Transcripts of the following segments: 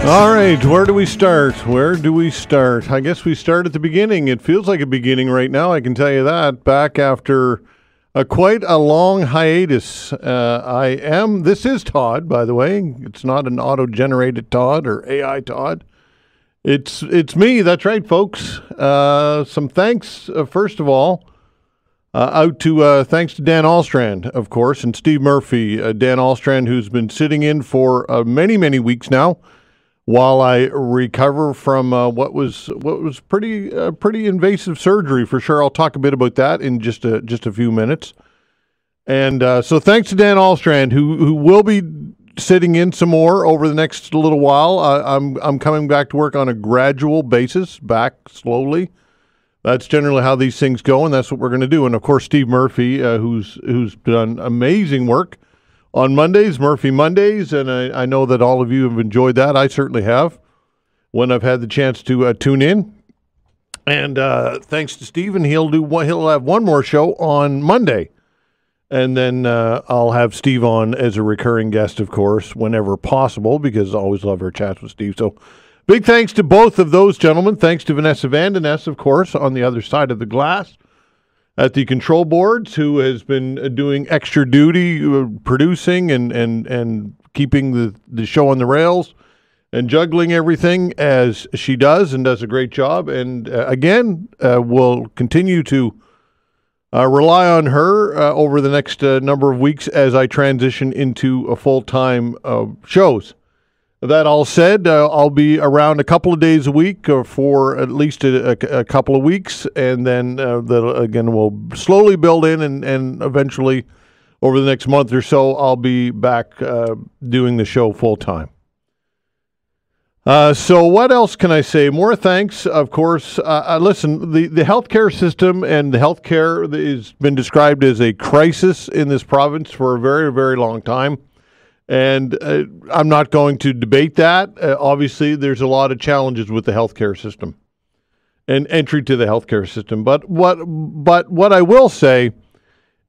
All right, where do we start? I guess we start at the beginning. It feels like a beginning right now, I can tell you that. Back after quite a long hiatus. This is Todd, by the way. It's not an auto-generated Todd or AI Todd. It's me, that's right, folks. Some thanks, first of all, thanks to Dan Alstrand, of course, and Steve Murphy. Dan Alstrand, who's been sitting in for many, many weeks now, while I recover from what was pretty invasive surgery for sure. I'll talk a bit about that in just a few minutes. And so thanks to Dan Alstrand, who will be sitting in some more over the next little while. I'm coming back to work on a gradual basis, back slowly. That's generally how these things go, and that's what we're going to do. And of course, Steve Murphy, who's done amazing work on Mondays, Murphy Mondays, and I know that all of you have enjoyed that. I certainly have when I've had the chance to tune in. And thanks to Stephen, he'll have one more show on Monday, and then I'll have Steve on as a recurring guest, of course, whenever possible, because I always love our chats with Steve. So big thanks to both of those gentlemen. Thanks to Vanessa Van Ness, of course, on the other side of the glass at the control boards, who has been doing extra duty, producing and keeping the show on the rails and juggling everything as she does, and does a great job. And again, we'll continue to rely on her over the next number of weeks as I transition into a full-time shows. That all said, I'll be around a couple of days a week for at least a couple of weeks, and then we'll slowly build in, and eventually, over the next month or so, I'll be back doing the show full-time. So what else can I say? More thanks, of course. Listen, the healthcare system and the healthcare has been described as a crisis in this province for a very, very long time. And I'm not going to debate that. Obviously, there's a lot of challenges with the healthcare system and entry to the healthcare system. But what I will say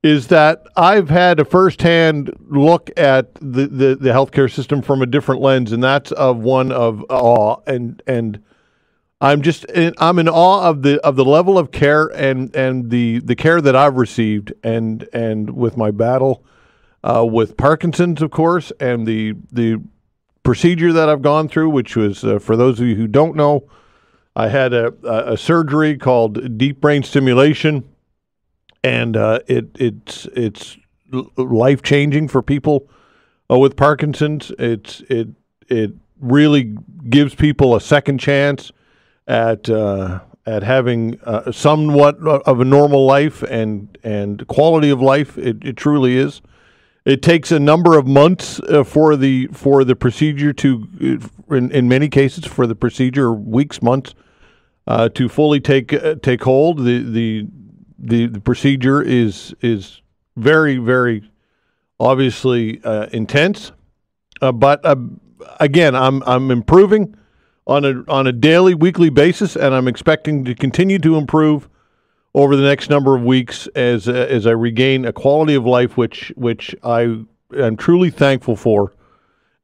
is that I've had a firsthand look at the healthcare system from a different lens, and that's of one of awe. And I'm in awe of the level of care and the care that I've received, and with my battle with Parkinson's, of course, and the procedure that I've gone through, which was, for those of you who don't know, I had a surgery called deep brain stimulation, and it's life-changing for people with Parkinson's. It really gives people a second chance at having somewhat of a normal life and quality of life. It truly is. It takes a number of months for the procedure to, in many cases, for the procedure, weeks, months, to fully take hold. The procedure is very, very obviously intense, but again, I'm improving on a daily, weekly basis, and I'm expecting to continue to improve over the next number of weeks as I regain a quality of life, which I am truly thankful for.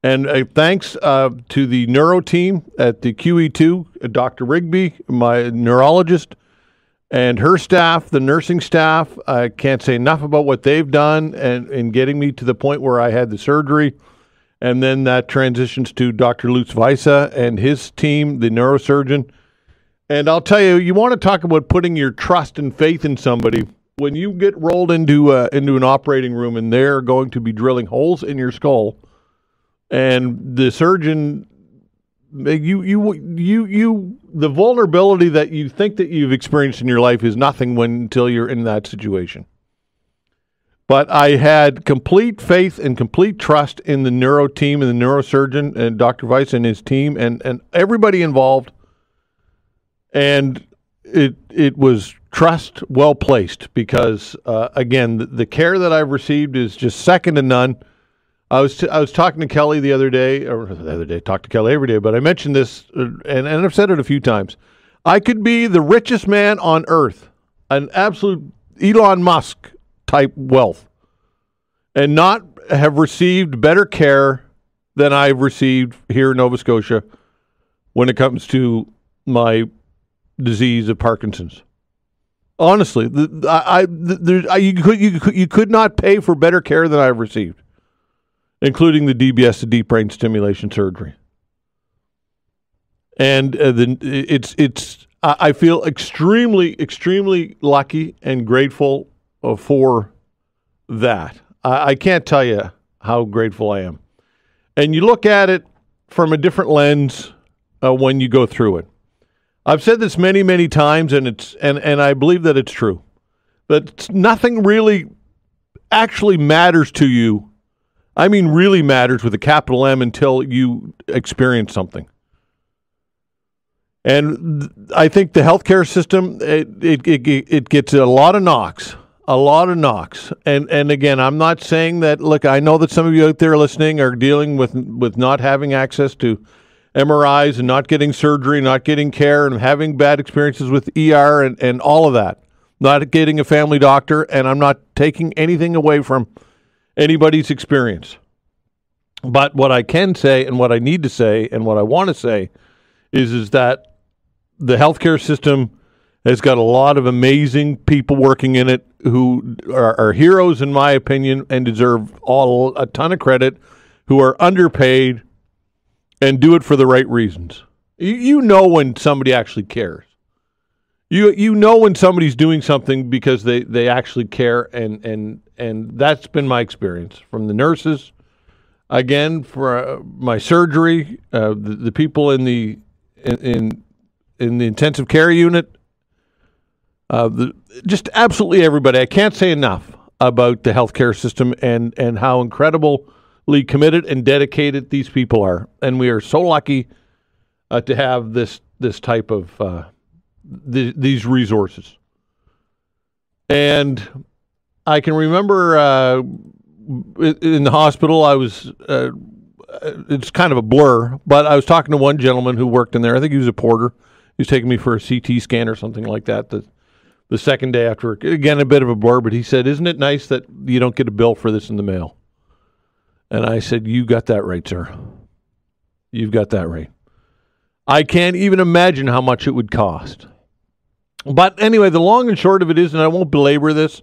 And thanks to the neuro team at the QE2, Dr. Rigby, my neurologist, and her staff, the nursing staff. I can't say enough about what they've done and getting me to the point where I had the surgery. And then that transitions to Dr. Lutz Weisse and his team, the neurosurgeon. And I'll tell you, you want to talk about putting your trust and faith in somebody. When you get rolled into an operating room and they're going to be drilling holes in your skull, and the surgeon, the vulnerability that you think that you've experienced in your life is nothing until you're in that situation. But I had complete faith and complete trust in the neuro team and the neurosurgeon and Dr. Weiss and his team and everybody involved. And it was trust well placed because, again, the care that I've received is just second to none. I was talking to Kelly talk to Kelly every day, but I mentioned this, and I've said it a few times. I could be the richest man on earth, an absolute Elon Musk type wealth, and not have received better care than I've received here in Nova Scotia when it comes to my disease of Parkinson's. Honestly, you could not pay for better care than I've received, including the DBS, the deep brain stimulation surgery. And I feel extremely lucky and grateful for that. I can't tell you how grateful I am. And you look at it from a different lens when you go through it. I've said this many times, and I believe that it's true. That nothing really actually matters to you. I mean, really matters with a capital M until you experience something. And I think the healthcare system it gets a lot of knocks. And again, I'm not saying that. Look, I know that some of you out there listening are dealing with not having access to MRIs and not getting surgery, not getting care, and having bad experiences with ER and all of that. Not getting a family doctor, and I'm not taking anything away from anybody's experience. But what I can say, and what I need to say, and what I want to say is that the healthcare system has got a lot of amazing people working in it who are heroes, in my opinion, and deserve a ton of credit, who are underpaid and do it for the right reasons. You know when somebody actually cares. You know when somebody's doing something because they actually care, and that's been my experience from the nurses. Again, for my surgery, the people in the intensive care unit, just absolutely everybody. I can't say enough about the healthcare system and how incredibly committed and dedicated these people are, and we are so lucky to have this type of these resources. And I can remember in the hospital, I was. It's kind of a blur, but I was talking to one gentleman who worked in there. I think he was a porter. He was taking me for a CT scan or something like that. The second day after, again, a bit of a blur, but he said, "Isn't it nice that you don't get a bill for this in the mail?" And I said, "You got that right, sir. You've got that right." I can't even imagine how much it would cost. But anyway, the long and short of it is, and I won't belabor this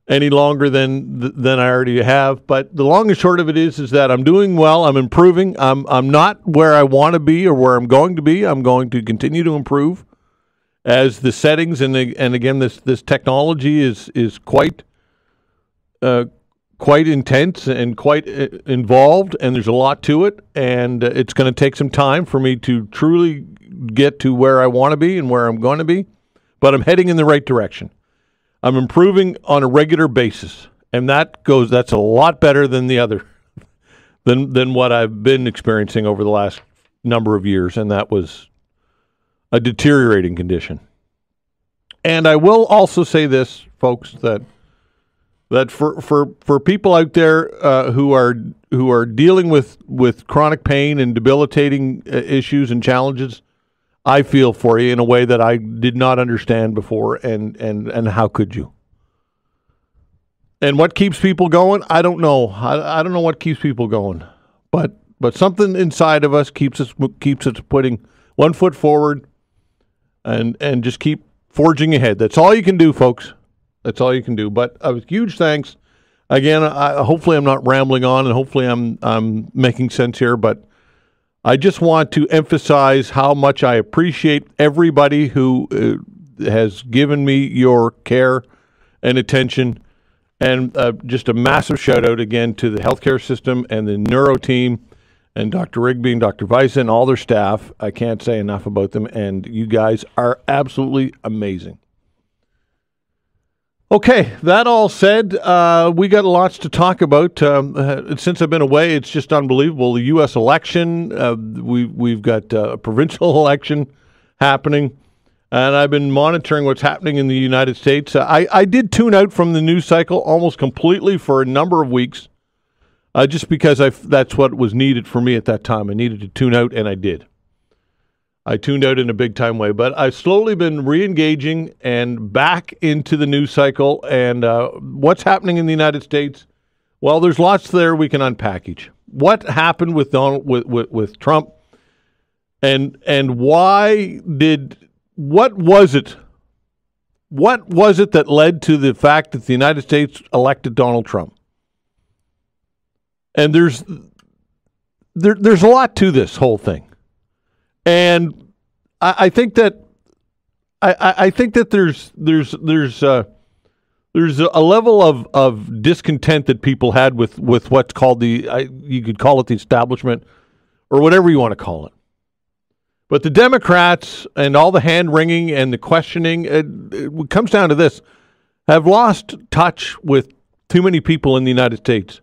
any longer than I already have, but the long and short of it is that I'm doing well. I'm improving. I'm not where I want to be or where I'm going to be. I'm going to continue to improve as the settings and again this technology is quite intense and quite involved, and there's a lot to it, and it's going to take some time for me to truly get to where I want to be and where I'm going to be, but I'm heading in the right direction. I'm improving on a regular basis, and that's a lot better than the other than what I've been experiencing over the last number of years, and that was a deteriorating condition. And I will also say this, folks, that for people out there who are dealing with chronic pain and debilitating issues and challenges, I feel for you in a way that I did not understand before, and how could you? And what keeps people going? I don't know. I don't know what keeps people going, but something inside of us keeps us putting one foot forward, and just keep forging ahead. That's all you can do, folks. That's all you can do. But a huge thanks again. Hopefully, I'm not rambling on, and hopefully, I'm making sense here. But I just want to emphasize how much I appreciate everybody who has given me your care and attention, and just a massive shout out again to the healthcare system and the neuro team and Dr. Rigby and Dr. Weiss and all their staff. I can't say enough about them, and you guys are absolutely amazing. Okay, that all said, we got lots to talk about. Since I've been away, it's just unbelievable. The U.S. election, we've got a provincial election happening, and I've been monitoring what's happening in the United States. I did tune out from the news cycle almost completely for a number of weeks, just because that's what was needed for me at that time. I needed to tune out, and I did. I tuned out in a big-time way, but I've slowly been re-engaging and back into the news cycle, and what's happening in the United States, well, there's lots there we can unpackage. What happened with Trump And what was it? What was it that led to the fact that the United States elected Donald Trump? And there's a lot to this whole thing, and I think that there's a level of discontent that people had with what's called you could call it the establishment or whatever you want to call it. But the Democrats and all the hand-wringing and the questioning, it comes down to this, have lost touch with too many people in the United States.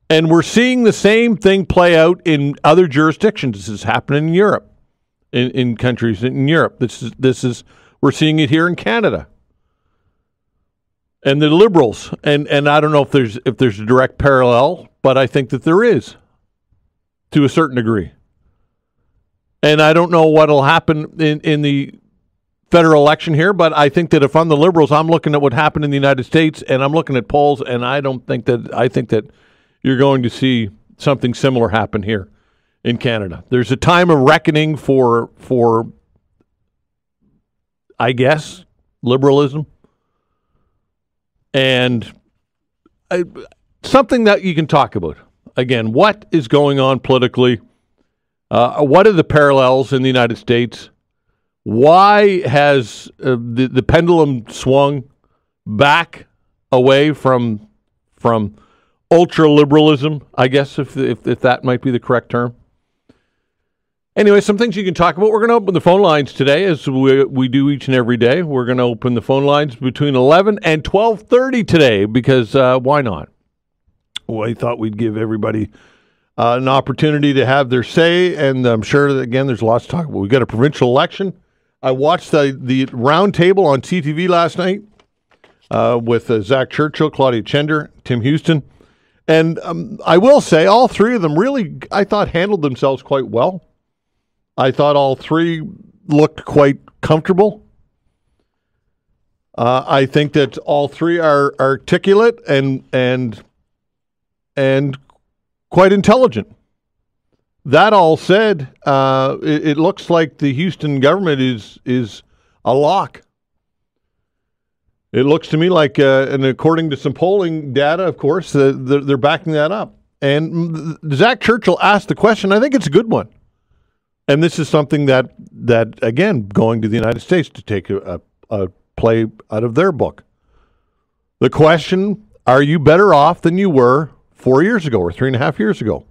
And we're seeing the same thing play out in other jurisdictions. This is happening in Europe, in countries in Europe. We're seeing it here in Canada. And the Liberals, and I don't know if there's a direct parallel, but I think that there is, to a certain degree. And I don't know what will happen in the federal election here, but I think that if I'm the Liberals, I'm looking at what happened in the United States, and I'm looking at polls, and I think that you're going to see something similar happen here in Canada. There's a time of reckoning for I guess, liberalism, and something that you can talk about. Again, what is going on politically? What are the parallels in the United States? Why has the pendulum swung back away from ultra-liberalism, I guess, if that might be the correct term? Anyway, some things you can talk about. We're going to open the phone lines today, as we do each and every day. We're going to open the phone lines between 11 and 12:30 today, because why not? Well, I thought we'd give everybody an opportunity to have their say, and I'm sure that, again, there's lots to talk about. We've got a provincial election. I watched the round table on CTV last night with Zach Churchill, Claudia Chender, Tim Houston. And I will say all three of them really, I thought, handled themselves quite well. I thought all three looked quite comfortable. I think that all three are articulate and quite intelligent. That all said, it looks like the Houston government is a lock. It looks to me like, and according to some polling data, of course, they're backing that up. And Zach Churchill asked the question. I think it's a good one. And this is something that again, going to the United States to take a play out of their book. The question, are you better off than you were 4 years ago or 3.5 years ago?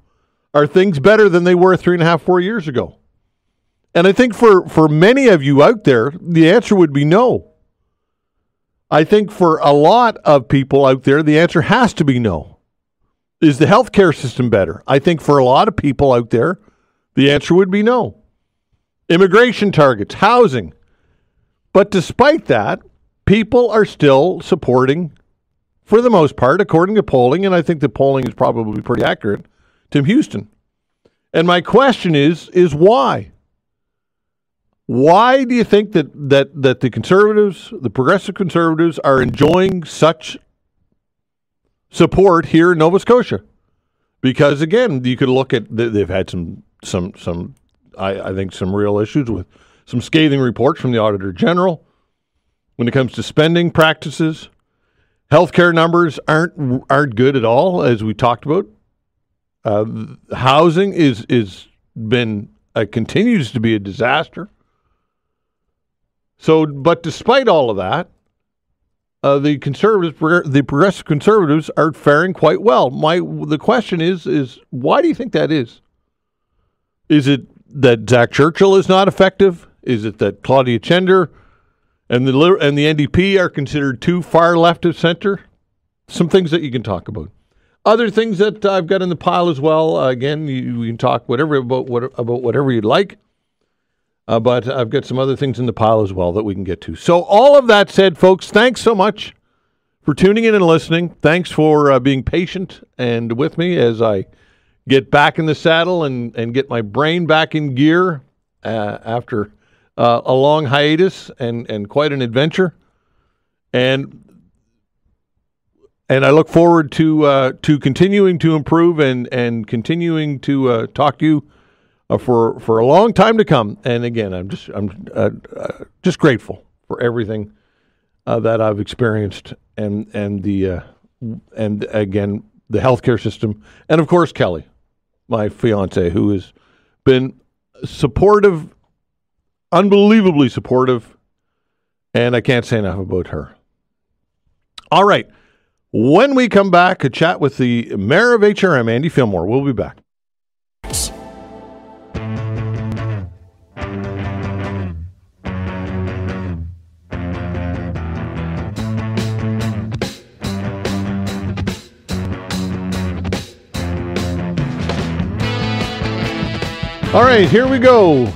Are things better than they were 3.5, 4 years ago? And I think for many of you out there, the answer would be no. I think for a lot of people out there, the answer has to be no. Is the healthcare system better? I think for a lot of people out there, the answer would be no. Immigration targets, housing. But despite that, people are still supporting, for the most part, according to polling, and I think the polling is probably pretty accurate, Tim Houston. And my question is why? Why do you think that the conservatives, the progressive conservatives, are enjoying such support here in Nova Scotia? Because again, you could look at they've had some I think some real issues with some scathing reports from the Auditor General when it comes to spending practices. Healthcare numbers aren't good at all, as we talked about. Housing continues to be a disaster. So, but despite all of that, the progressive conservatives are faring quite well. The question is why do you think that is? Is it that Zach Churchill is not effective? Is it that Claudia Chender and the NDP are considered too far left of center? Some things that you can talk about. Other things that I've got in the pile as well. Again, we can talk about whatever you'd like. But I've got some other things in the pile as well that we can get to. So all of that said, folks, thanks so much for tuning in and listening. Thanks for being patient and with me as I get back in the saddle and get my brain back in gear after a long hiatus and quite an adventure. And I look forward to continuing to improve and continuing to talk to you for a long time to come. And again, I'm just grateful for everything that I've experienced, and again the healthcare system, and of course Kelly, my fiance, who has been supportive, unbelievably supportive, and I can't say enough about her. All right. When we come back, a chat with the Mayor of HRM, Andy Fillmore. We'll be back. All right, here we go.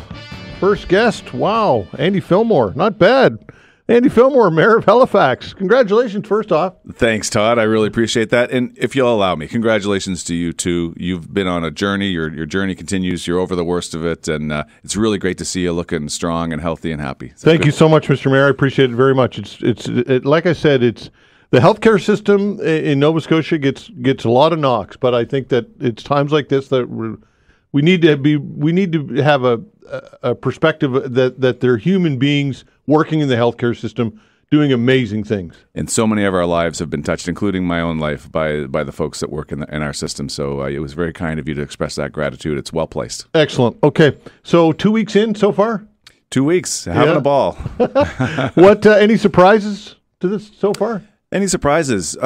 First guest. Wow, Andy Fillmore. Not bad. Andy Fillmore, Mayor of Halifax. Congratulations, first off. Thanks, Todd. I really appreciate that. And if you'll allow me, congratulations to you, too. You've been on a journey. Your journey continues. You're over the worst of it. And it's really great to see you looking strong and healthy and happy. So Thank you so much, Mr. Mayor. I appreciate it very much. It's like I said, it's the healthcare system in Nova Scotia gets a lot of knocks, but I think that it's times like this that we need to have a perspective that they're human beings working in the healthcare system, doing amazing things. And so many of our lives have been touched, including my own life, by the folks that work in our system. So it was very kind of you to express that gratitude. It's well placed. Excellent. Okay, so 2 weeks in so far? 2 weeks, having a ball. What? Any surprises to this so far? Any surprises?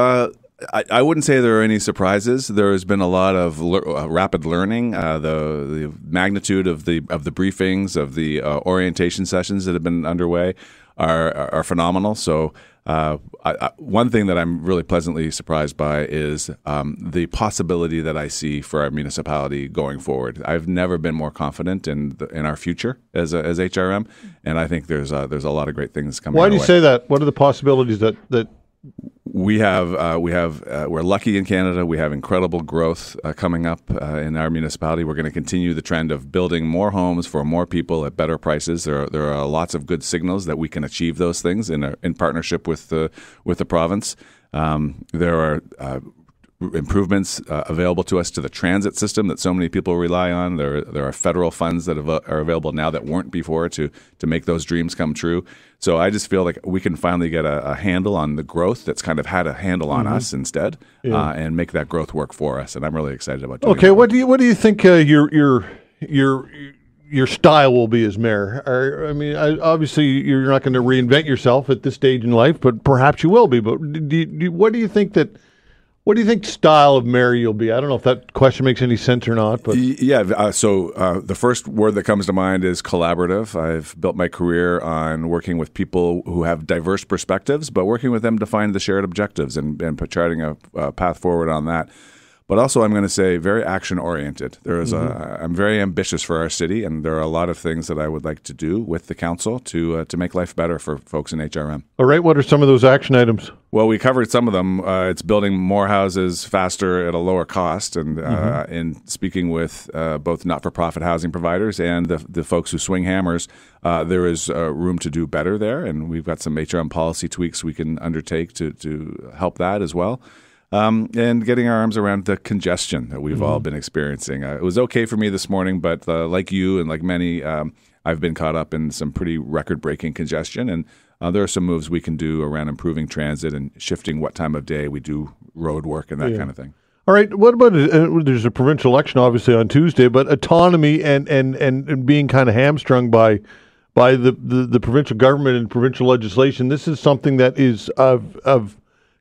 I wouldn't say there are any surprises. There has been a lot of rapid learning. The magnitude of the briefings, of the orientation sessions that have been underway are phenomenal. So one thing that I'm really pleasantly surprised by is the possibility that I see for our municipality going forward. I've never been more confident in our future as HRM, and I think there's a lot of great things coming. Why do you say that? What are the possibilities that we're lucky in Canada. We have incredible growth coming up in our municipality. We're going to continue the trend of building more homes for more people at better prices. There are lots of good signals that we can achieve those things in partnership with the province. There are improvements available to us to the transit system that so many people rely on. There are federal funds that are available now that weren't before to make those dreams come true. So I just feel like we can finally get a handle on the growth that's kind of had a handle on us instead, and make that growth work for us. And I'm really excited about doing that. What do you think your style will be as mayor? Obviously you're not going to reinvent yourself at this stage in life, but perhaps you will be. But what do you think style of mayor you'll be? I don't know if that question makes any sense or not. But so the first word that comes to mind is collaborative. I've built my career on working with people who have diverse perspectives, but working with them to find the shared objectives and charting a path forward on that. But also, I'm going to say very action-oriented. I'm very ambitious for our city, and there are a lot of things that I would like to do with the council to make life better for folks in HRM. All right. What are some of those action items? Well, we covered some of them. It's building more houses faster at a lower cost, and in speaking with both not-for-profit housing providers and the folks who swing hammers, there is room to do better there, and we've got some HRM policy tweaks we can undertake to help that as well. And getting our arms around the congestion that we've all been experiencing. It was okay for me this morning, but like you and like many, I've been caught up in some pretty record-breaking congestion, and there are some moves we can do around improving transit and shifting what time of day we do road work and that kind of thing. All right. What about there's a provincial election obviously on Tuesday, but autonomy and being kind of hamstrung by the provincial government and provincial legislation. This is something that is of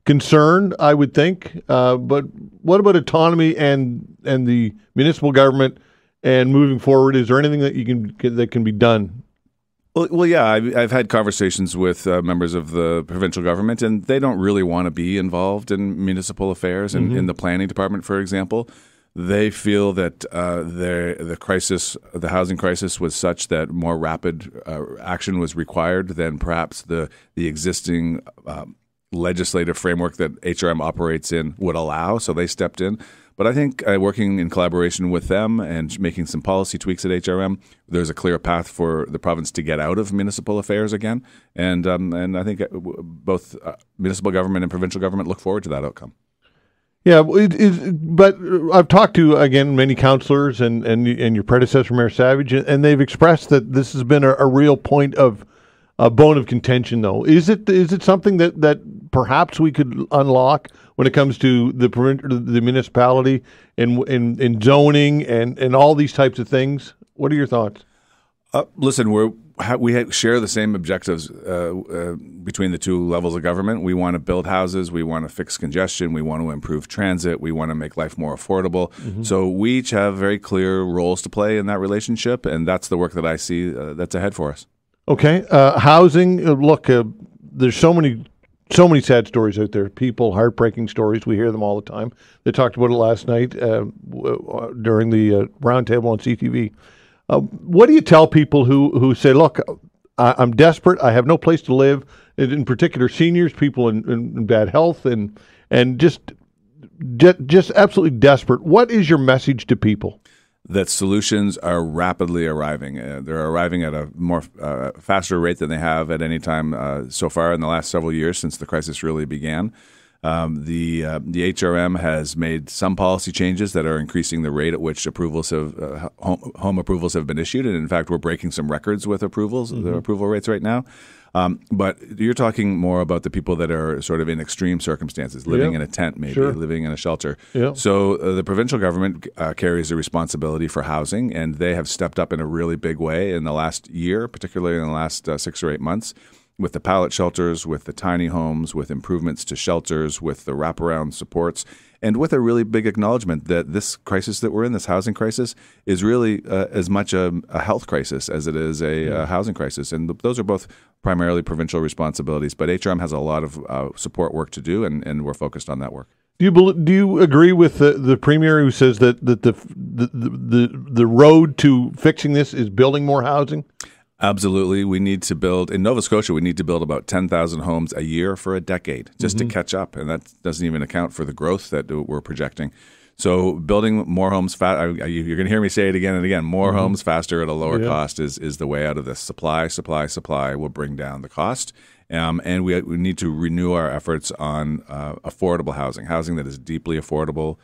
concern, I would think. But what about autonomy and the municipal government and moving forward? Is there anything that can be done? Well, yeah, I've had conversations with members of the provincial government, and they don't really want to be involved in municipal affairs. And in the planning department, for example, they feel that the housing crisis was such that more rapid action was required than perhaps the existing legislative framework that HRM operates in would allow, so they stepped in. But I think working in collaboration with them and making some policy tweaks at HRM, there's a clear path for the province to get out of municipal affairs again. And I think both municipal government and provincial government look forward to that outcome. Yeah, but I've talked to, again, many councillors and your predecessor, Mayor Savage, and they've expressed that this has been a real point of a bone of contention, though. Is it something that perhaps we could unlock when it comes to the municipality and zoning and all these types of things? What are your thoughts? Listen, we share the same objectives between the two levels of government. We want to build houses. We want to fix congestion. We want to improve transit. We want to make life more affordable. Mm-hmm. So we each have very clear roles to play in that relationship, and that's the work that I see that's ahead for us. Okay. Housing, look, there's so many sad stories out there, heartbreaking stories. We hear them all the time. They talked about it last night during the roundtable on CTV. What do you tell people who say, look, I'm desperate, I have no place to live, in particular seniors, people in bad health, and just absolutely desperate? What is your message to people? That solutions are rapidly arriving. They're arriving at a more faster rate than they have at any time so far in the last several years since the crisis really began. The HRM has made some policy changes that are increasing the rate at which approvals home approvals have been issued, and in fact, we're breaking some records with approvals, the approval rates right now. But you're talking more about the people that are sort of in extreme circumstances, living in a tent, maybe living in a shelter. Yeah. So the provincial government carries a responsibility for housing, and they have stepped up in a really big way in the last year, particularly in the last 6 or 8 months, with the pallet shelters, with the tiny homes, with improvements to shelters, with the wraparound supports, and with a really big acknowledgement that this crisis that we're in, this housing crisis, is really as much a health crisis as it is a housing crisis. And those are both primarily provincial responsibilities, but HRM has a lot of support work to do, and we're focused on that work. Do you agree with the Premier who says that the road to fixing this is building more housing? Absolutely. We need to build, in Nova Scotia, we need to build about 10,000 homes a year for a decade just to catch up. And that doesn't even account for the growth that we're projecting. So building more homes, you're going to hear me say it again and again, more homes faster at a lower cost is the way out of this. Supply will bring down the cost. And we need to renew our efforts on affordable housing that is deeply affordable,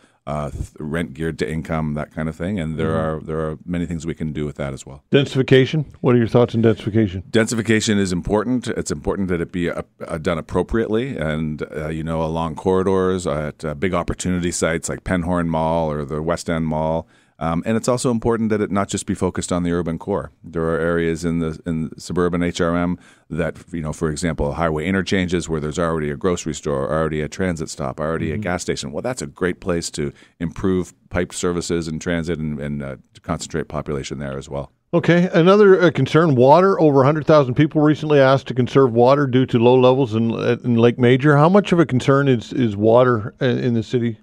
rent geared to income, that kind of thing. And there are many things we can do with that as well. Densification? What are your thoughts on densification? Densification is important. It's important that it be done appropriately and, along corridors, at big opportunity sites like Penhorn Mall or the West End Mall. And it's also important that it not just be focused on the urban core. There are areas in the suburban HRM that, for example, highway interchanges where there's already a grocery store, already a transit stop, already a gas station. Well, that's a great place to improve piped services and transit and to concentrate population there as well. Okay. Another concern, water. Over 100,000 people recently asked to conserve water due to low levels in Lake Major. How much of a concern is water in the city?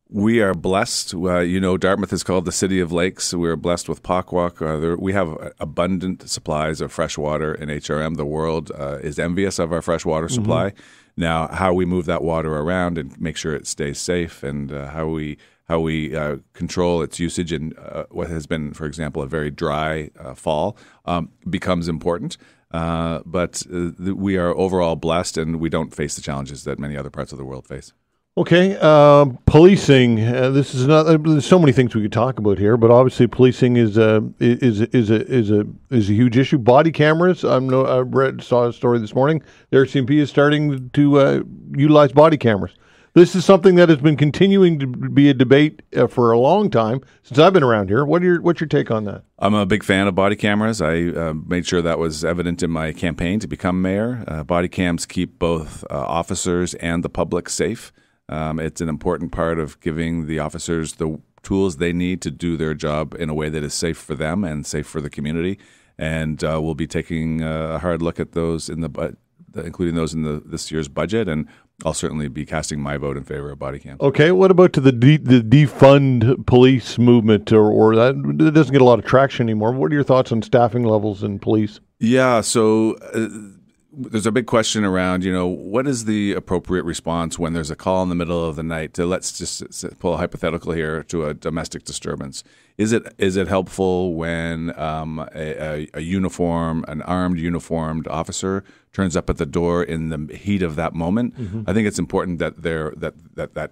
We are blessed. Dartmouth is called the City of Lakes. We're blessed with Pocwock. We have abundant supplies of fresh water in HRM. The world is envious of our fresh water supply. Now, how we move that water around and make sure it stays safe, and how we control its usage in what has been, for example, a very dry fall becomes important. But we are overall blessed, and we don't face the challenges that many other parts of the world face. Okay, policing. This is not. There's so many things we could talk about here, but obviously, policing is a huge issue. Body cameras. Saw a story this morning. The RCMP is starting to utilize body cameras. This is something that has been continuing to be a debate for a long time since I've been around here. What's your take on that? I'm a big fan of body cameras. I made sure that was evident in my campaign to become mayor. Body cams keep both officers and the public safe. It's an important part of giving the officers the tools they need to do their job in a way that is safe for them and safe for the community. And we'll be taking a hard look at those including those in this year's budget. And I'll certainly be casting my vote in favor of body cams. Okay, what about to the defund police movement, or that doesn't get a lot of traction anymore? What are your thoughts on staffing levels in police? Yeah, so there's a big question around, what is the appropriate response when there's a call in the middle of the night to, let's just pull a hypothetical here, to a domestic disturbance. Is it helpful when an armed uniformed officer turns up at the door in the heat of that moment? I think it's important that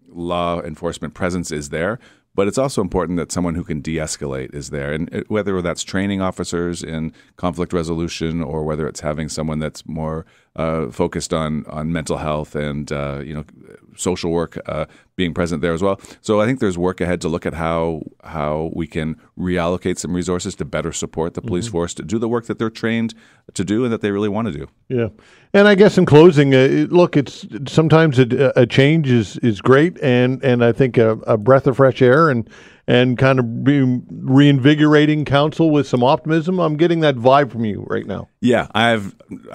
law enforcement presence is there. But it's also important that someone who can de-escalate is there, and whether that's training officers in conflict resolution or whether it's having someone that's more focused on mental health and social work being present there as well. So I think there's work ahead to look at how we can reallocate some resources to better support the police force to do the work that they're trained to do and that they really want to do. Yeah, and I guess in closing, look, it's sometimes a change is great, and I think a breath of fresh air and kind of reinvigorating council with some optimism. I'm getting that vibe from you right now. Yeah, I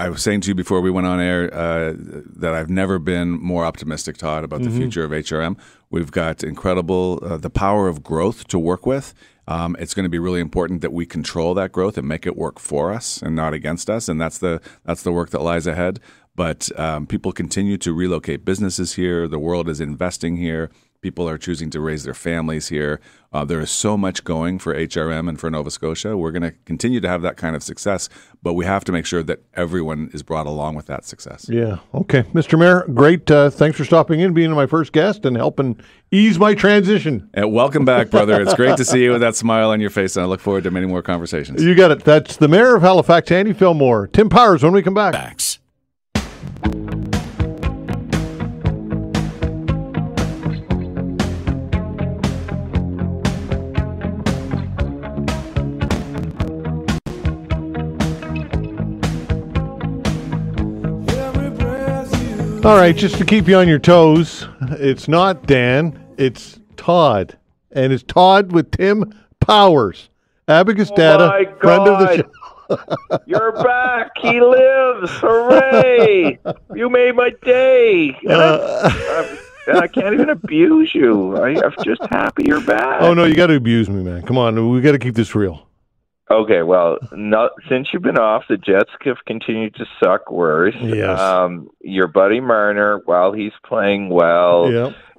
was saying to you before we went on air that I've never been more optimistic, Todd, about the future of HRM. We've got incredible the power of growth to work with. It's going to be really important that we control that growth and make it work for us and not against us, and that's the work that lies ahead. But people continue to relocate businesses here. The world is investing here. People are choosing to raise their families here. There is so much going for HRM and for Nova Scotia. We're going to continue to have that kind of success, but we have to make sure that everyone is brought along with that success. Yeah. Okay. Mr. Mayor, great. Thanks for stopping in, being my first guest, and helping ease my transition. And welcome back, brother. It's great to see you with that smile on your face, and I look forward to many more conversations. You got it. That's the Mayor of Halifax, Andy Fillmore. Tim Powers, when we come back. Facts. All right, just to keep you on your toes, it's not Dan, it's Todd. And it's Todd with Tim Powers, Abacus Data, friend of the show. You're back. He lives. Hooray. You made my day. And I can't even abuse you. I'm just happy you're back. Oh, no, you got to abuse me, man. Come on, we got to keep this real. Okay, well, since you've been off, the Jets have continued to suck worse. Yes. Your buddy Marner, while he's playing well,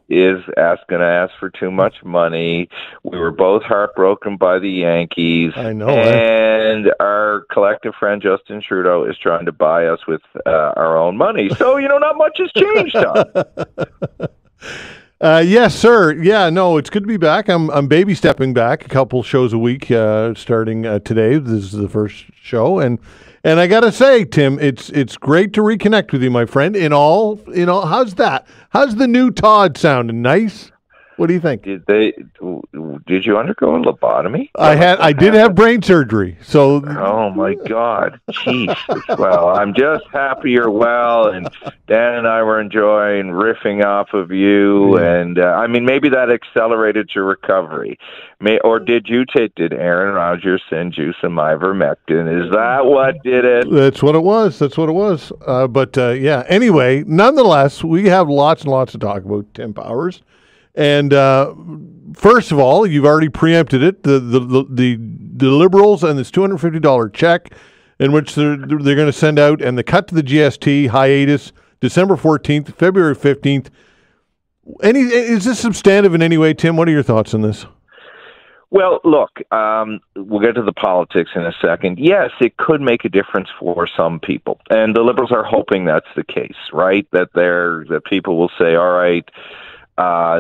is going to ask for too much money. We were both heartbroken by the Yankees. I know. And our collective friend Justin Trudeau is trying to buy us with our own money. So, not much has changed, Tom. Yes, sir. Yeah, no, it's good to be back. I'm baby stepping back a couple shows a week, starting today. This is the first show, and I gotta say, Tim, it's great to reconnect with you, my friend. In all, how's that? How's the new Todd sounding? Nice. What do you think? Did you undergo a lobotomy? I did have brain surgery. So. Oh my God, jeez. Well, I'm just happy you're well, and Dan and I were enjoying riffing off of you, and maybe that accelerated your recovery. Or did Aaron Rodgers send you some ivermectin? Is that what did it? That's what it was. But anyway, nonetheless, we have lots and lots to talk about, Tim Powers. And first of all, you've already preempted it. The Liberals and this $250 check, in which they're going to send out, and the cut to the GST hiatus December 14th, February 15th. Is this substantive in any way, Tim? What are your thoughts on this? Well, look, we'll get to the politics in a second. Yes, it could make a difference for some people, and the Liberals are hoping that's the case, right? That people will say, all right,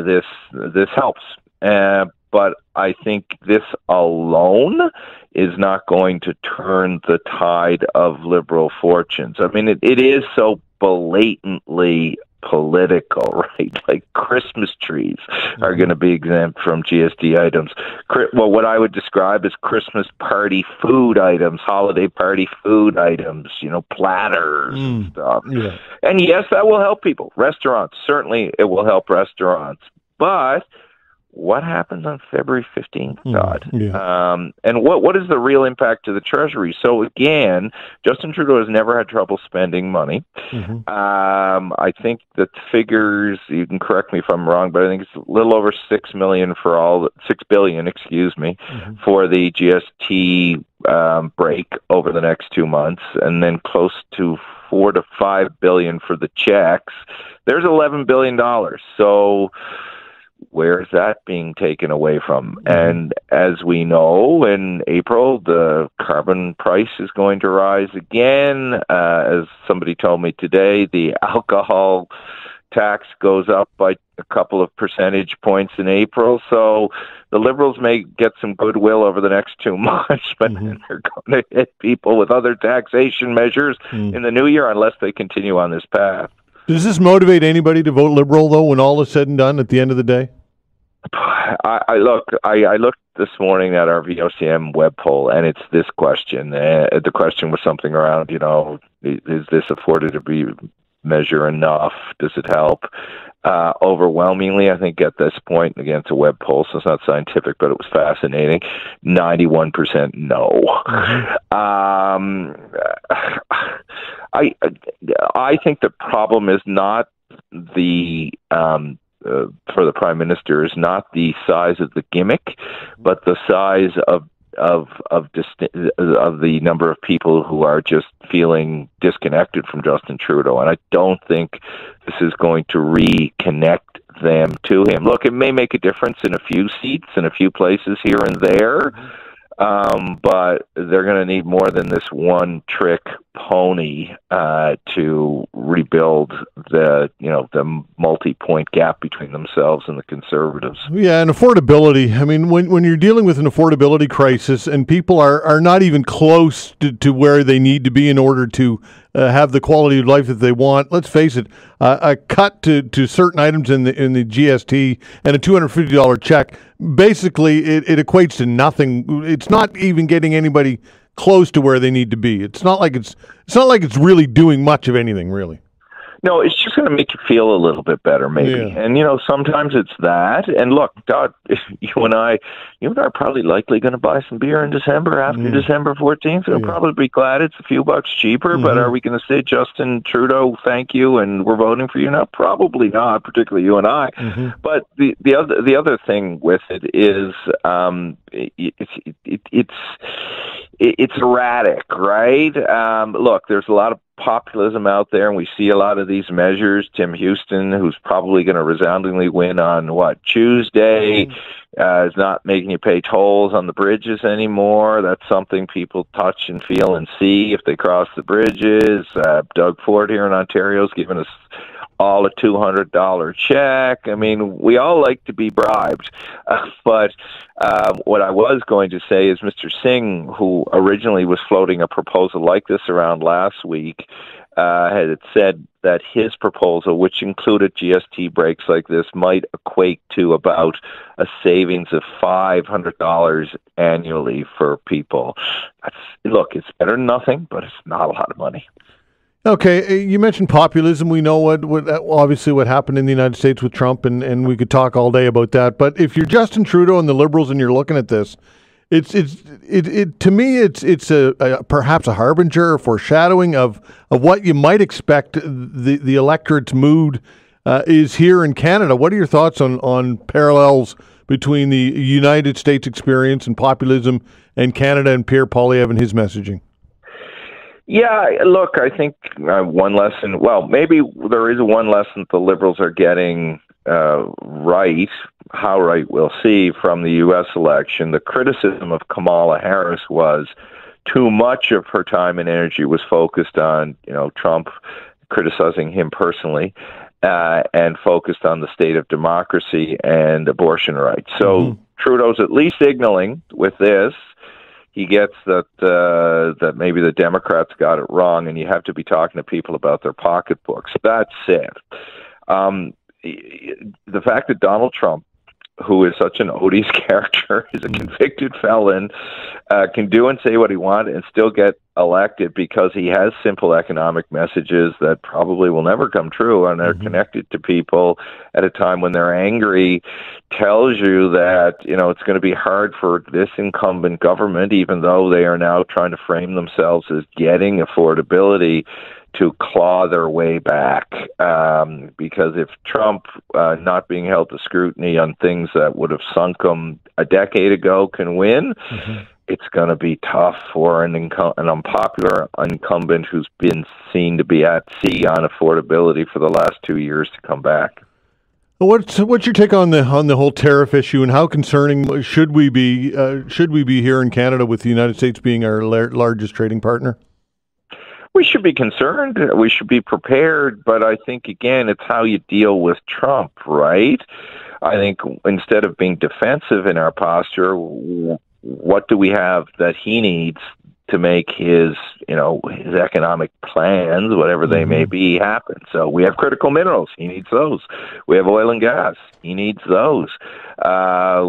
this helps. But I think this alone is not going to turn the tide of Liberal fortunes. I mean, it is so blatantly political, right? Like Christmas trees are going to be exempt from GST items. Well, what I would describe as Christmas party food items, holiday party food items, platters and stuff. Yeah. And yes, that will help people. Restaurants, certainly it will help restaurants. But what happens on February 15th, Todd? And what is the real impact to the Treasury? So again, Justin Trudeau has never had trouble spending money. I think the figures, you can correct me if I'm wrong, but I think it's a little over $6 billion for the GST break over the next 2 months, and then close to $4 to $5 billion for the checks. There's $11 billion. So where is that being taken away from? And as we know, in April, the carbon price is going to rise again. As somebody told me today, the alcohol tax goes up by a couple of percentage points in April. So the Liberals may get some goodwill over the next 2 months, but then they're going to hit people with other taxation measures in the new year unless they continue on this path. Does this motivate anybody to vote Liberal, though, when all is said and done at the end of the day? I looked this morning at our VOCM web poll, and it's this question. The question was something around, is this affordability measure enough? Does it help? Overwhelmingly, I think at this point, again, it's a web poll, so it's not scientific, but it was fascinating. 91% no. I think the problem is not the for the Prime Minister is not the size of the gimmick, but the size of the number of people who are just feeling disconnected from Justin Trudeau. And I don't think this is going to reconnect them to him. Look, it may make a difference in a few seats in a few places here and there, but they're going to need more than this one-trick pony to rebuild the multi-point gap between themselves and the Conservatives. Yeah, and affordability. I mean, when you're dealing with an affordability crisis and people are not even close to where they need to be in order to have the quality of life that they want, let's face it, a cut to certain items in the GST and a $250 check, basically it equates to nothing. It's not even getting anybody close to where they need to be. It's not like it's really doing much of anything, really. No, it's just going to make you feel a little bit better, maybe. Yeah. And, sometimes it's that. And look, Todd, you and I are probably likely going to buy some beer in December after December 14th. We'll probably be glad it's a few bucks cheaper, but are we going to say, Justin Trudeau, thank you, and we're voting for you now? Probably not, particularly you and I. But the other thing with it is it's erratic, right? Look, there's a lot of populism out there, and we see a lot of these measures. Tim Houston, who's probably going to resoundingly win on Tuesday, is not making you pay tolls on the bridges anymore. That's something people touch and feel and see if they cross the bridges. Doug Ford here in Ontario is giving us all a $200 check. I mean, we all like to be bribed. But what I was going to say is Mr. Singh, who originally was floating a proposal like this around last week, had said that his proposal, which included GST breaks like this, might equate to about a savings of $500 annually for people. Look, it's better than nothing, but it's not a lot of money. Okay, you mentioned populism. We know what obviously what happened in the United States with Trump, and we could talk all day about that. But if you're Justin Trudeau and the Liberals and you're looking at this, it's to me it's perhaps a harbinger or foreshadowing of what you might expect the electorate's mood is here in Canada. What are your thoughts on parallels between the United States experience and populism and Canada and Pierre Poilievre and his messaging? Yeah, look, I think one lesson, well, maybe there is one lesson the Liberals are getting right, how right we'll see from the U.S. election. The criticism of Kamala Harris was too much of her time and energy was focused on, Trump, criticizing him personally, and focused on the state of democracy and abortion rights. So Trudeau's at least signaling with this, he gets that maybe the Democrats got it wrong, and you have to be talking to people about their pocketbooks. That said, the fact that Donald Trump, who is such an odious character, is a convicted felon, can do and say what he wants and still get elected because he has simple economic messages that probably will never come true and are connected to people at a time when they're angry, tells you that, it's going to be hard for this incumbent government, even though they are now trying to frame themselves as getting affordability, to claw their way back. Because if Trump, not being held to scrutiny on things that would have sunk him a decade ago, can win, it's going to be tough for an unpopular incumbent who's been seen to be at sea on affordability for the last 2 years to come back. What's your take on the whole tariff issue, and how concerning should we be here in Canada with the United States being our largest trading partner? We should be concerned. We should be prepared. But I think, again, it's how you deal with Trump, right? I think instead of being defensive in our posture, what do we have that he needs to make his economic plans, whatever they may be, happen? So we have critical minerals. He needs those. We have oil and gas. He needs those.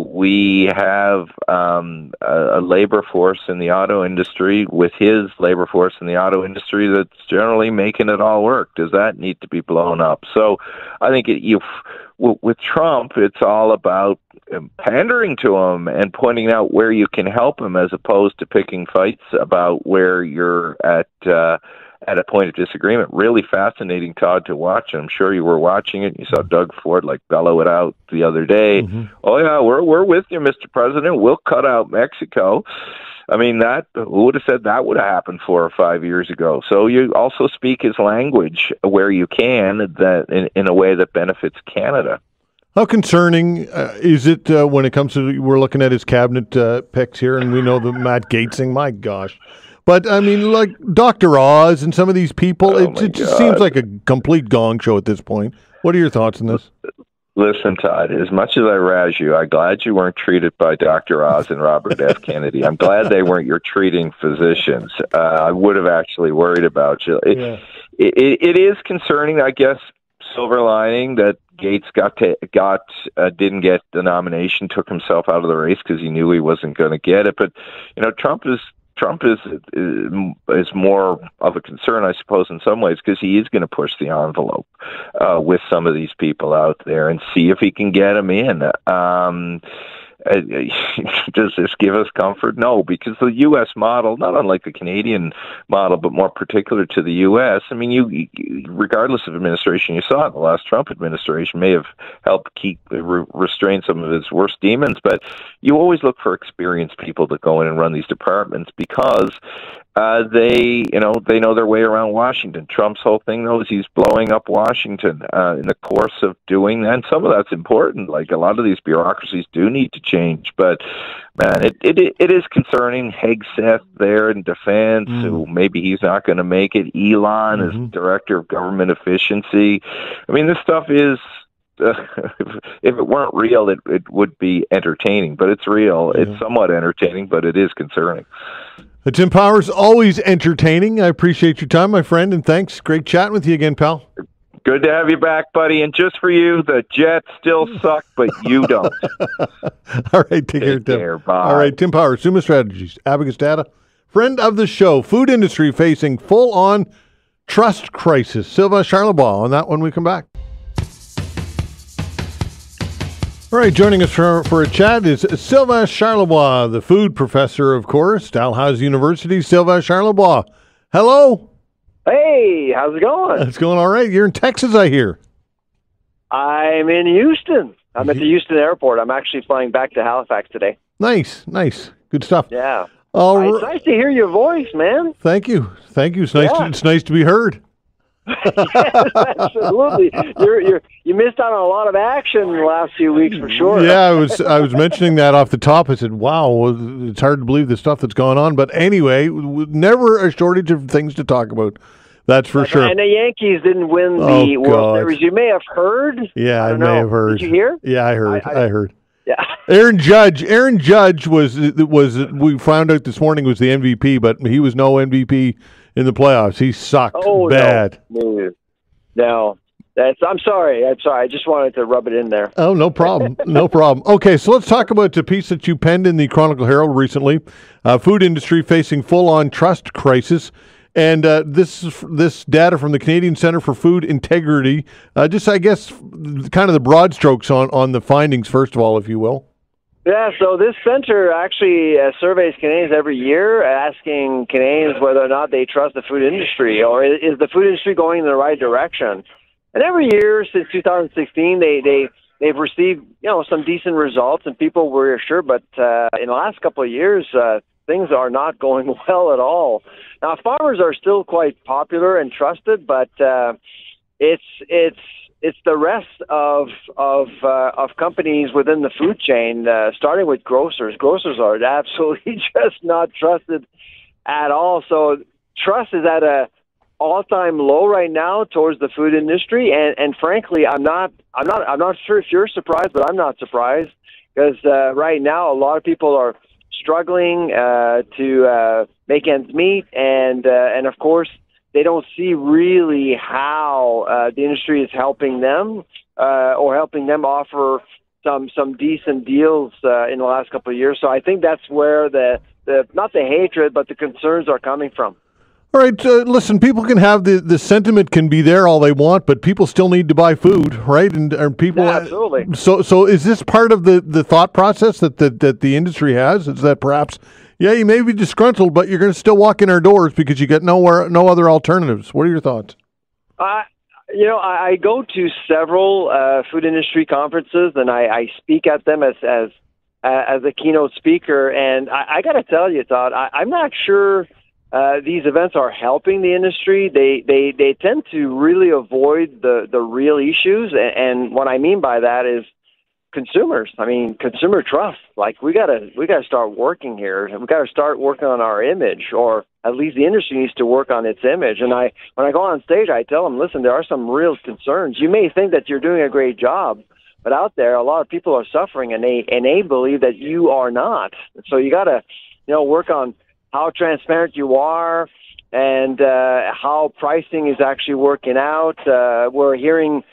We have a labor force in the auto industry with his labor force in the auto industry that's generally making it all work. Does that need to be blown up? So I think with Trump, it's all about pandering to him and pointing out where you can help him, as opposed to picking fights about where you're at a point of disagreement. Really fascinating, Todd, to watch. I'm sure you were watching it. You saw Doug Ford bellow it out the other day. Oh yeah, we're with you, Mr. President. We'll cut out Mexico. I mean, who would have said that would have happened 4 or 5 years ago? So you also speak his language where you can, that in a way that benefits Canada. How concerning is it when it comes to, we're looking at his cabinet picks here, and we know the Matt Gatesing, my gosh. But, I mean, like Dr. Oz and some of these people, it just seems like a complete gong show at this point. What are your thoughts on this? Listen, Todd, as much as I razz you, I'm glad you weren't treated by Dr. Oz and Robert F. Kennedy. I'm glad they weren't your treating physicians. I would have actually worried about you. It is concerning, I guess. Silver lining that Gates didn't get the nomination, took himself out of the race because he knew he wasn't going to get it. But Trump is more of a concern, I suppose, in some ways, because he is going to push the envelope with some of these people out there and see if he can get them in. Does this give us comfort? No, because the U.S. model, not unlike the Canadian model, but more particular to the U.S., I mean, you regardless of administration you saw it, the last Trump administration may have helped restrain some of his worst demons, but you always look for experienced people to go in and run these departments because they know their way around Washington. Trump's whole thing, though, is he's blowing up Washington in the course of doing that. And some of that's important. Like, a lot of these bureaucracies do need to change. But, man, it is concerning. Hegseth there in defense, who maybe he's not going to make it. Elon is Director of Government Efficiency. I mean, this stuff is... if it weren't real, it would be entertaining. But it's real. It's somewhat entertaining, but it is concerning. Tim Powers, always entertaining. I appreciate your time, my friend, and thanks. Great chatting with you again, pal. Good to have you back, buddy. And just for you, the Jets still suck, but you don't. All right, take care, Tim. Bye. All right, Tim Powers, Summa Strategies, Abacus Data, friend of the show. Food industry facing full-on trust crisis. Sylvain Charlebois on that when we come back. All right, joining us for a chat is Sylvain Charlebois, the food professor, of course, Dalhousie University. Sylvain Charlebois, hello. Hey, how's it going? It's going all right. You're in Texas, I hear. I'm in Houston. I'm at the Houston airport. I'm actually flying back to Halifax today. Nice. Good stuff. Yeah. It's nice to hear your voice, man. Thank you. It's nice to be heard. Yes, absolutely. You missed out on a lot of action in the last few weeks for sure. Yeah, I was mentioning that off the top. I said, "Wow, it's hard to believe the stuff that's gone on." But anyway, never a shortage of things to talk about. That's for sure. And the Yankees didn't win the World Series. You may have heard. Yeah, I may have heard. Did you hear? Yeah, I heard. I heard. Yeah. Aaron Judge was we found out this morning was the MVP, but he was no MVP in the playoffs. He sucked bad. No. I'm sorry. I just wanted to rub it in there. Oh, no problem. No problem. Okay, so let's talk about the piece that you penned in the Chronicle Herald recently. Food industry facing full-on trust crisis. And this data from the Canadian Centre for Food Integrity, just, I guess, kind of the broad strokes on the findings, first of all, if you will. Yeah, so this center actually surveys Canadians every year, asking Canadians whether or not they trust the food industry, or is the food industry going in the right direction. And every year since 2016, they've received some decent results, and people were assured. But in the last couple of years, things are not going well at all. Now, farmers are still quite popular and trusted, but it's the rest of companies within the food chain, starting with grocers. Grocers are absolutely just not trusted at all. So trust is at all-time low right now towards the food industry, and frankly, I'm not sure if you're surprised, but I'm not surprised because right now a lot of people are struggling to make ends meet, and of course they don't see really how the industry is helping them or helping them offer some decent deals in the last couple of years. So I think that's where the not the hatred, but the concerns are coming from. All right, listen, people can have the sentiment can be there all they want, but people still need to buy food, right? And people, yeah, absolutely. So is this part of the thought process that the industry has? Is that perhaps, yeah, you may be disgruntled, but you're going to still walk in our doors because you get no other alternatives. What are your thoughts? I go to several food industry conferences, and I speak at them as a keynote speaker. And I got to tell you, Todd, I'm not sure these events are helping the industry. They tend to really avoid the real issues, and what I mean by that is consumers. I mean, consumer trust. Like we gotta start working here, and we gotta start working on our image, or at least the industry needs to work on its image. And when I go on stage, I tell them, listen, there are some real concerns. You may think that you're doing a great job, but out there, a lot of people are suffering, and they believe that you are not. So you gotta, work on how transparent you are, and how pricing is actually working out. We're hearing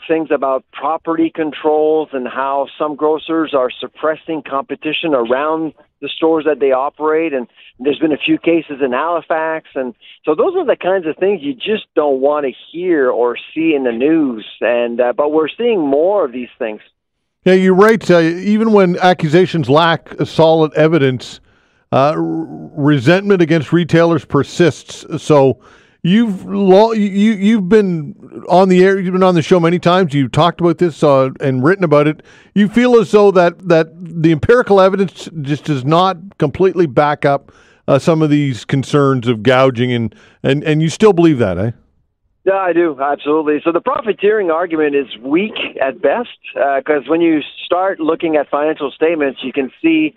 things about property controls and how some grocers are suppressing competition around the stores that they operate. And there's been a few cases in Halifax. And so those are the kinds of things you just don't want to hear or see in the news. And but we're seeing more of these things. Yeah, you're right. Even when accusations lack solid evidence, resentment against retailers persists. So you've been on the air, you've been on the show many times. You've talked about this and written about it. You feel as though that the empirical evidence just does not completely back up some of these concerns of gouging, and you still believe that, eh? Yeah, I do, absolutely. So the profiteering argument is weak at best, because when you start looking at financial statements, you can see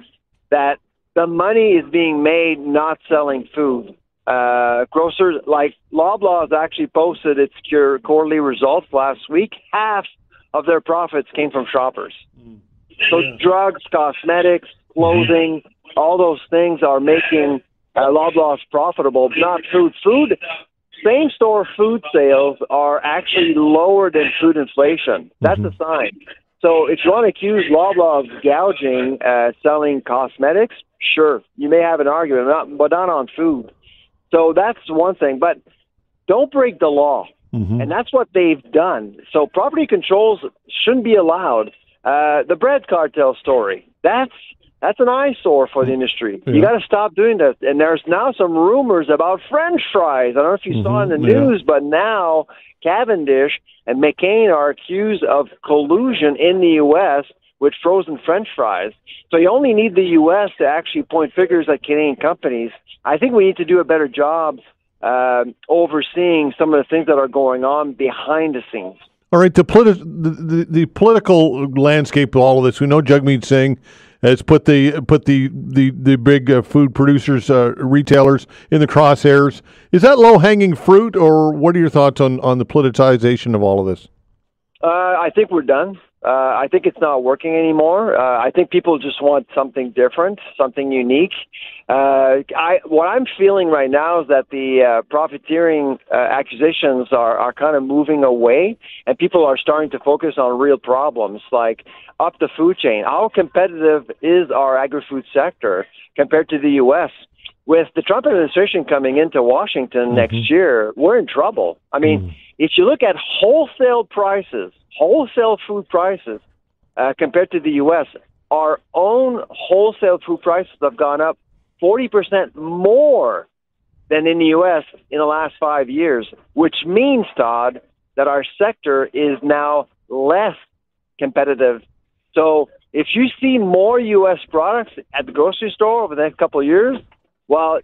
that the money is being made not selling food. Grocers like Loblaws actually posted its quarterly results last week. Half of their profits came from shoppers. So drugs, cosmetics, clothing, all those things are making Loblaws profitable, not food. Same-store food sales are actually lower than food inflation. That's a sign. So if you want to accuse Loblaw of gouging, selling cosmetics, sure, you may have an argument, but not on food. So that's one thing. But don't break the law. And that's what they've done. So property controls shouldn't be allowed. The bread cartel story, that's an eyesore for the industry. Yeah. You got to stop doing that. And there's now some rumors about French fries. I don't know if you saw in the news, but now Cavendish and McCain are accused of collusion in the U.S. with frozen French fries. So you only need the U.S. to actually point fingers at Canadian companies. I think we need to do a better job overseeing some of the things that are going on behind the scenes. All right, the political landscape of all of this, we know Jagmeet Singh has put the big food producers, retailers in the crosshairs. Is that low-hanging fruit, or what are your thoughts on the politicization of all of this? I think we're done. I think it's not working anymore. I think people just want something different, something unique. What I'm feeling right now is that the profiteering accusations are kind of moving away, and people are starting to focus on real problems like up the food chain. How competitive is our agri-food sector compared to the U.S.? With the Trump administration coming into Washington next year, we're in trouble. I mean, if you look at wholesale food prices compared to the U.S., our own wholesale food prices have gone up 40% more than in the U.S. in the last 5 years, which means, Todd, that our sector is now less competitive. So if you see more U.S. products at the grocery store over the next couple of years, well,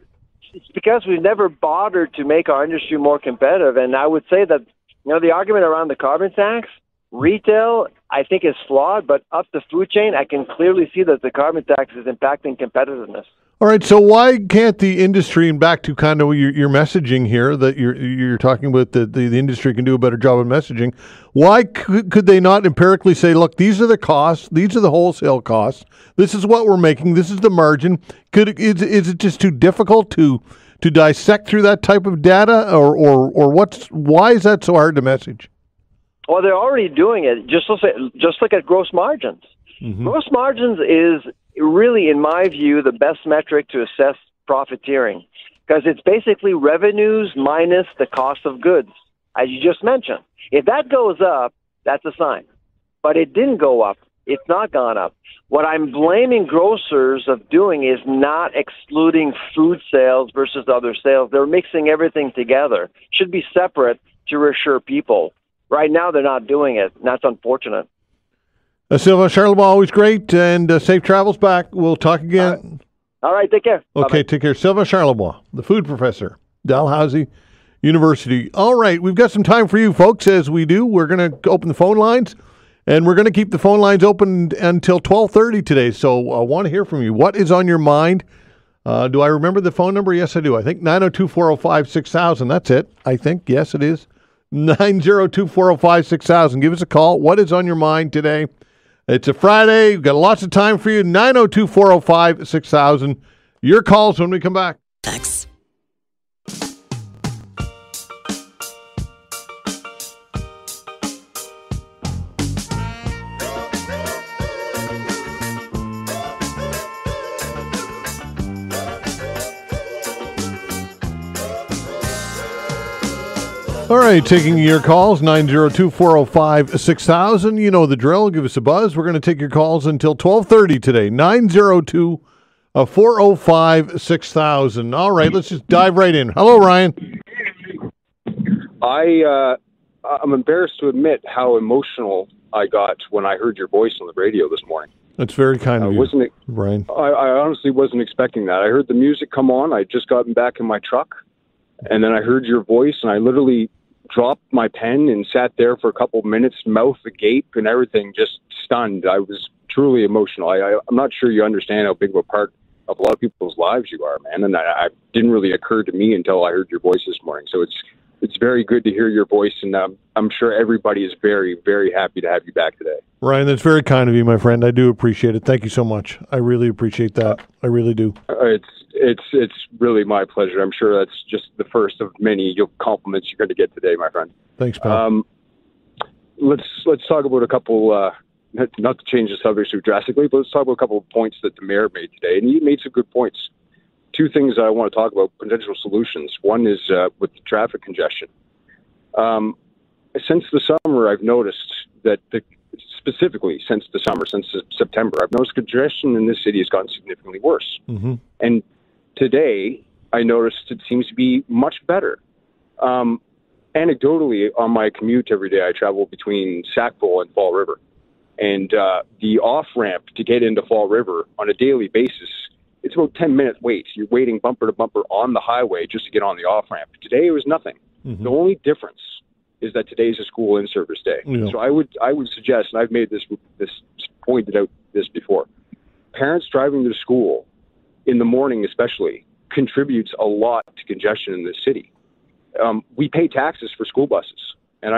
it's because we've never bothered to make our industry more competitive. And I would say that, the argument around the carbon tax, retail, I think is flawed, but up the food chain, I can clearly see that the carbon tax is impacting competitiveness. All right, so why can't the industry, and back to kind of your messaging here, that you're talking about the industry can do a better job of messaging, why could they not empirically say, look, these are the costs, these are the wholesale costs, this is what we're making, this is the margin? Is it just too difficult to dissect through that type of data, or why is that so hard to message? Well, they're already doing it. Just look at gross margins. Mm-hmm. Gross margins is really, in my view, the best metric to assess profiteering, because it's basically revenues minus the cost of goods, as you just mentioned. If that goes up, that's a sign. But it didn't go up. It's not gone up. What I'm blaming grocers of doing is not excluding food sales versus other sales. They're mixing everything together. Should be separate to reassure people. Right now, they're not doing it, and that's unfortunate. Sylvain Charlebois, always great, and safe travels back. We'll talk again. All right, take care. Okay, Bye-bye. Take care. Sylvain Charlebois, the food professor, Dalhousie University. All right, we've got some time for you folks. As we do, we're going to open the phone lines, and we're going to keep the phone lines open until 12:30 today. So I want to hear from you. What is on your mind? Do I remember the phone number? Yes, I do. I think 902-405-6000. That's it, I think. Yes, it is. 902-405-6000. Give us a call. What is on your mind today? It's a Friday. We've got lots of time for you. 902-405-6000. Your calls when we come back. Thanks. All right, taking your calls, 902-405-6000. You know the drill. Give us a buzz. We're going to take your calls until 12:30 today. 902-405-6000. All right, let's just dive right in. Hello, Ryan. I'm embarrassed to admit how emotional I got when I heard your voice on the radio this morning. That's very kind of you, Ryan. I honestly wasn't expecting that. I heard the music come on. I'd just gotten back in my truck, and then I heard your voice, and I literally dropped my pen and sat there for a couple of minutes, mouth agape and everything, just stunned. I was truly emotional. I'm not sure you understand how big of a part of a lot of people's lives you are, man. And I didn't really occur to me until I heard your voice this morning. So it's very good to hear your voice, and I'm sure everybody is very, very happy to have you back today. Ryan, that's very kind of you, my friend. I do appreciate it. Thank you so much. I really appreciate that. I really do. It's really my pleasure. I'm sure that's just the first of many compliments you're going to get today, my friend. Thanks, pal. Let's talk about a couple, not to change the subject too drastically, but let's talk about a couple of points that the mayor made today. And he made some good points. Two things I want to talk about, potential solutions. One is with the traffic congestion. Since the summer, I've noticed that specifically since the summer, since September, I've noticed congestion in this city has gotten significantly worse. Mm-hmm. And today, I noticed it seems to be much better. Anecdotally, on my commute every day, I travel between Sackville and Fall River. And the off-ramp to get into Fall River on a daily basis, it's about 10-minute wait. You're waiting bumper to bumper on the highway just to get on the off-ramp. Today, it was nothing. Mm-hmm. The only difference is that today's a school in-service day. Yeah. So I would suggest, and I've made this pointed out this before, parents driving to school in the morning especially contributes a lot to congestion in this city. We pay taxes for school buses, and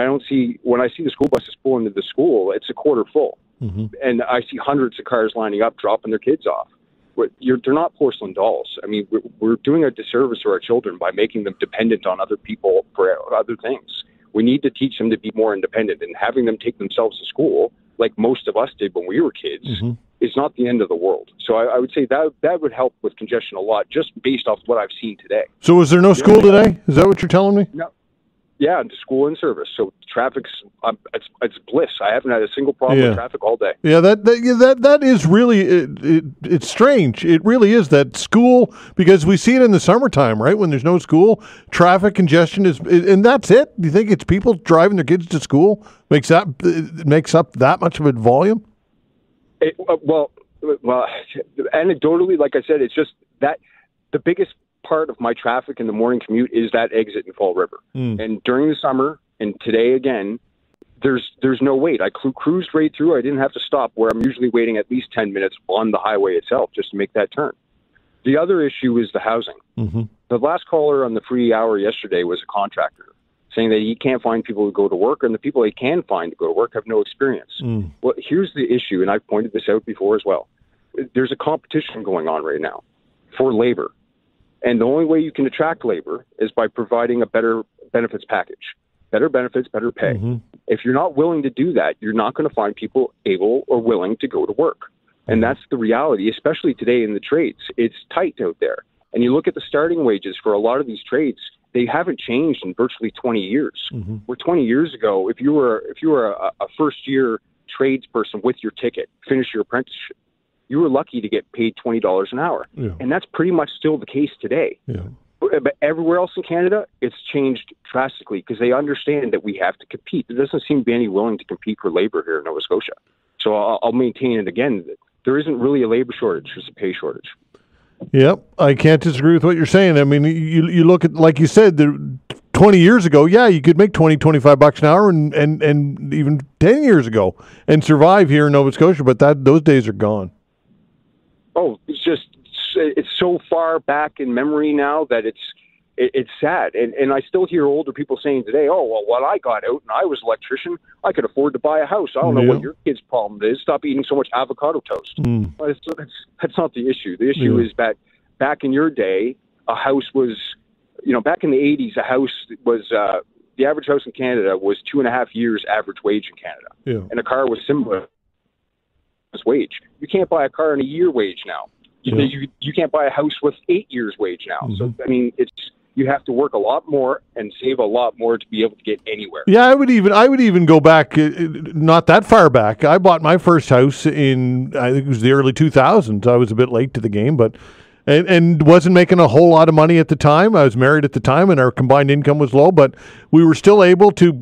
when I see the school buses pull into the school, it's a quarter full. Mm-hmm. And I see hundreds of cars lining up, dropping their kids off. They're not porcelain dolls. I mean, we're doing a disservice to our children by making them dependent on other people for other things. We need to teach them to be more independent, and having them take themselves to school, like most of us did when we were kids, mm-hmm. is not the end of the world. So I would say that would help with congestion a lot, just based off what I've seen today. So is there no school today? Is that what you're telling me? No. Yeah, school in service. So traffic's it's bliss. I haven't had a single problem with traffic all day. Yeah, that is really it's strange. It really is that school, because we see it in the summertime, right? When there's no school, traffic congestion and that's it. Do you think it's people driving their kids to school makes up that much of a volume? Well, anecdotally, like I said, it's just that the biggest part of my traffic in the morning commute is that exit in Fall River. And during the summer and today again, there's no wait. I cruised right through. I didn't have to stop where I'm usually waiting at least 10 minutes on the highway itself just to make that turn. The other issue is the housing. Mm-hmm. The last caller on the free hour yesterday was a contractor saying that he can't find people to go to work, and the people he can find to go to work have no experience. Well, here's the issue, and I've pointed this out before as well. There's a competition going on right now for labor. And the only way you can attract labor is by providing a better benefits package. Better benefits, better pay. Mm-hmm. If you're not willing to do that, you're not going to find people able or willing to go to work. And that's the reality, especially today in the trades. It's tight out there. And you look at the starting wages for a lot of these trades, they haven't changed in virtually 20 years. Mm-hmm. Where 20 years ago, if you were a first-year tradesperson with your ticket, finish your apprenticeship, you were lucky to get paid $20 an hour. Yeah. And that's pretty much still the case today. Yeah. But everywhere else in Canada, it's changed drastically because they understand that we have to compete. There doesn't seem to be any willing to compete for labor here in Nova Scotia. So I'll maintain it again. There isn't really a labor shortage, there's a pay shortage. Yep, I can't disagree with what you're saying. I mean, you look at, like you said, 20 years ago, yeah, you could make $20-25 an hour, and even 10 years ago, and survive here in Nova Scotia. But those days are gone. Oh, it's so far back in memory now that it's sad. And I still hear older people saying today, oh, well, when I got out and I was an electrician, I could afford to buy a house. I don't know what your kid's problem is. Stop eating so much avocado toast. Well, that's not the issue. The issue is that back in your day, a house was, back in the 80s, a house was, the average house in Canada was 2.5 years average wage in Canada. Yeah. And a car was similar wage. You can't buy a car in a year wage now. You can't buy a house with 8 years wage now. So, I mean, you have to work a lot more and save a lot more to be able to get anywhere. Yeah, I would even go back, not that far back. I bought my first house in, I think it was the early 2000s. I was a bit late to the game, but and wasn't making a whole lot of money at the time. I was married at the time, and our combined income was low, but we were still able to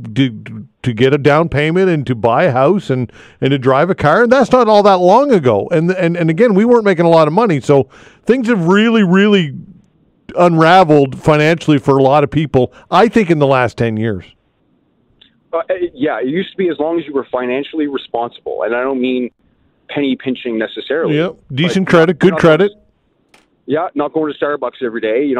get a down payment and to buy a house and to drive a car. And that's not all that long ago. And again, we weren't making a lot of money, so things have really, really unraveled financially for a lot of people, I think, in the last 10 years. Yeah, it used to be as long as you were financially responsible. And I don't mean penny pinching necessarily. Yeah, decent credit, good credit. Yeah, not going to Starbucks every day,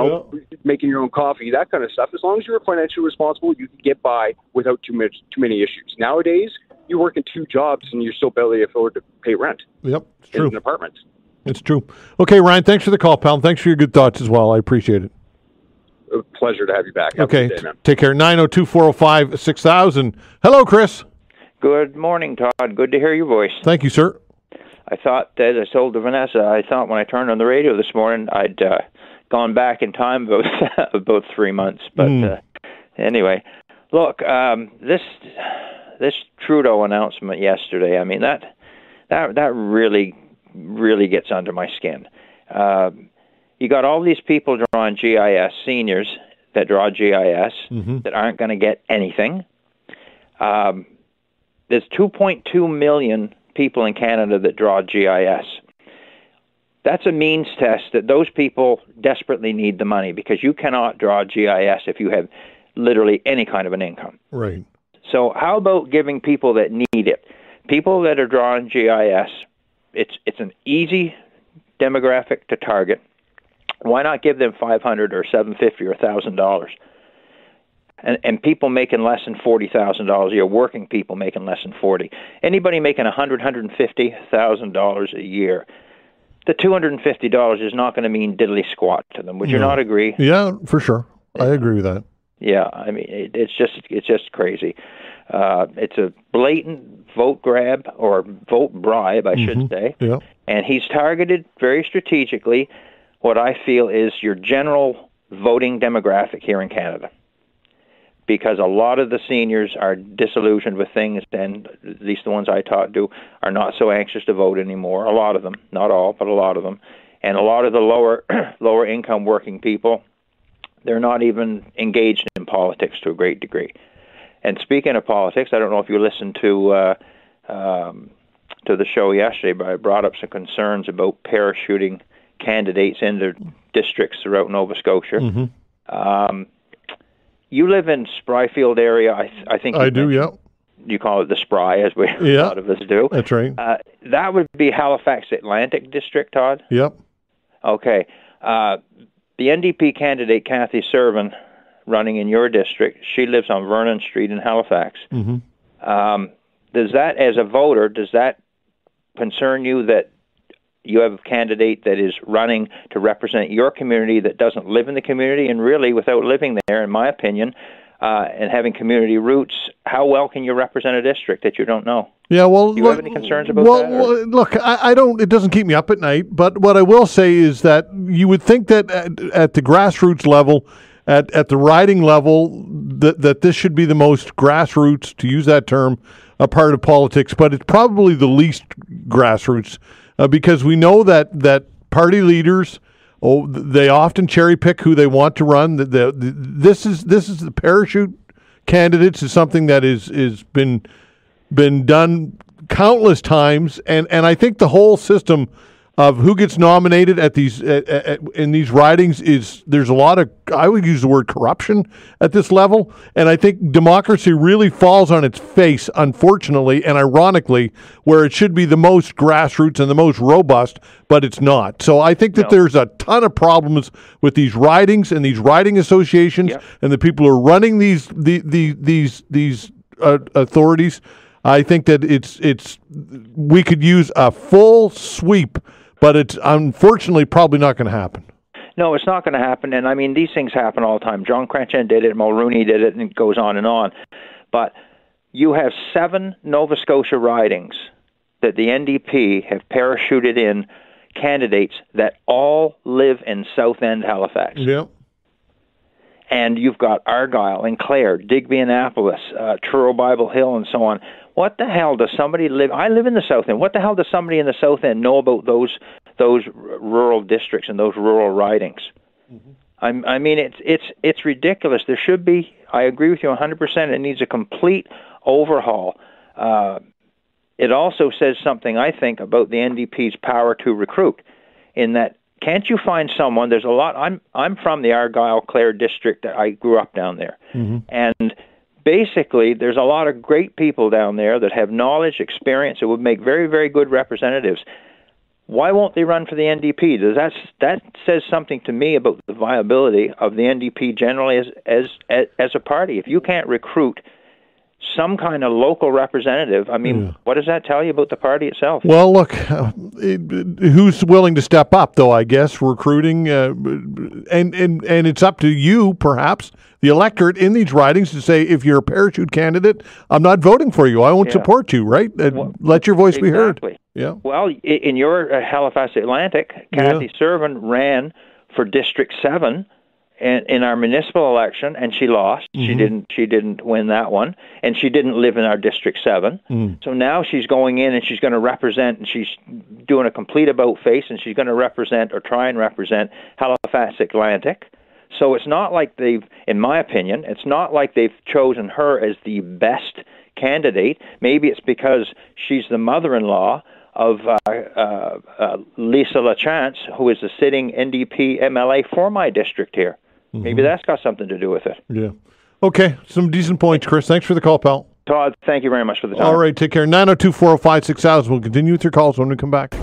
making your own coffee, that kind of stuff. As long as you're financially responsible, you can get by without too many issues. Nowadays, you work in 2 jobs and you're still barely afford to pay rent. Yep, it's true. In an apartment. It's true. Okay, Ryan, thanks for the call, pal. Thanks for your good thoughts as well. I appreciate it. A pleasure to have you back. Have okay, a good day, man. Take care. 902-405-6000. Hello, Chris. Good morning, Todd. Good to hear your voice. Thank you, sir. I thought, as I told Vanessa, I thought when I turned on the radio this morning, I'd gone back in time about 3 months. But anyway, look, this Trudeau announcement yesterday, I mean, that really, really gets under my skin. You got all these people drawing GIS, seniors that draw GIS, that aren't going to get anything. There's 2.2 million people in Canada that draw GIS. That's a means test that those people desperately need the money, because you cannot draw GIS if you have literally any kind of an income. Right. So how about giving people that need it, people that are drawing GIS, it's an easy demographic to target. Why not give them $500 or $750 or $1,000? And people making less than $40,000 a year, working people making less than $40,000. Anybody making $150,000 a year, the $250 is not going to mean diddly squat to them. Would you not agree? Yeah, for sure. I agree with that. Yeah, I mean, it's just crazy. It's a blatant vote grab, or vote bribe, I should say. Yeah. And he's targeted very strategically what I feel is your general voting demographic here in Canada, because a lot of the seniors are disillusioned with things, and at least the ones I talk to are not so anxious to vote anymore. A lot of them, not all, but a lot of them. And a lot of the lower income working people, they're not even engaged in politics to a great degree. And speaking of politics, I don't know if you listened to the show yesterday, but I brought up some concerns about parachuting candidates into districts throughout Nova Scotia. You live in Spryfield area, I think. I do, yeah. You call it the Spry, as a lot of us do. That's right. That would be Halifax Atlantic District, Todd? Yep. Okay. The NDP candidate, Kathy Servan, running in your district, she lives on Vernon Street in Halifax. Mm-hmm. Does that, as a voter, does that concern you that you have a candidate that is running to represent your community that doesn't live in the community? And really, without living there, in my opinion, and having community roots, how well can you represent a district that you don't know? Yeah, well, do you have any concerns about that? Well, look, I don't. It doesn't keep me up at night. But what I will say is that you would think that at the grassroots level, at the riding level, that this should be the most grassroots, to use that term, a part of politics. But it's probably the least grassroots because we know that party leaders. Oh, they often cherry pick who they want to run. This is the parachute candidates is something that is been done countless times, and I think the whole system of who gets nominated at these in these ridings there's a lot of, I would use the word corruption at this level, and I think democracy really falls on its face, unfortunately and ironically, where it should be the most grassroots and the most robust, but it's not. So I think that there's a ton of problems with these ridings and these riding associations and the people who are running these authorities. I think that we could use a full sweep, but it's unfortunately probably not going to happen. No, it's not going to happen. And I mean, these things happen all the time. John Crenchen did it, Mulrooney did it, and it goes on and on. But you have 7 Nova Scotia ridings that the NDP have parachuted in candidates that all live in South End Halifax. Yep. And you've got Argyle and Clare, Digby, Annapolis, Truro, Bible Hill, and so on. What the hell does somebody live? I live in the South End. What the hell does somebody in the South End know about those rural districts and those rural ridings? Mm-hmm. I mean, it's ridiculous. There should be. I agree with you 100%. It needs a complete overhaul. It also says something, I think, about the NDP's power to recruit, in that. Can't you find someone? There's a lot. I'm from the Argyle Clare district. I grew up down there, and basically, there's a lot of great people down there that have knowledge, experience, that would make very, very good representatives. Why won't they run for the NDP? That says something to me about the viability of the NDP generally as a party. If you can't recruit some kind of local representative, I mean, what does that tell you about the party itself? Well, look, who's willing to step up, though, I guess, recruiting, and it's up to you, perhaps, the electorate in these ridings to say, if you're a parachute candidate, I'm not voting for you. I won't support you, right? Let your voice be heard. Yeah. Well, in your Halifax Atlantic, Kathy Servan ran for District 7 in our municipal election, and she lost. Mm-hmm. She didn't win that one, and she didn't live in our District 7. So now she's going in and she's going to represent, and she's doing a complete about face, and she's going to represent or try and represent Halifax Atlantic. So it's not like in my opinion, it's not like they've chosen her as the best candidate. Maybe it's because she's the mother-in-law of Lisa LaChance, who is the sitting NDP MLA for my district here. Maybe that's got something to do with it. Yeah. Okay, some decent points, Chris. Thanks for the call, pal. Todd, thank you very much for the time. All right, take care. 902-405-6000. We'll continue with your calls when we come back.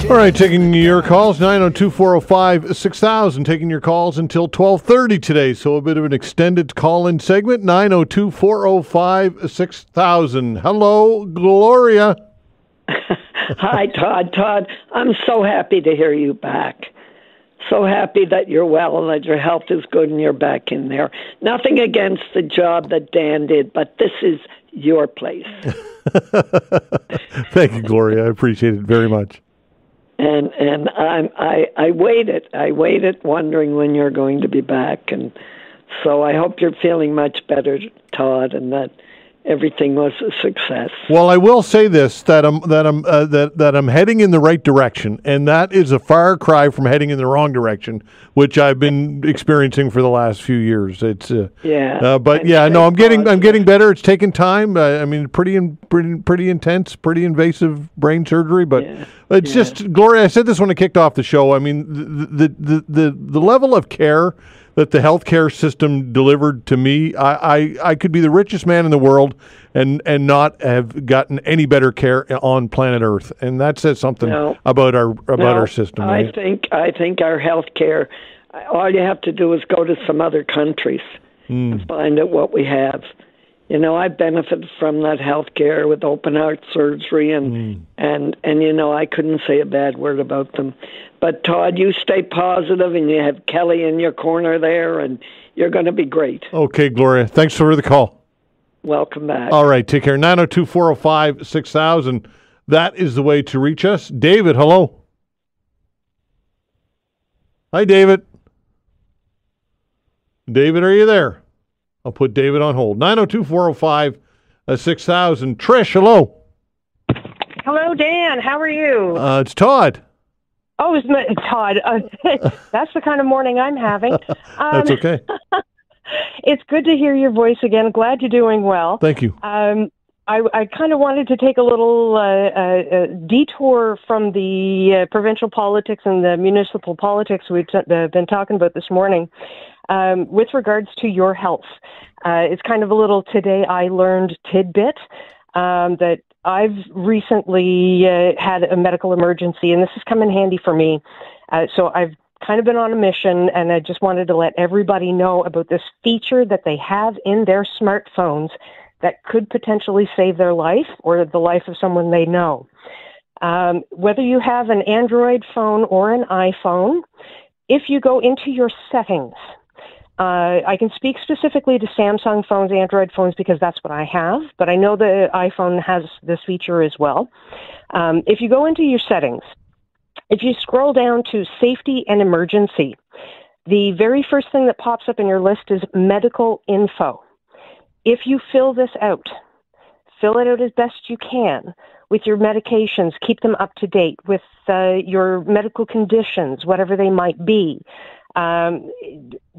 All right, taking your calls, 902-405-6000, taking your calls until 12:30 today, so a bit of an extended call-in segment, 902-405-6000. Hello, Gloria. Hi, Todd. Todd, I'm so happy to hear you back. So happy that you're well and that your health is good and you're back in there. Nothing against the job that Dan did, but this is your place. Thank you, Gloria. I appreciate it very much. And I waited wondering when you're going to be back, and so I hope you're feeling much better, Todd, and that everything was a success. Well, I will say this: that I'm heading in the right direction, and that is a far cry from heading in the wrong direction, which I've been experiencing for the last few years. It's but yeah, no, I'm getting better. It's taken time. I mean, pretty intense, pretty invasive brain surgery, but it's just, Gloria, I said this when I kicked off the show. I mean, the level of care that the healthcare system delivered to me, I could be the richest man in the world and not have gotten any better care on planet Earth, and that says something about our system. Right? I think our healthcare, all you have to do is go to some other countries and find out what we have. You know, I benefited from that healthcare with open heart surgery, and you know, I couldn't say a bad word about them. But Todd, you stay positive, and you have Kelly in your corner there, and you're going to be great. Okay, Gloria, thanks for the call. Welcome back. All right, take care. 902-405-6000. That is the way to reach us. David, hello. Hi, David. David, are you there? I'll put David on hold. 902-405-6000. Trish, hello. Hello, Dan. How are you? It's Todd. Oh, it's Todd. That's the kind of morning I'm having. That's okay. It's good to hear your voice again. Glad you're doing well. Thank you. I kind of wanted to take a little detour from the provincial politics and the municipal politics we've been talking about this morning with regards to your health. It's kind of a little today I learned tidbit that I've recently had a medical emergency, and this has come in handy for me. So I've kind of been on a mission, and I just wanted to let everybody know about this feature that they have in their smartphones that could potentially save their life or the life of someone they know. Whether you have an Android phone or an iPhone, if you go into your settings, I can speak specifically to Samsung phones, Android phones, because that's what I have, but I know the iPhone has this feature as well. If you go into your settings, if you scroll down to safety and emergency, the very first thing that pops up in your list is medical info. If you fill this out, fill it out as best you can with your medications, keep them up to date with your medical conditions, whatever they might be,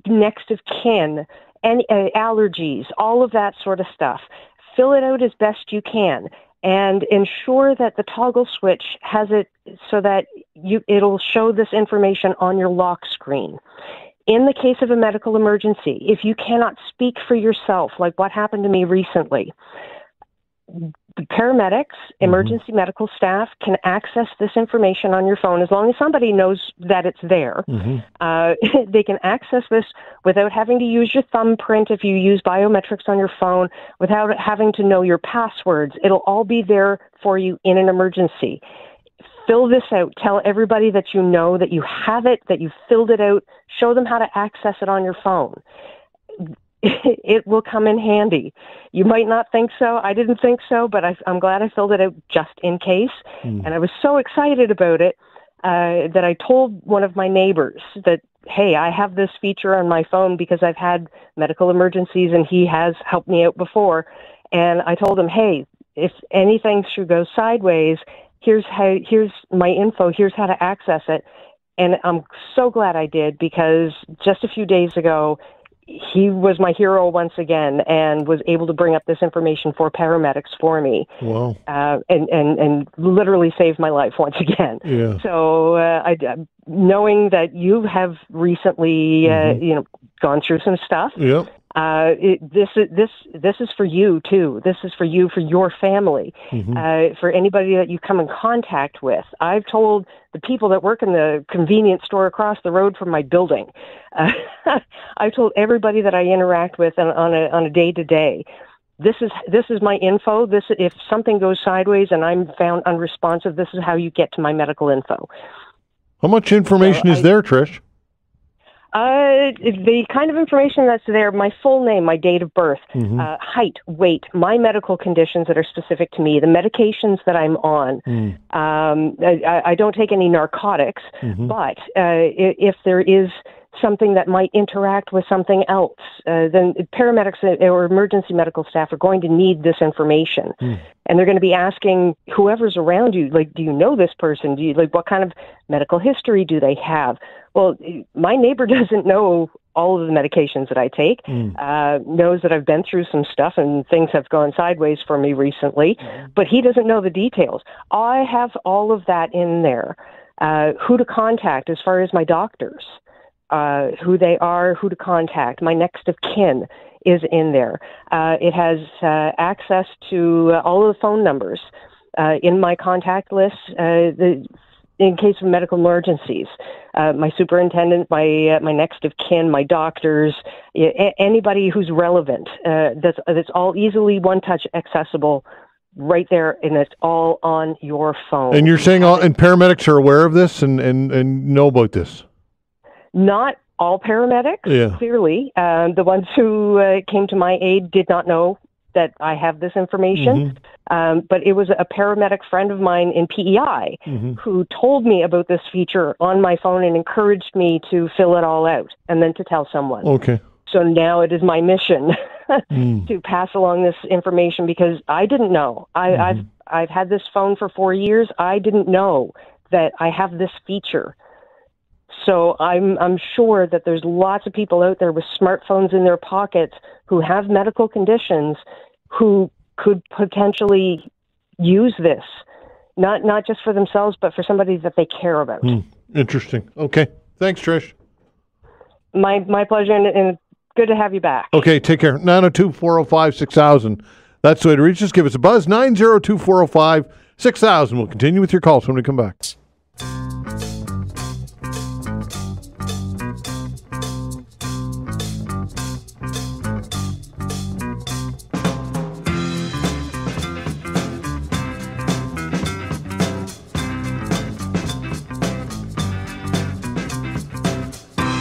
next of kin, and allergies, all of that sort of stuff. Fill it out as best you can and ensure that the toggle switch has it so that it'll show this information on your lock screen. In the case of a medical emergency, if you cannot speak for yourself, like what happened to me recently, the paramedics, emergency medical staff can access this information on your phone as long as somebody knows that it's there. They can access this without having to use your thumbprint if you use biometrics on your phone, without having to know your passwords. It'll all be there for you in an emergency. Fill this out. Tell everybody that you know that you have it, that you filled it out. Show them how to access it on your phone. It will come in handy. You might not think so. I didn't think so, but I'm glad I filled it out just in case. And I was so excited about it that I told one of my neighbors that, hey, I have this feature on my phone because I've had medical emergencies and he has helped me out before. And I told him, hey, if anything should go sideways, here's my info, here's how to access it. And I'm so glad I did, because just a few days ago, he was my hero once again and was able to bring up this information for paramedics for me. Wow. And literally saved my life once again. Yeah. So knowing that you have recently, gone through some stuff. Yep. This is for you too. This is for you, for your family, for anybody that you come in contact with. I've told the people that work in the convenience store across the road from my building. I've told everybody that I interact with on a day-to-day. This is my info. If something goes sideways and I'm found unresponsive, this is how you get to my medical info. How much information is there, Trish? The kind of information that's there, my full name, my date of birth, height, weight, my medical conditions that are specific to me, the medications that I'm on. I don't take any narcotics, but if there is something that might interact with something else, then paramedics or emergency medical staff are going to need this information. And they're going to be asking whoever's around you, like, do you know this person? Do you, like, what kind of medical history do they have? Well, my neighbor doesn't know all of the medications that I take, knows that I've been through some stuff and things have gone sideways for me recently, but he doesn't know the details. I have all of that in there. Who to contact as far as my doctors, who they are, who to contact. My next of kin is in there. It has access to all of the phone numbers in my contact list in case of medical emergencies. My superintendent, my next of kin, my doctors, anybody who's relevant. That's all easily one-touch accessible right there, and it's all on your phone. And you're saying and paramedics are aware of this and know about this? Not all paramedics, clearly. The ones who came to my aid did not know that I have this information. But it was a paramedic friend of mine in PEI who told me about this feature on my phone and encouraged me to fill it all out and then to tell someone. Okay. So now it is my mission to pass along this information because I didn't know. I've had this phone for 4 years. I didn't know that I have this feature. So I'm sure that there's lots of people out there with smartphones in their pockets who have medical conditions who could potentially use this, not just for themselves, but for somebody that they care about. Interesting. Okay. Thanks, Trish. My pleasure, and good to have you back. Okay, take care. 902-405-6000. That's the way to reach us. Give us a buzz, 902-405-6000. We'll continue with your calls when we come back.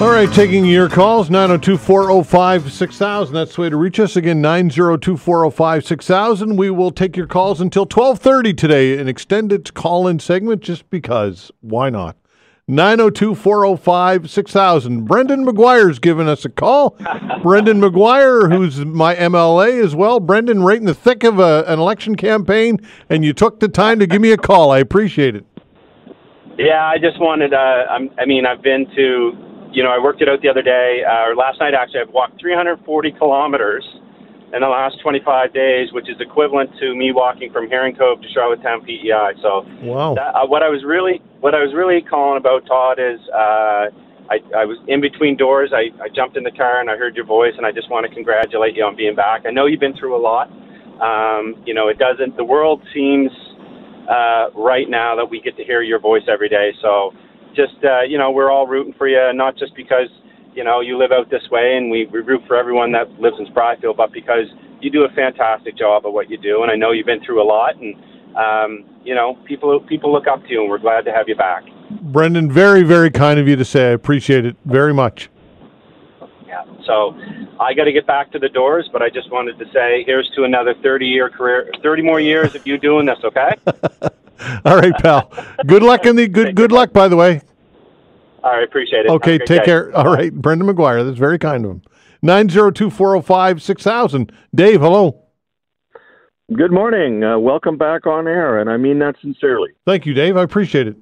All right, taking your calls, 902-405-6000. That's the way to reach us. Again, 902-405-6000. We will take your calls until 12:30 today, an extended call-in segment, just because. Why not? 902-405-6000. Brendan McGuire's given us a call. Brendan McGuire, who's my MLA as well. Brendan, right in the thick of an election campaign, and you took the time to give me a call. I appreciate it. Yeah, I just wanted, I've been to... I worked it out the other day, or last night actually. I've walked 340 kilometers in the last 25 days, which is equivalent to me walking from Herring Cove to Charlottetown, PEI. So, wow. What I was really calling about, Todd, is I was in between doors. I jumped in the car and I heard your voice, and I just want to congratulate you on being back. I know you've been through a lot. The world seems right now that we get to hear your voice every day. So. Just, we're all rooting for you, not just because, you live out this way and we root for everyone that lives in Spryfield, but because you do a fantastic job of what you do. And I know you've been through a lot and, people look up to you, and we're glad to have you back. Brendan, very, very kind of you to say. I appreciate it very much. Yeah. So I got to get back to the doors, but I just wanted to say here's to another 30-year career, 30 more years of you doing this, okay? All right, pal. Good luck good luck, by the way. All right, appreciate it. Okay, take care. All right, Brendan McGuire. That's very kind of him. 902-405-6000. Dave, hello. Good morning. Welcome back on air, and I mean that sincerely. Thank you, Dave. I appreciate it.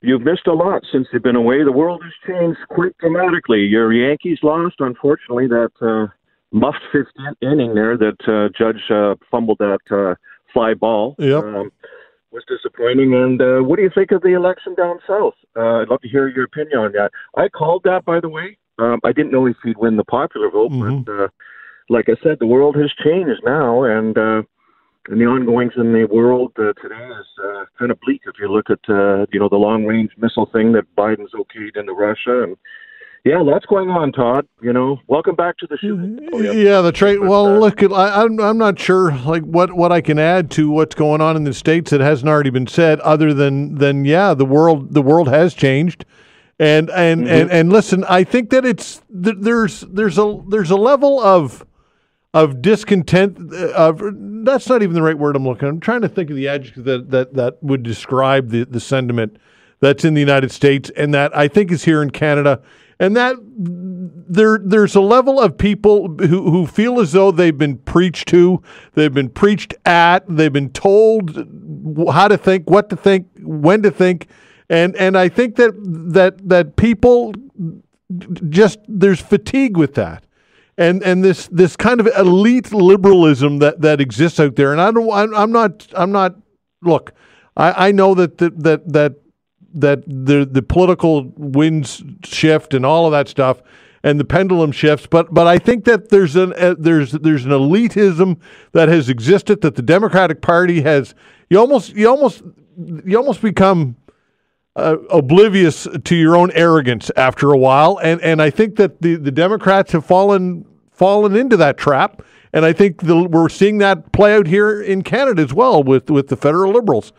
You've missed a lot since you've been away. The world has changed quite dramatically. Your Yankees lost, unfortunately, that muffed fifth inning there that Judge fumbled that fly ball. Yep. Was disappointing. And what do you think of the election down south? I'd love to hear your opinion on that. I called that, by the way. I didn't know if he'd win the popular vote, but like I said, the world has changed now, and the ongoings in the world today is kind of bleak. If you look at the long-range missile thing that Biden's okayed into Russia, and lots going on, Todd. Welcome back to the show. Yeah, the trade. Well, look, I'm not sure what I can add to what's going on in the States that hasn't already been said, other than the world has changed, and listen, I think that there's a level of discontent. That's not even the right word I'm looking. I'm trying to think of the adjective that would describe the sentiment that's in the United States, and that I think is here in Canada. And that there's a level of people who feel as though they've been preached to, they've been preached at, they've been told how to think, what to think, when to think, and I think that people just, there's fatigue with that, and this kind of elite liberalism that exists out there. And I'm not. Look, I know that the political winds shift and all of that stuff, and the pendulum shifts. But I think that there's an elitism that has existed, that the Democratic Party has. You almost become oblivious to your own arrogance after a while, and I think that the Democrats have fallen into that trap, and I think we're seeing that play out here in Canada as well with the federal Liberals.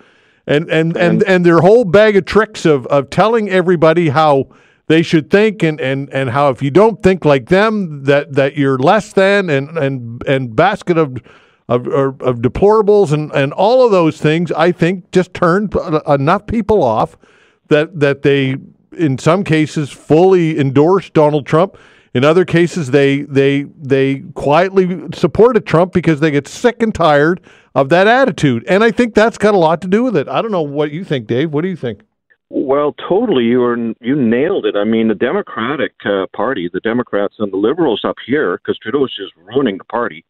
And their whole bag of tricks of telling everybody how they should think and how if you don't think like them that you're less than and basket of deplorables and all of those things, I think just turned enough people off that they in some cases fully endorsed Donald Trump. In other cases, they quietly supported Trump because they get sick and tired of that attitude. And I think that's got a lot to do with it. I don't know what you think, Dave. What do you think? Well, totally. You nailed it. I mean, the Democratic Party, the Democrats and the Liberals up here, because Trudeau's just ruining the party.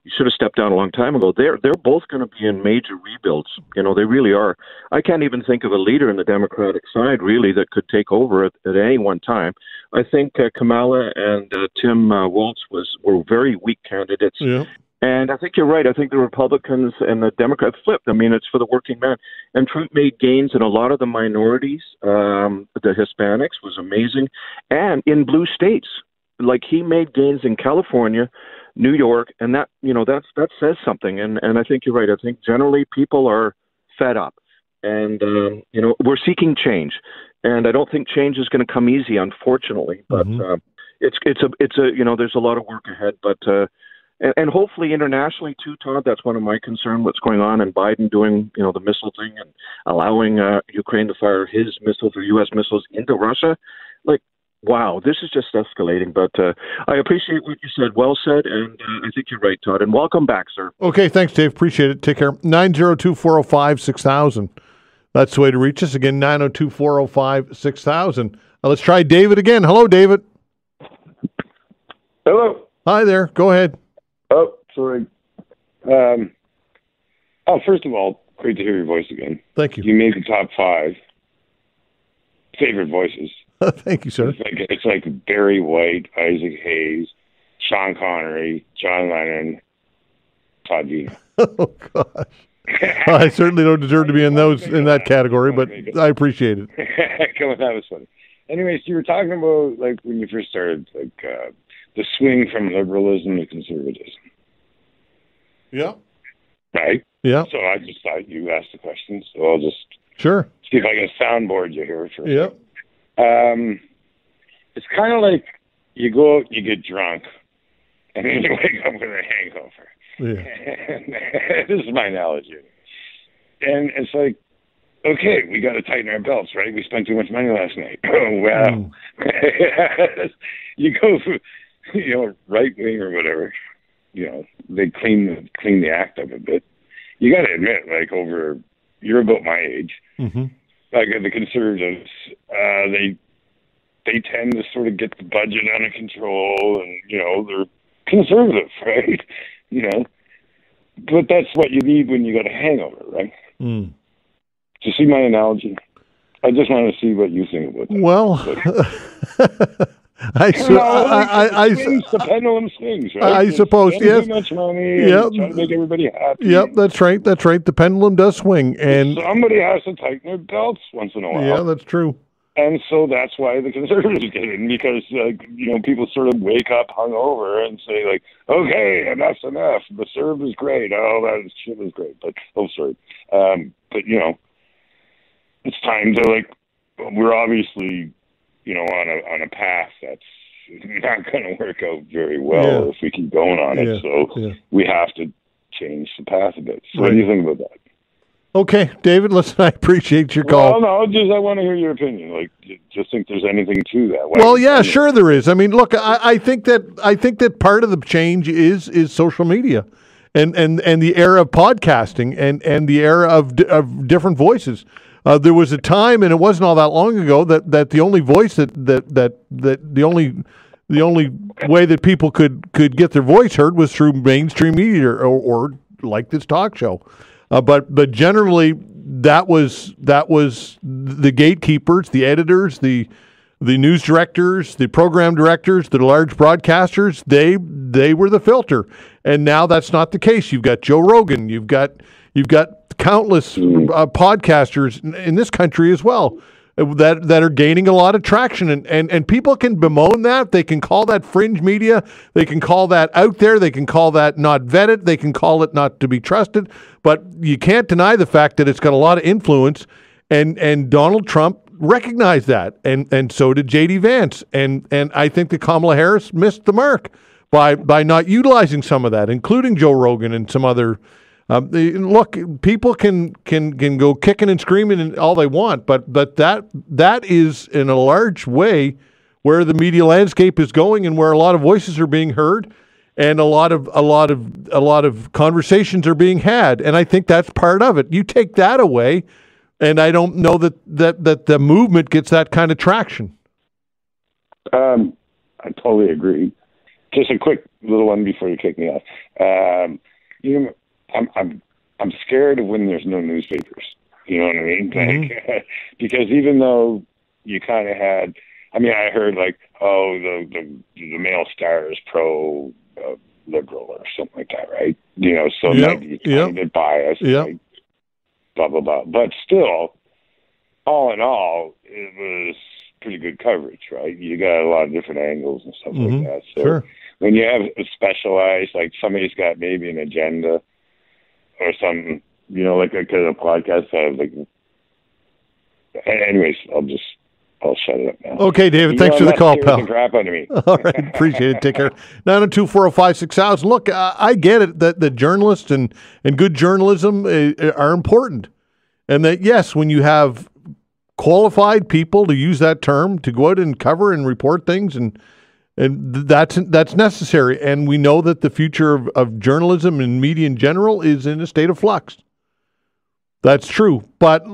You should have stepped down a long time ago. They're both going to be in major rebuilds. You know, they really are. I can't even think of a leader in the Democratic side, really, that could take over at any one time. I think Kamala and Tim Walz were very weak candidates. Yeah. And I think you're right. I think the Republicans and the Democrats flipped. I mean, it's for the working man. And Trump made gains in a lot of the minorities. The Hispanics was amazing. And in blue states, like he made gains in California, New York, and that says something. And I think you're right. I think generally people are fed up. And, we're seeking change. And I don't think change is going to come easy, unfortunately. But it's there's a lot of work ahead. But and hopefully internationally too, Todd. That's one of my concerns. What's going on, and Biden doing the missile thing and allowing Ukraine to fire his missiles or U.S. missiles into Russia. Like, wow, this is just escalating. But I appreciate what you said. Well said, and I think you're right, Todd. And welcome back, sir. Okay, thanks, Dave. Appreciate it. Take care. 902-405-6000. That's the way to reach us. Again, 902-405-6000. Let's try David again. Hello, David. Hello. Hi there. Go ahead. Oh, sorry. First of all, great to hear your voice again. Thank you. You made the top 5 favorite voices. Thank you, sir. It's like Barry White, Isaac Hayes, Sean Connery, John Lennon, Todd Veinotte. Oh, gosh. I certainly don't deserve to be in that category, but I appreciate it. That was funny. Anyways, you were talking about like when you first started, like the swing from liberalism to conservatism. Yeah. Right. Yeah. So I just thought you asked the question, so I'll just sure see if I can soundboard you here for a second. It's kind of like you go out, you get drunk, and then you wake up with a hangover. Yeah. This is my analogy. And it's like, okay, we got to tighten our belts, right? We spent too much money last night. Oh, wow. You go, right wing or whatever, they clean the act up a bit. You got to admit, like you're about my age. Mm-hmm. Like the conservatives, they tend to sort of get the budget under control, and they're conservative, right? But that's what you need when you got a hangover, right? Do you see my analogy? I just want to see what you think about that. Well, the pendulum swings, right? I suppose, yes. Too much money, trying to make everybody happy. Yep, that's right. The pendulum does swing, and somebody has to tighten their belts once in a while. Yeah, that's true. And so that's why the conservatives get in, because people sort of wake up hungover and say like, okay, enough's enough. The serve is great. Oh, that shit is great. But it's time to we're obviously on a path that's not going to work out very well if we keep going on it. So we have to change the path a bit. So what do you think about that? Okay, David, listen, I appreciate your call. Well, no, I want to hear your opinion. Like, just think there's anything to that. Well, yeah, sure there is. I mean, look, I think that part of the change is social media, and the era of podcasting and the era of different voices. There was a time, and it wasn't all that long ago, that the only voice that the only way that people could get their voice heard was through mainstream media or like this talk show. But generally, that was the gatekeepers, the editors, the news directors, the program directors, the large broadcasters. They were the filter, and now that's not the case. You've got Joe Rogan. You've got countless podcasters in this country as well that are gaining a lot of traction, and people can bemoan that. They can call that fringe media. They can call that out there. They can call that not vetted. They can call it not to be trusted. But you can't deny the fact that it's got a lot of influence, and Donald Trump recognized that, and so did J.D. Vance, and I think that Kamala Harris missed the mark by not utilizing some of that, including Joe Rogan and some other. Look, people can go kicking and screaming and all they want, but that is in a large way where the media landscape is going, and where a lot of voices are being heard, and a lot of conversations are being had, and I think that's part of it. You take that away, and I don't know that the movement gets that kind of traction. I totally agree. Just a quick little one before you kick me off. I'm scared of when there's no newspapers. You know what I mean? Like, because even though you kind of had, I heard like, the Mail Star is pro liberal or something like that, right? So maybe it's kind of a bit biased, like, blah blah blah. But still, all in all, it was pretty good coverage, right? You got a lot of different angles and stuff like that. So when you have a specialized, like somebody's got maybe an agenda or something, like a kind of podcast. Anyways, I'll shut it up now. Okay, David, thanks for the call, pal. Crap under me. All right, appreciate it. Take care. 902-405-6000. Look, I get it that journalists and good journalism are important, and that yes, when you have qualified people, to use that term, to go out and cover and report things, and that's necessary. And we know that the future of journalism and media in general is in a state of flux. That's true. But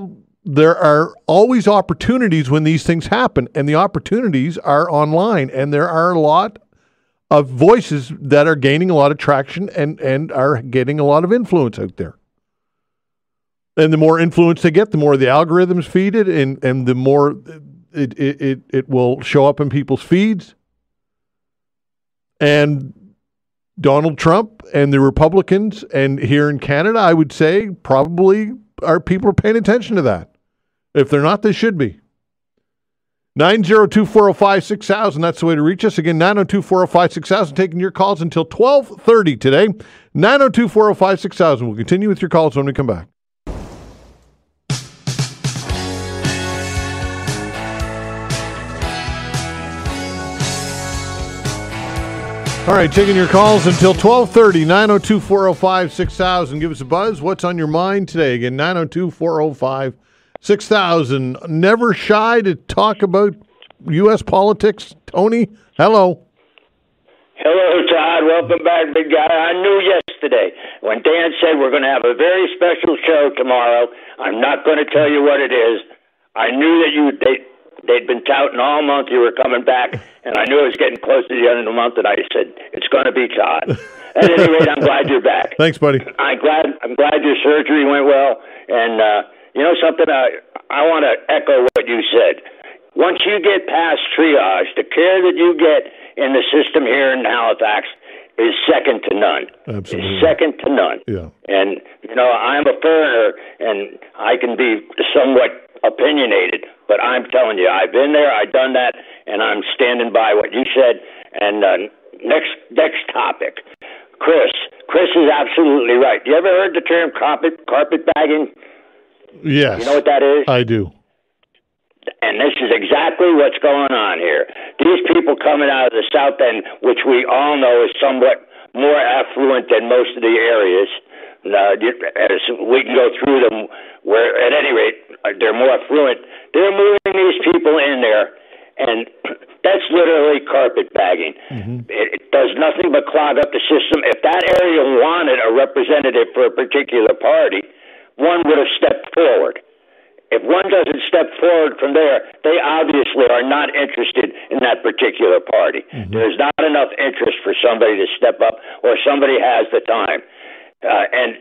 there are always opportunities when these things happen, and the opportunities are online, and there are a lot of voices that are gaining a lot of traction and are getting a lot of influence out there. And the more influence they get, the more the algorithms feed it, and the more it will show up in people's feeds. And Donald Trump and the Republicans, and here in Canada, I would say probably people are paying attention to that. If they're not, they should be. 902-405-6000, that's the way to reach us. Again, 902-405-6000, taking your calls until 12:30 today. 902-405-6000. We'll continue with your calls when we come back. All right, taking your calls until 12:30, 902-405-6000. Give us a buzz. What's on your mind today? Again, 902-405-6000. Never shy to talk about U.S. politics. Tony, hello. Hello, Todd. Welcome back, big guy. I knew yesterday when Dan said we're going to have a very special show tomorrow. I'm not going to tell you what it is. I knew that they'd been touting all month you were coming back, and I knew it was getting close to the end of the month, and I said, it's going to be Todd. At any rate, I'm glad you're back. Thanks, buddy. I'm glad your surgery went well, and you know something, I want to echo what you said. Once you get past triage, the care that you get in the system here in Halifax is second to none. Absolutely. It's second to none. Yeah. And, I'm a foreigner, and I can be somewhat opinionated, but I'm telling you, I've been there, I've done that, and I'm standing by what you said. And next topic, Chris is absolutely right. You ever heard the term carpet bagging? Yes. You know what that is? I do. And this is exactly what's going on here. These people coming out of the South End, which we all know is somewhat more affluent than most of the areas, as we can go through them, where at any rate they're more affluent. They're moving these people in there, and that's literally carpetbagging. It does nothing but clog up the system. If that area wanted a representative for a particular party, one would have stepped forward. If one doesn't step forward from there, they obviously are not interested in that particular party. There's not enough interest for somebody to step up, or somebody has the time. And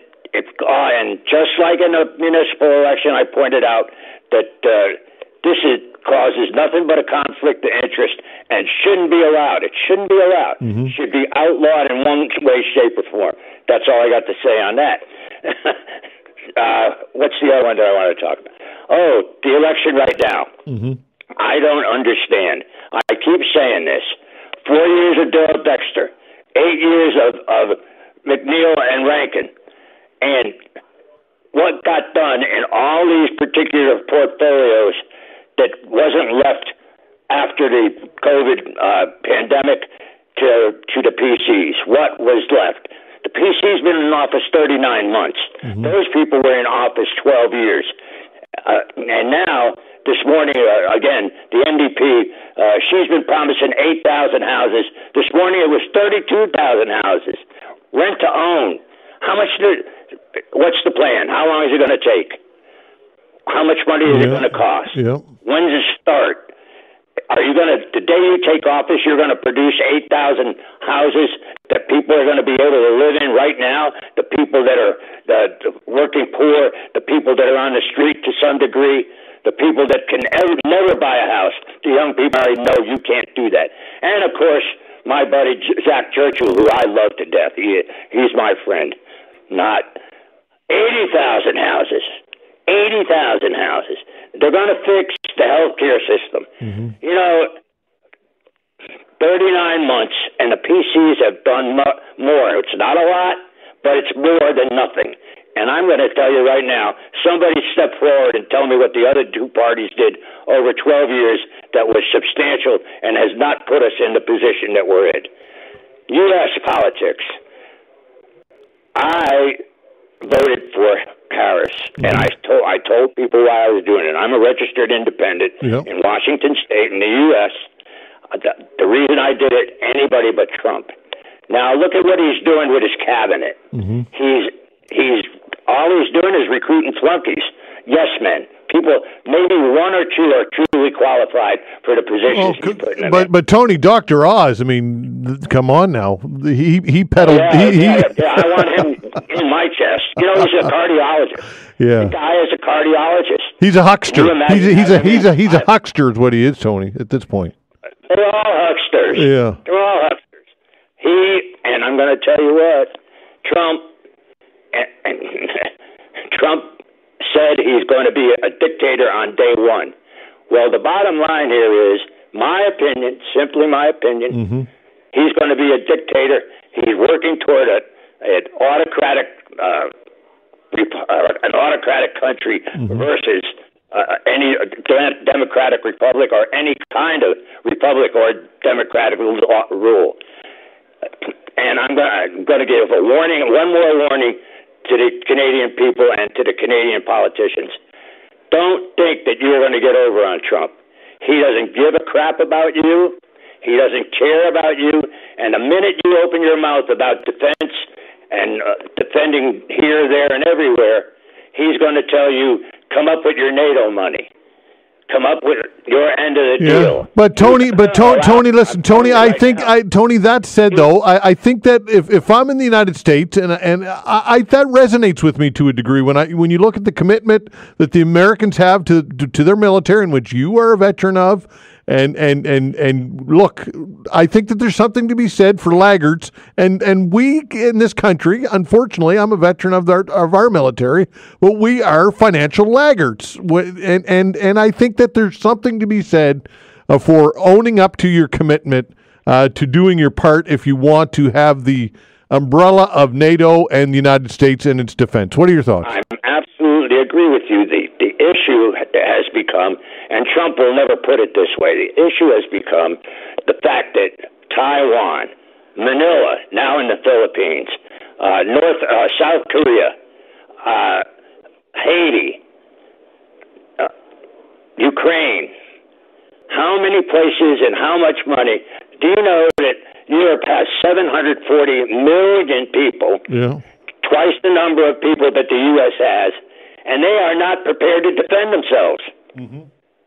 just like in a municipal election, I pointed out that this causes nothing but a conflict of interest and shouldn't be allowed. It shouldn't be allowed. It should be outlawed in one way, shape, or form. That's all I got to say on that. What's the other one that I want to talk about? Oh, the election right now. I don't understand. I keep saying this. 4 years of Dale Dexter, 8 years of McNeil and Rankin, and what got done in all these particular portfolios that wasn't left after the COVID pandemic to the PCs. What was left? The PC's been in office 39 months. Those people were in office 12 years. And now, this morning, again, the NDP, she's been promising 8,000 houses. This morning it was 32,000 houses. Rent to own. What's the plan? How long is it going to take? How much money is it going to cost? When does it start? Are you going to, the day you take office, you're going to produce 8,000 houses that people are going to be able to live in right now? The people that are the working poor, the people that are on the street to some degree, the people that can never buy a house. The young people already know you can't do that. And, of course, my buddy Zach Churchill, who I love to death, he's my friend. Not 80,000 houses. 80,000 houses. They're going to fix the healthcare system. 39 months, and the PCs have done more. It's not a lot, but it's more than nothing. And I'm going to tell you right now, somebody step forward and tell me what the other two parties did over 12 years that was substantial and has not put us in the position that we're in. U.S. politics. I voted for Harris, and I told people why I was doing it. I'm a registered independent in Washington State in the U.S. The reason I did it, anybody but Trump. Now look at what he's doing with his cabinet. He's all he's doing is recruiting flunkies, yes men. People, maybe one or two are truly qualified for the positions he's putting them in. But Tony, Dr. Oz, I mean, come on now. He peddled. I want him in my chest. You know, he's a cardiologist. The guy is a cardiologist. He's a huckster. He's a huckster is what he is, Tony, at this point. They're all hucksters. They're all hucksters. And I'm going to tell you what, Trump said he's going to be a dictator on day one. Well, the bottom line here is, my opinion, simply my opinion, he's going to be a dictator. He's working toward an autocratic country versus any democratic republic or any kind of republic or democratic rule. And I'm going to give one more warning to the Canadian people and to the Canadian politicians. Don't think that you're going to get over on Trump. He doesn't give a crap about you. He doesn't care about you. And the minute you open your mouth about defense and defending here, there, and everywhere, he's going to tell you, come up with your NATO money. Come up with your end of the deal. But Tony, listen, Tony. Tony. That said, though, I think that if I'm in the United States, and that resonates with me to a degree when you look at the commitment that the Americans have to their military, in which you are a veteran of, and look, I think that there's something to be said for laggards, and we in this country, unfortunately, I'm a veteran of our military, but we are financial laggards, and I think that there's something to be said for owning up to your commitment to doing your part if you want to have the umbrella of NATO and the United States and its defense. What are your thoughts? I absolutely agree with you. The issue has become, and Trump will never put it this way, the issue has become the fact that Taiwan, Manila, now in the Philippines, South Korea, Haiti, Ukraine. How many places and how much money? Do you know that Europe has 740 million people, twice the number of people that the U.S. has, and they are not prepared to defend themselves. Mm-hmm.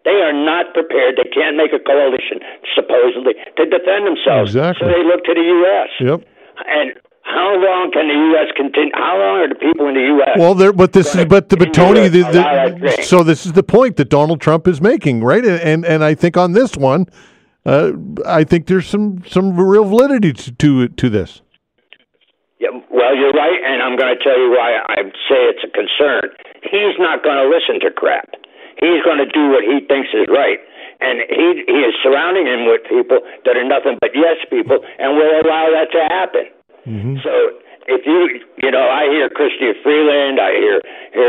They are not prepared. They can't make a coalition, supposedly, to defend themselves. Exactly. So they look to the U.S. Yep. And how long can the U.S. continue? How long are the people in the U.S.? Well, Tony, so this is the point that Donald Trump is making, right? And I think on this one, I think there's some real validity to this. Yeah, well, you're right, and I'm going to tell you why I say it's a concern. He's not going to listen to crap. He's going to do what he thinks is right. And he is surrounding him with people that are nothing but yes people, and will allow that to happen. Mm-hmm. So if I hear Chrystia Freeland, I hear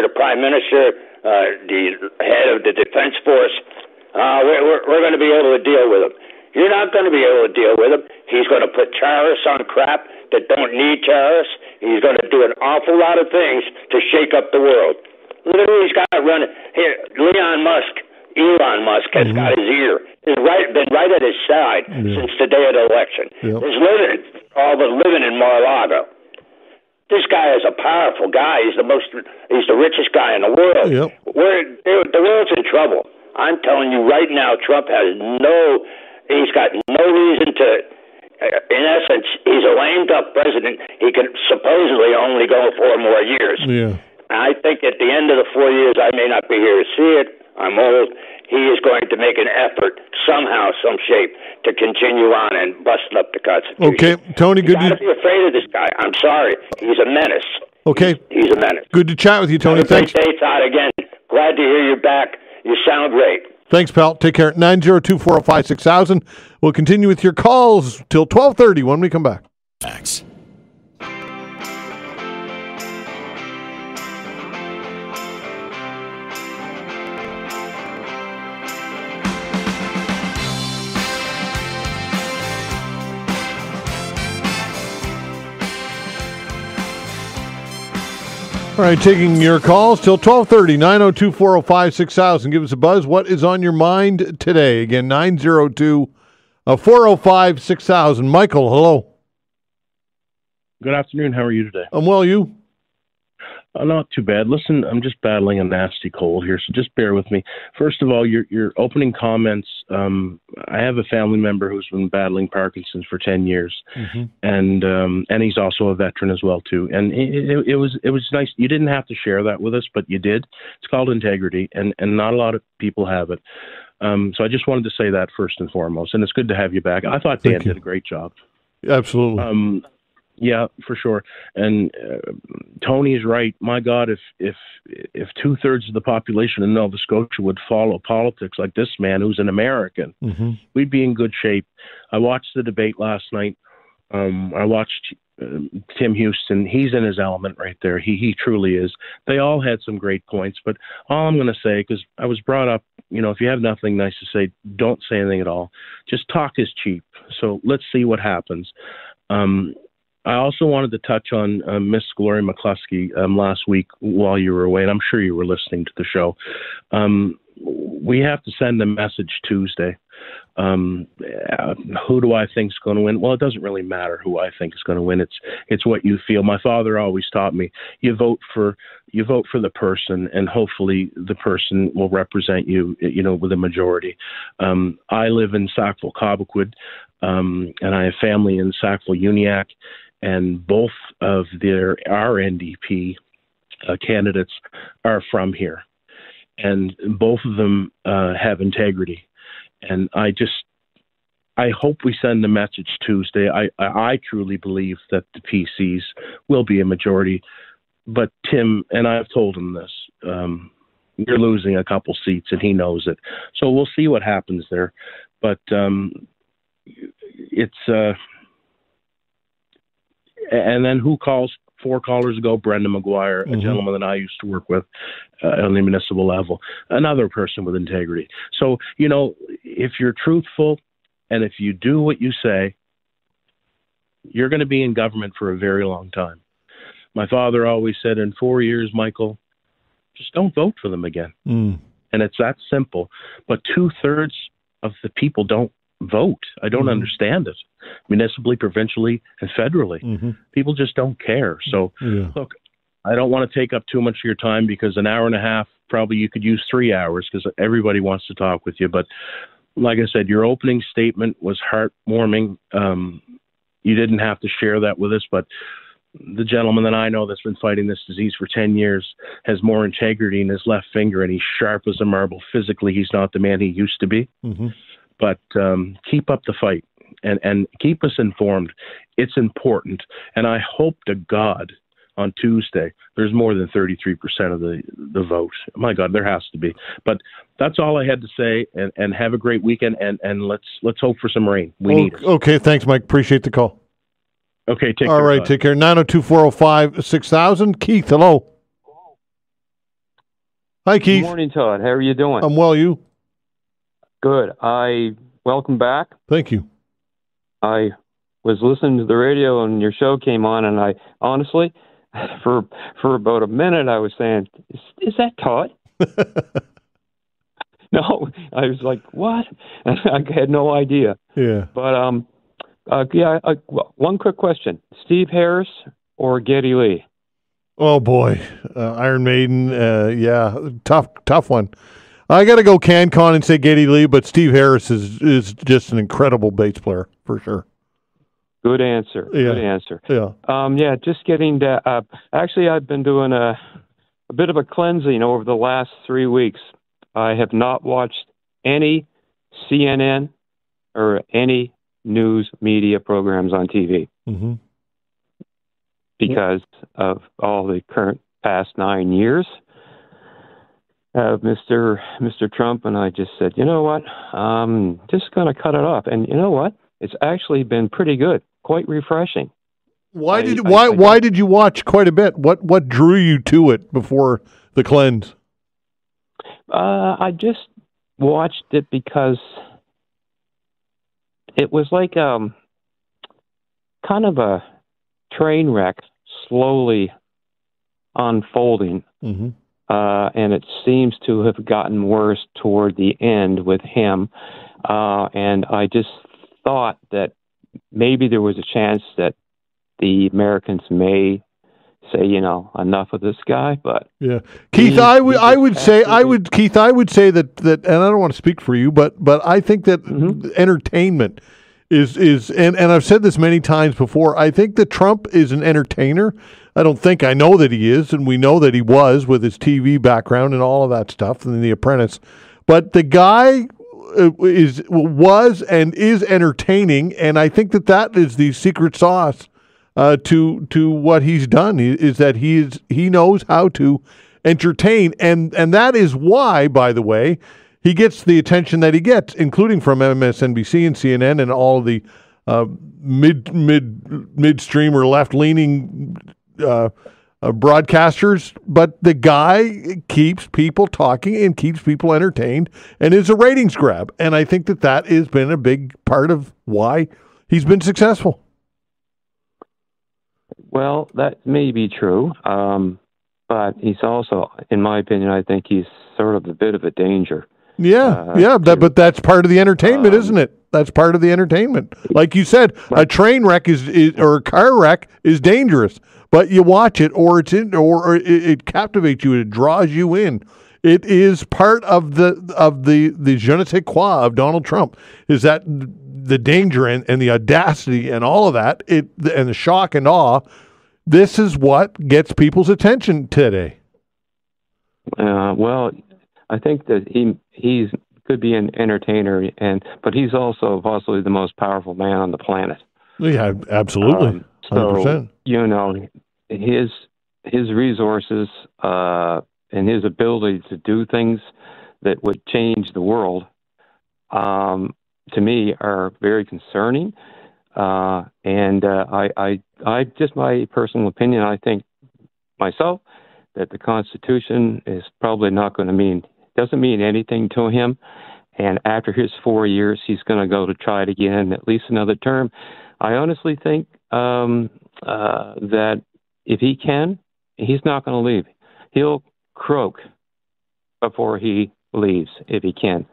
the Prime Minister, the head of the Defense Force, we're going to be able to deal with him. You're not going to be able to deal with him. He's going to put tariffs on crap that don't need tariffs. He's going to do an awful lot of things to shake up the world. Literally, he's got to run it. Here, Elon Musk has got his ear. He's been right at his side since the day of the election. Yep. He's living in Mar-a-Lago. This guy is a powerful guy. He's the richest guy in the world. Yep. The world's in trouble. I'm telling you right now, Trump he's got no reason to, in essence, he's a lame duck president. He can supposedly only go 4 more years. Yeah. I think at the end of the 4 years, I may not be here to see it. I'm old. He is going to make an effort somehow, some shape, to continue on and bust up the Constitution. Okay, Tony, good. You got to be afraid of this guy. I'm sorry. He's a menace. Okay. He's a menace. Good to chat with you, Tony. Thanks. Great day, Todd. Again, glad to hear you back. You sound great. Thanks, pal. Take care. 902-405-6000. We'll continue with your calls till 12:30 when we come back. Facts. All right, taking your calls till 12:30, 902-405-6000. Give us a buzz. What is on your mind today? Again, 902-405-6000. Michael, hello. Good afternoon. How are you today? I'm well, you? Not too bad. Listen, I'm just battling a nasty cold here, so just bear with me. First of all, your opening comments, I have a family member who's been battling Parkinson's for 10 years, and he's also a veteran as well, too. And it was nice. You didn't have to share that with us, but you did. It's called integrity, and not a lot of people have it. So I just wanted to say that first and foremost, and it's good to have you back. I thought Dan did a great job. Absolutely. Yeah, for sure. And Tony's right. My God, if 2/3 of the population in Nova Scotia would follow politics like this man, who's an American, we'd be in good shape. I watched the debate last night. I watched Tim Houston. He's in his element right there. He truly is. They all had some great points, but all I'm going to say, because I was brought up, if you have nothing nice to say, don't say anything at all. Just talk is cheap. So let's see what happens. I also wanted to touch on Miss Gloria McCluskey last week while you were away, and I'm sure you were listening to the show. We have to send a message Tuesday. Who do I think is going to win? Well, it doesn't really matter who I think is going to win. It's what you feel. My father always taught me, you vote for the person, and hopefully the person will represent you, with a majority. I live in Sackville-Cobequid, and I have family in Sackville-Uniacke, and both of our NDP candidates are from here, and both of them have integrity. And I hope we send a message Tuesday. I truly believe that the PCs will be a majority, but Tim, and I've told him this, you're losing a couple seats, and he knows it. So we'll see what happens there. But and then who calls 4 callers ago? Brendan McGuire, a gentleman that I used to work with on the municipal level, another person with integrity. So, if you're truthful and if you do what you say, you're going to be in government for a very long time. My father always said, in 4 years, Michael, just don't vote for them again. And it's that simple. But 2/3 of the people don't vote. I don't understand it. Municipally, provincially, and federally. People just don't care. So, look, I don't want to take up too much of your time, because an hour and a half, probably you could use 3 hours, because everybody wants to talk with you. But like I said, your opening statement was heartwarming. You didn't have to share that with us, but the gentleman that I know that's been fighting this disease for 10 years has more integrity in his left finger, and he's sharp as a marble. Physically, he's not the man he used to be. But keep up the fight and keep us informed. It's important. And I hope to God on Tuesday there's more than 33% of the vote. My God, there has to be. But that's all I had to say. And have a great weekend. And let's hope for some rain. We need it. Okay, thanks, Mike. Appreciate the call. Okay, take care. All right, take care. 902-405-6000. Keith, hello. Hi, Keith. Good morning, Todd. How are you doing? I'm well, you? Good. Welcome back. Thank you. I was listening to the radio and your show came on, and I honestly, for about a minute, I was saying, is that Todd? No, I was like, what? I had no idea. Yeah. But one quick question: Steve Harris or Geddy Lee? Oh boy, Iron Maiden. Yeah, tough one. I got to go CanCon and say Geddy Lee, but Steve Harris is just an incredible bass player for sure. Good answer. Yeah. Good answer. Yeah. Just getting to, actually, I've been doing a bit of a cleansing over the last 3 weeks. I have not watched any CNN or any news media programs on TV because of all the current past 9 years of Mr. Trump. And I just said, you know what? I'm just going to cut it off. And you know what? It's actually been pretty good, quite refreshing. Why did you watch quite a bit? What drew you to it before the cleanse? I just watched it because it was like kind of a train wreck slowly unfolding. And it seems to have gotten worse toward the end with him. And I just thought that maybe there was a chance that the Americans may say, enough of this guy. But yeah, Keith, I would say that, and I don't want to speak for you, but I think that entertainment is, and I've said this many times before. I think that Trump is an entertainer. I know that he is, and we know that he was with his TV background and all of that stuff, and The Apprentice. But the guy was and is entertaining, and I think that is the secret sauce to what he's done. Is that he knows how to entertain, and that is why, by the way, he gets the attention that he gets, including from MSNBC and CNN and all the midstream or left leaning broadcasters. But the guy keeps people talking and keeps people entertained and is a ratings grab. And I think that has been a big part of why he's been successful. Well, that may be true. But he's also, in my opinion, I think he's sort of a bit of a danger. But that's part of the entertainment, isn't it? That's part of the entertainment. Like you said, a train wreck or a car wreck is dangerous, but you watch it, or it captivates you, it draws you in. It is part of the je ne sais quoi of Donald Trump, is that the danger and the audacity and all of that, and the shock and awe. This is what gets people's attention today. Well, I think that he could be an entertainer, but he's also possibly the most powerful man on the planet. Yeah, absolutely, 100%. His resources and his ability to do things that would change the world, to me, are very concerning. And I just my personal opinion, I think myself that the Constitution is probably not going to doesn't mean anything to him. And after his 4 years, he's going to go to try it again, at least another term. I honestly think that if he can, he's not going to leave. He'll croak before he leaves if he can.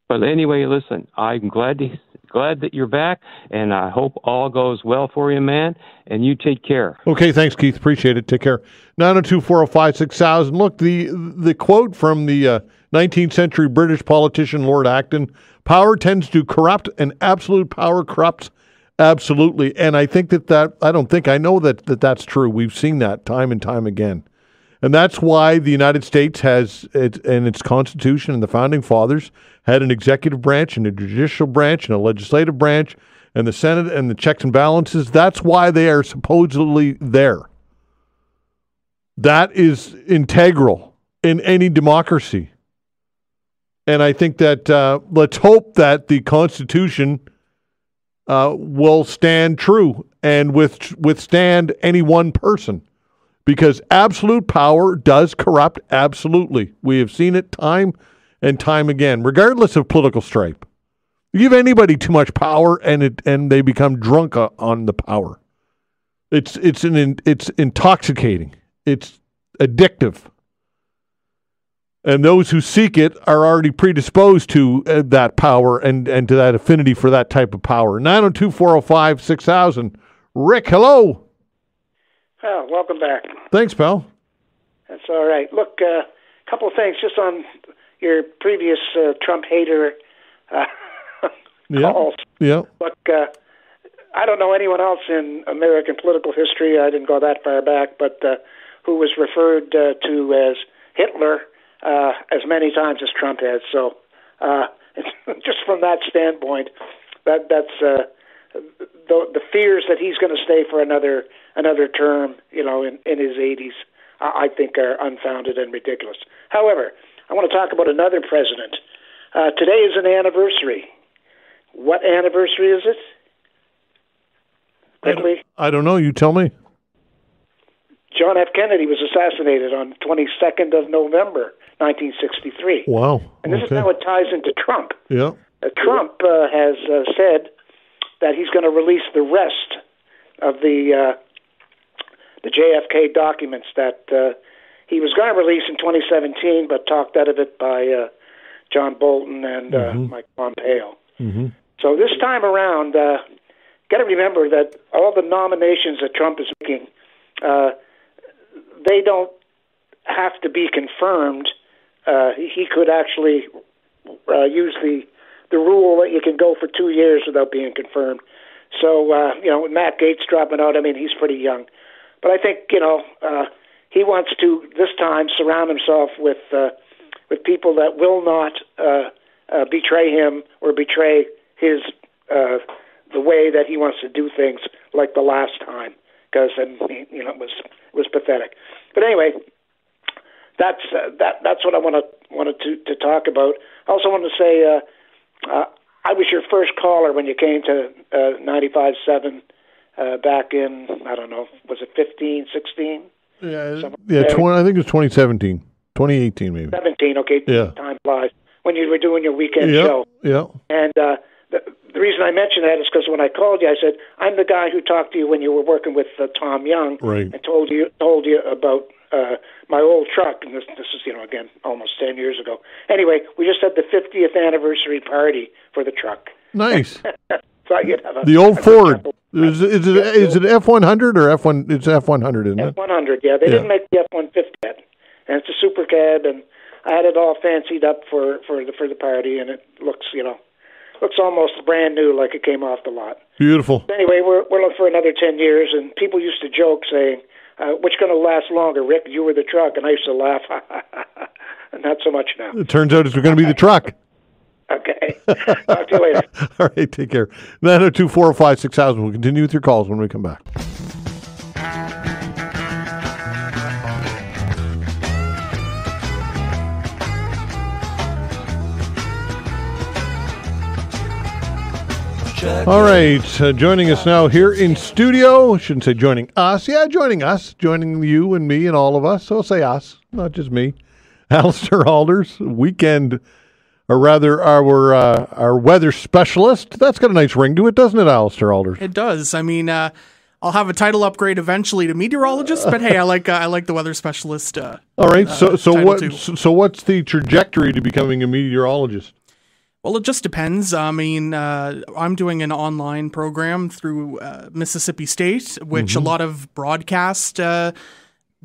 But anyway, listen, I'm glad that you're back, and I hope all goes well for you, man, and you take care. Okay, thanks, Keith. Appreciate it. Take care. 902-405-6000. Look, the quote from the 19th century British politician Lord Acton, power tends to corrupt, and absolute power corrupts absolutely. And I think I know that that's true. We've seen that time and time again. And that's why the United States has, in its Constitution and the Founding Fathers, had an executive branch and a judicial branch and a legislative branch and the Senate and the checks and balances. That's why they are supposedly there. That is integral in any democracy. And I think that let's hope that the Constitution will stand true and withstand any one person. Because absolute power does corrupt, absolutely. We have seen it time and time again, regardless of political stripe. You give anybody too much power, and they become drunk on the power. It's intoxicating. It's addictive. And those who seek it are already predisposed to that power and to that affinity for that type of power. 902-405-6000. Rick, hello. Oh, welcome back. Thanks, pal. That's all right. Look, a couple of things just on your previous Trump hater calls. Yeah. Look, I don't know anyone else in American political history, I didn't go that far back, but who was referred to as Hitler as many times as Trump has. So just from that standpoint, that's the fears that he's going to stay for another term, in his 80s, I think are unfounded and ridiculous. However, I want to talk about another president. Today is an anniversary. What anniversary is it? Quickly. I don't know. You tell me. John F. Kennedy was assassinated on 22nd of November, 1963. Wow. And this is how it ties into Trump. Yeah. Trump has said that he's going to release the rest of the JFK documents that he was going to release in 2017, but talked out of it by John Bolton and Mike Pompeo. Mm-hmm. So this time around, got to remember that all the nominations that Trump is making, they don't have to be confirmed. He could actually use the rule that you can go for 2 years without being confirmed. So, with Matt Gaetz dropping out, he's pretty young. But I think, he wants to, this time, surround himself with people that will not betray him or betray his the way that he wants to do things like the last time, because it was pathetic. But anyway, that's what I wanted to talk about. I also wanted to say I was your first caller when you came to 95.7 back in, I don't know, was it 15, 16? Yeah, I think it was 2017, 2018 maybe. 17, okay. Yeah. Time flies. When you were doing your weekend show. Yeah. And the reason I mentioned that is because when I called you, I said, I'm the guy who talked to you when you were working with Tom Young, right, and told you about my old truck. And this is, again, almost 10 years ago. Anyway, we just had the 50th anniversary party for the truck. Nice. So you'd have the old Ford. Is it F100 or F1? It's F100, isn't it? F100, yeah. They didn't make the F-150 yet. And it's a super cab, and I had it all fancied up for the party, and it looks almost brand new, like it came off the lot. Beautiful. Anyway, we're looking for another 10 years, and people used to joke saying, which going to last longer, Rick, you or the truck? And I used to laugh. Not so much now. It turns out it's going to be the truck. Okay. Talk to you later. All right, take care. 902-405-6000. We'll continue with your calls when we come back. All right, joining us now here in studio. Shouldn't say joining us. Yeah, joining us. Joining you and me and all of us. So I'll say us, not just me. Allister Aalders, weekend, or rather our weather specialist. That's got a nice ring to it, doesn't it, Allister Aalders? It does. I'll have a title upgrade eventually to meteorologist, but hey, I like the weather specialist. All right. So too. what's the trajectory to becoming a meteorologist? Well, it just depends. I mean, I'm doing an online program through Mississippi State, which a lot of broadcast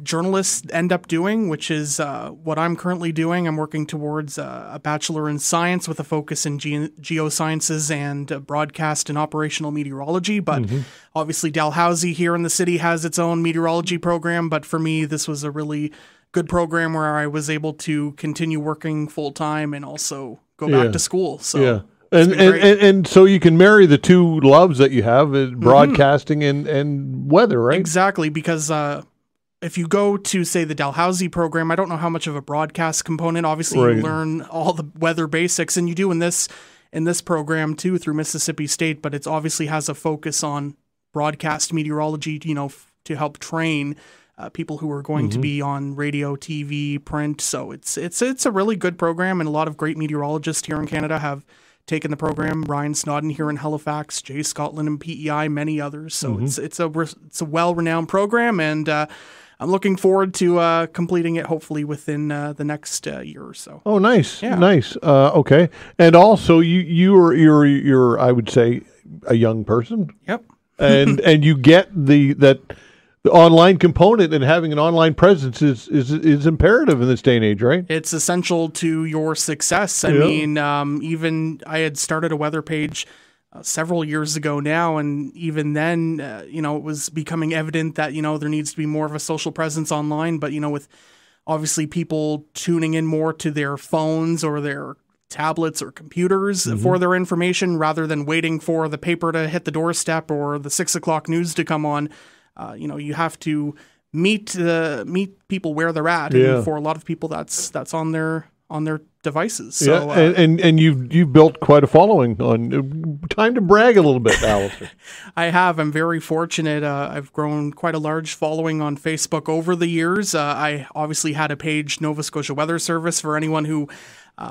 journalists end up doing, which is what I'm currently doing. I'm working towards a Bachelor in Science with a focus in geosciences and broadcast and operational meteorology. But obviously Dalhousie here in the city has its own meteorology program. But for me, this was a really good program where I was able to continue working full time and also go back to school. So and so you can marry the two loves that you have, broadcasting and weather, right? Exactly, because if you go to, say, the Dalhousie program, I don't know how much of a broadcast component. Obviously, you learn all the weather basics, and you do in this program too through Mississippi State. But it obviously has a focus on broadcast meteorology, to help train people who are going to be on radio, TV, print. So it's a really good program, and a lot of great meteorologists here in Canada have taken the program. Ryan Snodden here in Halifax, Jay Scotland in PEI, many others. So it's a well-renowned program, and I'm looking forward to completing it hopefully within the next year or so. Oh, nice, nice. Okay, and also you're I would say a young person. Yep. and you get the online component, and having an online presence is imperative in this day and age, right? It's essential to your success. I mean, even I had started a weather page several years ago now, and even then, it was becoming evident that, there needs to be more of a social presence online. But, with obviously people tuning in more to their phones or their tablets or computers for their information rather than waiting for the paper to hit the doorstep or the 6 o'clock news to come on, you have to meet people where they're at. And for a lot of people, that's on their devices. So, and you've built quite a following. Time to brag a little bit, Allister. I have. I'm very fortunate. I've grown quite a large following on Facebook over the years. I obviously had a page, Nova Scotia Weather Service, for anyone who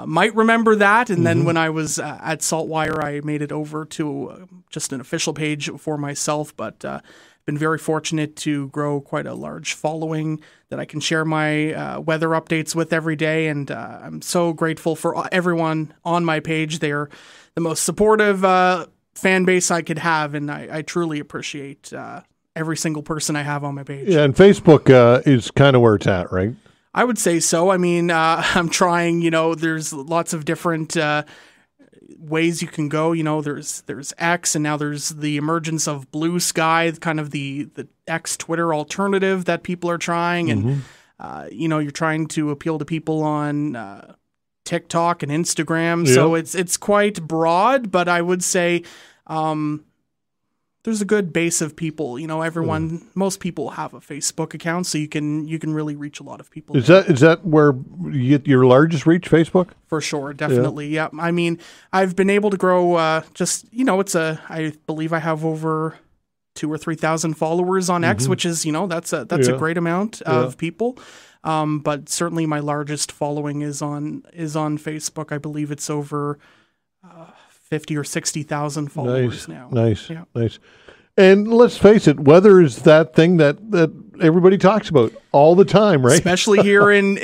might remember that. And then when I was at Saltwire, I made it over to just an official page for myself. But been very fortunate to grow quite a large following that I can share my weather updates with every day, and I'm so grateful for everyone on my page. They're the most supportive fan base I could have, and I truly appreciate every single person I have on my page. Yeah, and Facebook is kind of where it's at, right? I would say so. I mean, I'm trying, there's lots of different ways you can go. There's X, and now there's the emergence of Blue Sky, kind of the X Twitter alternative that people are trying. And, you're trying to appeal to people on TikTok and Instagram. Yep. So it's quite broad, but I would say there's a good base of people. Most people have a Facebook account, so you can really reach a lot of people. Is that where you get your largest reach, Facebook? For sure, definitely. Yeah. I mean, I've been able to grow. I believe I have over 2,000 or 3,000 followers on X, which is that's a great amount of people. But certainly my largest following is on Facebook. I believe it's over 50 or 60,000 followers now. Nice. And let's face it, weather is that thing that everybody talks about all the time, right? Especially here in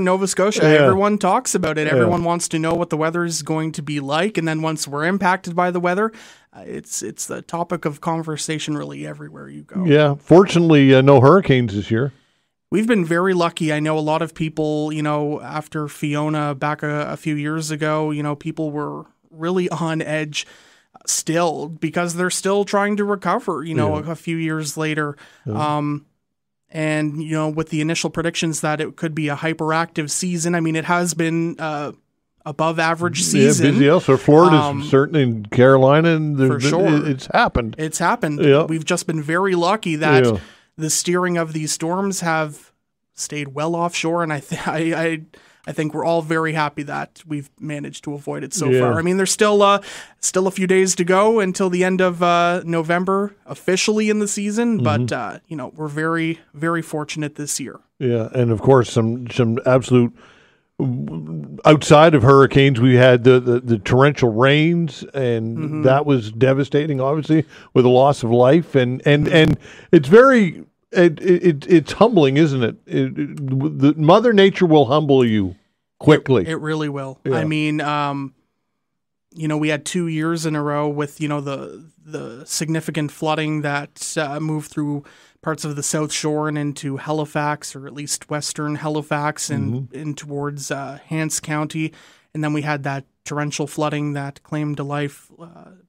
Nova Scotia. Everyone talks about it. Everyone wants to know what the weather is going to be like, and then once we're impacted by the weather, it's the topic of conversation really everywhere you go. Yeah. Fortunately, no hurricanes this year. We've been very lucky. I know a lot of people, after Fiona back a few years ago, people were really on edge still because they're still trying to recover, a few years later. And, with the initial predictions that it could be a hyperactive season, I mean, it has been above average season. Yeah, busy elsewhere. Florida's certainly, in Carolina, and for sure. It's happened. It's happened. Yeah. We've just been very lucky that the steering of these storms have stayed well offshore, and I think we're all very happy that we've managed to avoid it so far. I mean, there's still a few days to go until the end of November officially in the season, but we're very, very fortunate this year. Yeah, and of course some absolute outside of hurricanes, we had the torrential rains, and that was devastating, obviously, with a loss of life. And it's very, it's humbling, isn't it? The Mother Nature will humble you quickly. It really will. Yeah. I mean, we had 2 years in a row with, the significant flooding that moved through parts of the South Shore and into Halifax, or at least western Halifax, and in towards Hants County. And then we had that torrential flooding that claimed to life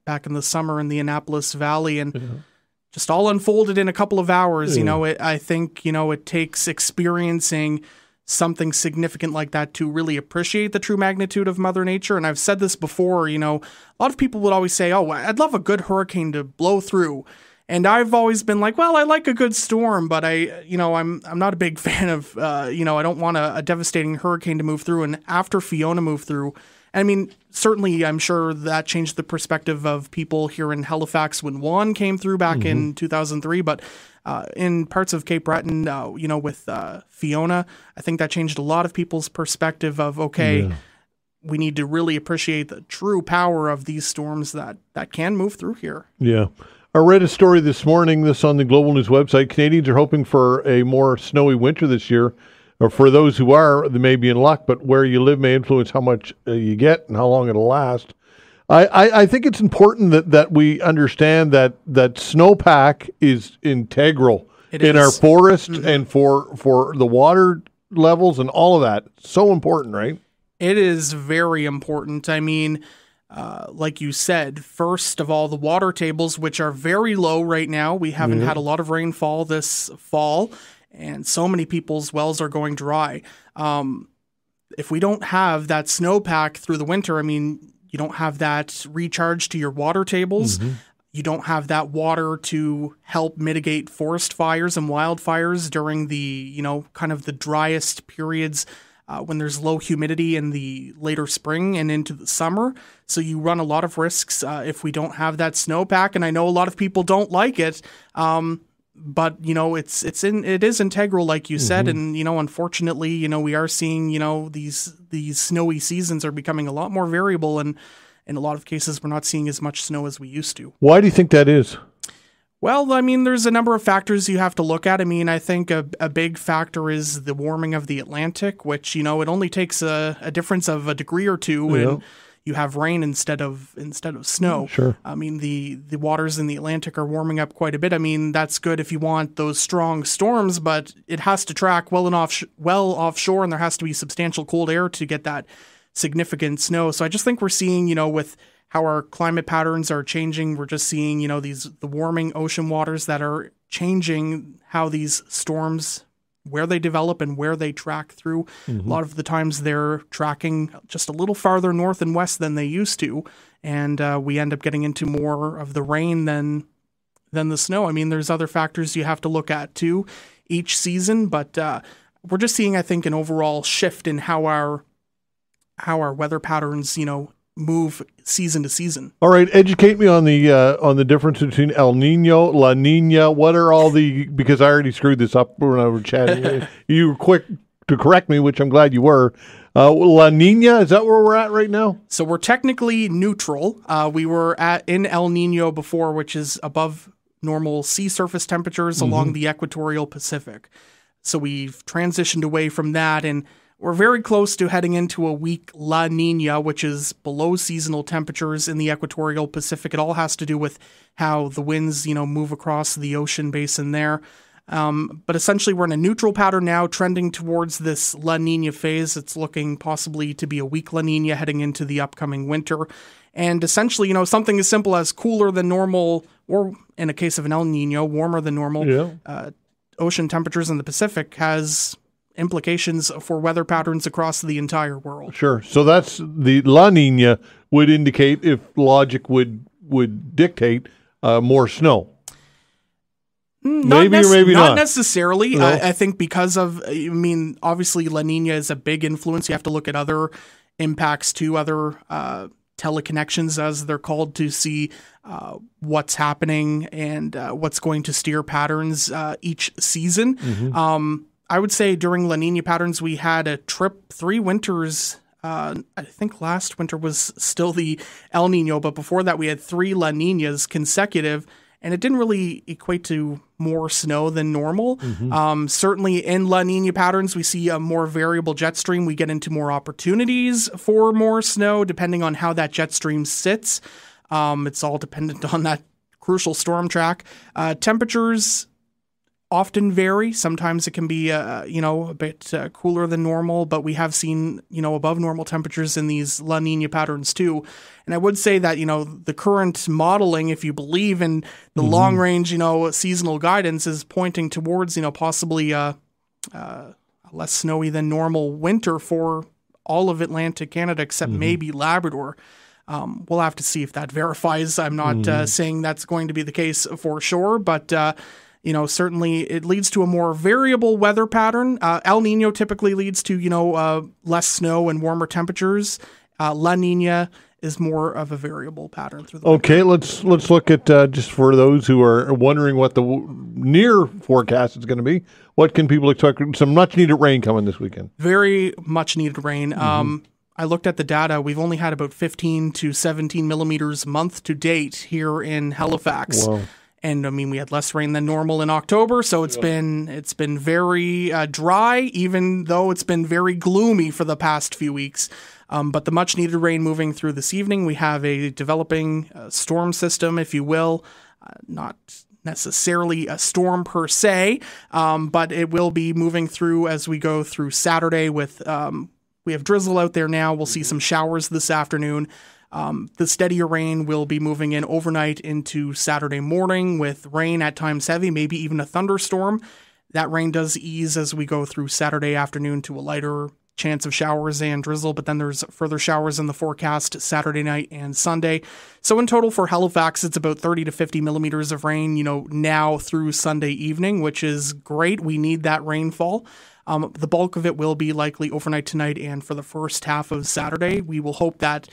back in the summer in the Annapolis Valley, and just all unfolded in a couple of hours. I think, it takes experiencing something significant like that to really appreciate the true magnitude of Mother Nature. And I've said this before, a lot of people would always say, oh, I'd love a good hurricane to blow through. And I've always been like, well, I like a good storm, but I'm not a big fan of, I don't want a devastating hurricane to move through. And after Fiona moved through, I mean, certainly I'm sure that changed the perspective of people here in Halifax when Juan came through back in 2003. But in parts of Cape Breton, with Fiona, I think that changed a lot of people's perspective of, we need to really appreciate the true power of these storms that can move through here. Yeah. I read a story this morning, this on the Global News website. Canadians are hoping for a more snowy winter this year. Or for those who are, they may be in luck, but where you live may influence how much you get and how long it'll last. I think it's important that we understand that snowpack is integral in our forest and for the water levels and all of that. So important, right? It is very important. I mean, like you said, first of all, the water tables, which are very low right now. We haven't had a lot of rainfall this fall, and so many people's wells are going dry. If we don't have that snowpack through the winter, I mean, you don't have that recharge to your water tables. You don't have that water to help mitigate forest fires and wildfires during the, kind of the driest periods when there's low humidity in the later spring and into the summer. So you run a lot of risks if we don't have that snowpack. And I know a lot of people don't like it, but it is integral, like you said. And unfortunately, we are seeing these snowy seasons are becoming a lot more variable, and in a lot of cases, we're not seeing as much snow as we used to. Why do you think that is? Well, I mean, there's a number of factors you have to look at. I mean, I think a big factor is the warming of the Atlantic, which, it only takes a difference of a degree or two when you have rain instead of snow. Sure. I mean, the waters in the Atlantic are warming up quite a bit. I mean, that's good if you want those strong storms, but it has to track well offshore, and there has to be substantial cold air to get that significant snow. So I just think we're seeing, with how our climate patterns are changing, we're just seeing, the warming ocean waters that are changing how these storms, where they develop and where they track through. A lot of the times they're tracking just a little farther north and west than they used to, and we end up getting into more of the rain than the snow. I mean, there's other factors you have to look at too each season, but we're just seeing, I think, an overall shift in how our weather patterns, move season to season. All right, educate me on the difference between El Nino, La Nina. What are all because I already screwed this up when I was chatting. You were quick to correct me, which I'm glad you were. La Nina, is that where we're at right now? So we're technically neutral. We were in El Nino before, which is above normal sea surface temperatures along the equatorial Pacific. So we've transitioned away from that, and we're very close to heading into a weak La Nina, which is below seasonal temperatures in the equatorial Pacific. It all has to do with how the winds, move across the ocean basin there. But essentially, we're in a neutral pattern now, trending towards this La Nina phase. It's looking possibly to be a weak La Nina heading into the upcoming winter. And essentially, something as simple as cooler than normal, or in a case of an El Nino, warmer than normal, ocean temperatures in the Pacific has implications for weather patterns across the entire world. Sure. So that's the La Nina would indicate, if logic would dictate, more snow. Maybe or maybe not. Not necessarily. No. I think because of, obviously La Nina is a big influence. You have to look at other impacts too, other teleconnections, as they're called, to see what's happening and what's going to steer patterns each season. I would say during La Nina patterns, we had a trip 3 winters. I think last winter was still the El Nino, but before that we had 3 La Ninas consecutive, and it didn't really equate to more snow than normal. Certainly in La Nina patterns, we see a more variable jet stream. We get into more opportunities for more snow depending on how that jet stream sits. It's all dependent on that crucial storm track. Temperatures often vary. Sometimes it can be, a bit cooler than normal, but we have seen, above normal temperatures in these La Nina patterns too. And I would say that, the current modeling, if you believe in the long range, seasonal guidance, is pointing towards, possibly a less snowy than normal winter for all of Atlantic Canada, except maybe Labrador. We'll have to see if that verifies. I'm not saying that's going to be the case for sure, but certainly it leads to a more variable weather pattern. El Nino typically leads to, less snow and warmer temperatures. La Nina is more of a variable pattern through the winter. Okay, let's look at, just for those who are wondering what the near forecast is going to be, what can people expect? Some much-needed rain coming this weekend. Very much-needed rain. I looked at the data. We've only had about 15 to 17 millimeters month to date here in Halifax. Wow. And we had less rain than normal in October, so it's been very dry, even though it's been very gloomy for the past few weeks. But the much needed rain moving through this evening. We have a developing storm system, if you will, not necessarily a storm per se, but it will be moving through as we go through Saturday with, we have drizzle out there now. We'll see some showers this afternoon. The steadier rain will be moving in overnight into Saturday morning with rain at times heavy, maybe even a thunderstorm. That rain does ease as we go through Saturday afternoon to a lighter chance of showers and drizzle, but then there's further showers in the forecast Saturday night and Sunday. So in total for Halifax, it's about 30 to 50 millimeters of rain, now through Sunday evening, which is great. We need that rainfall. The bulk of it will be likely overnight tonight and for the first half of Saturday. We will hope that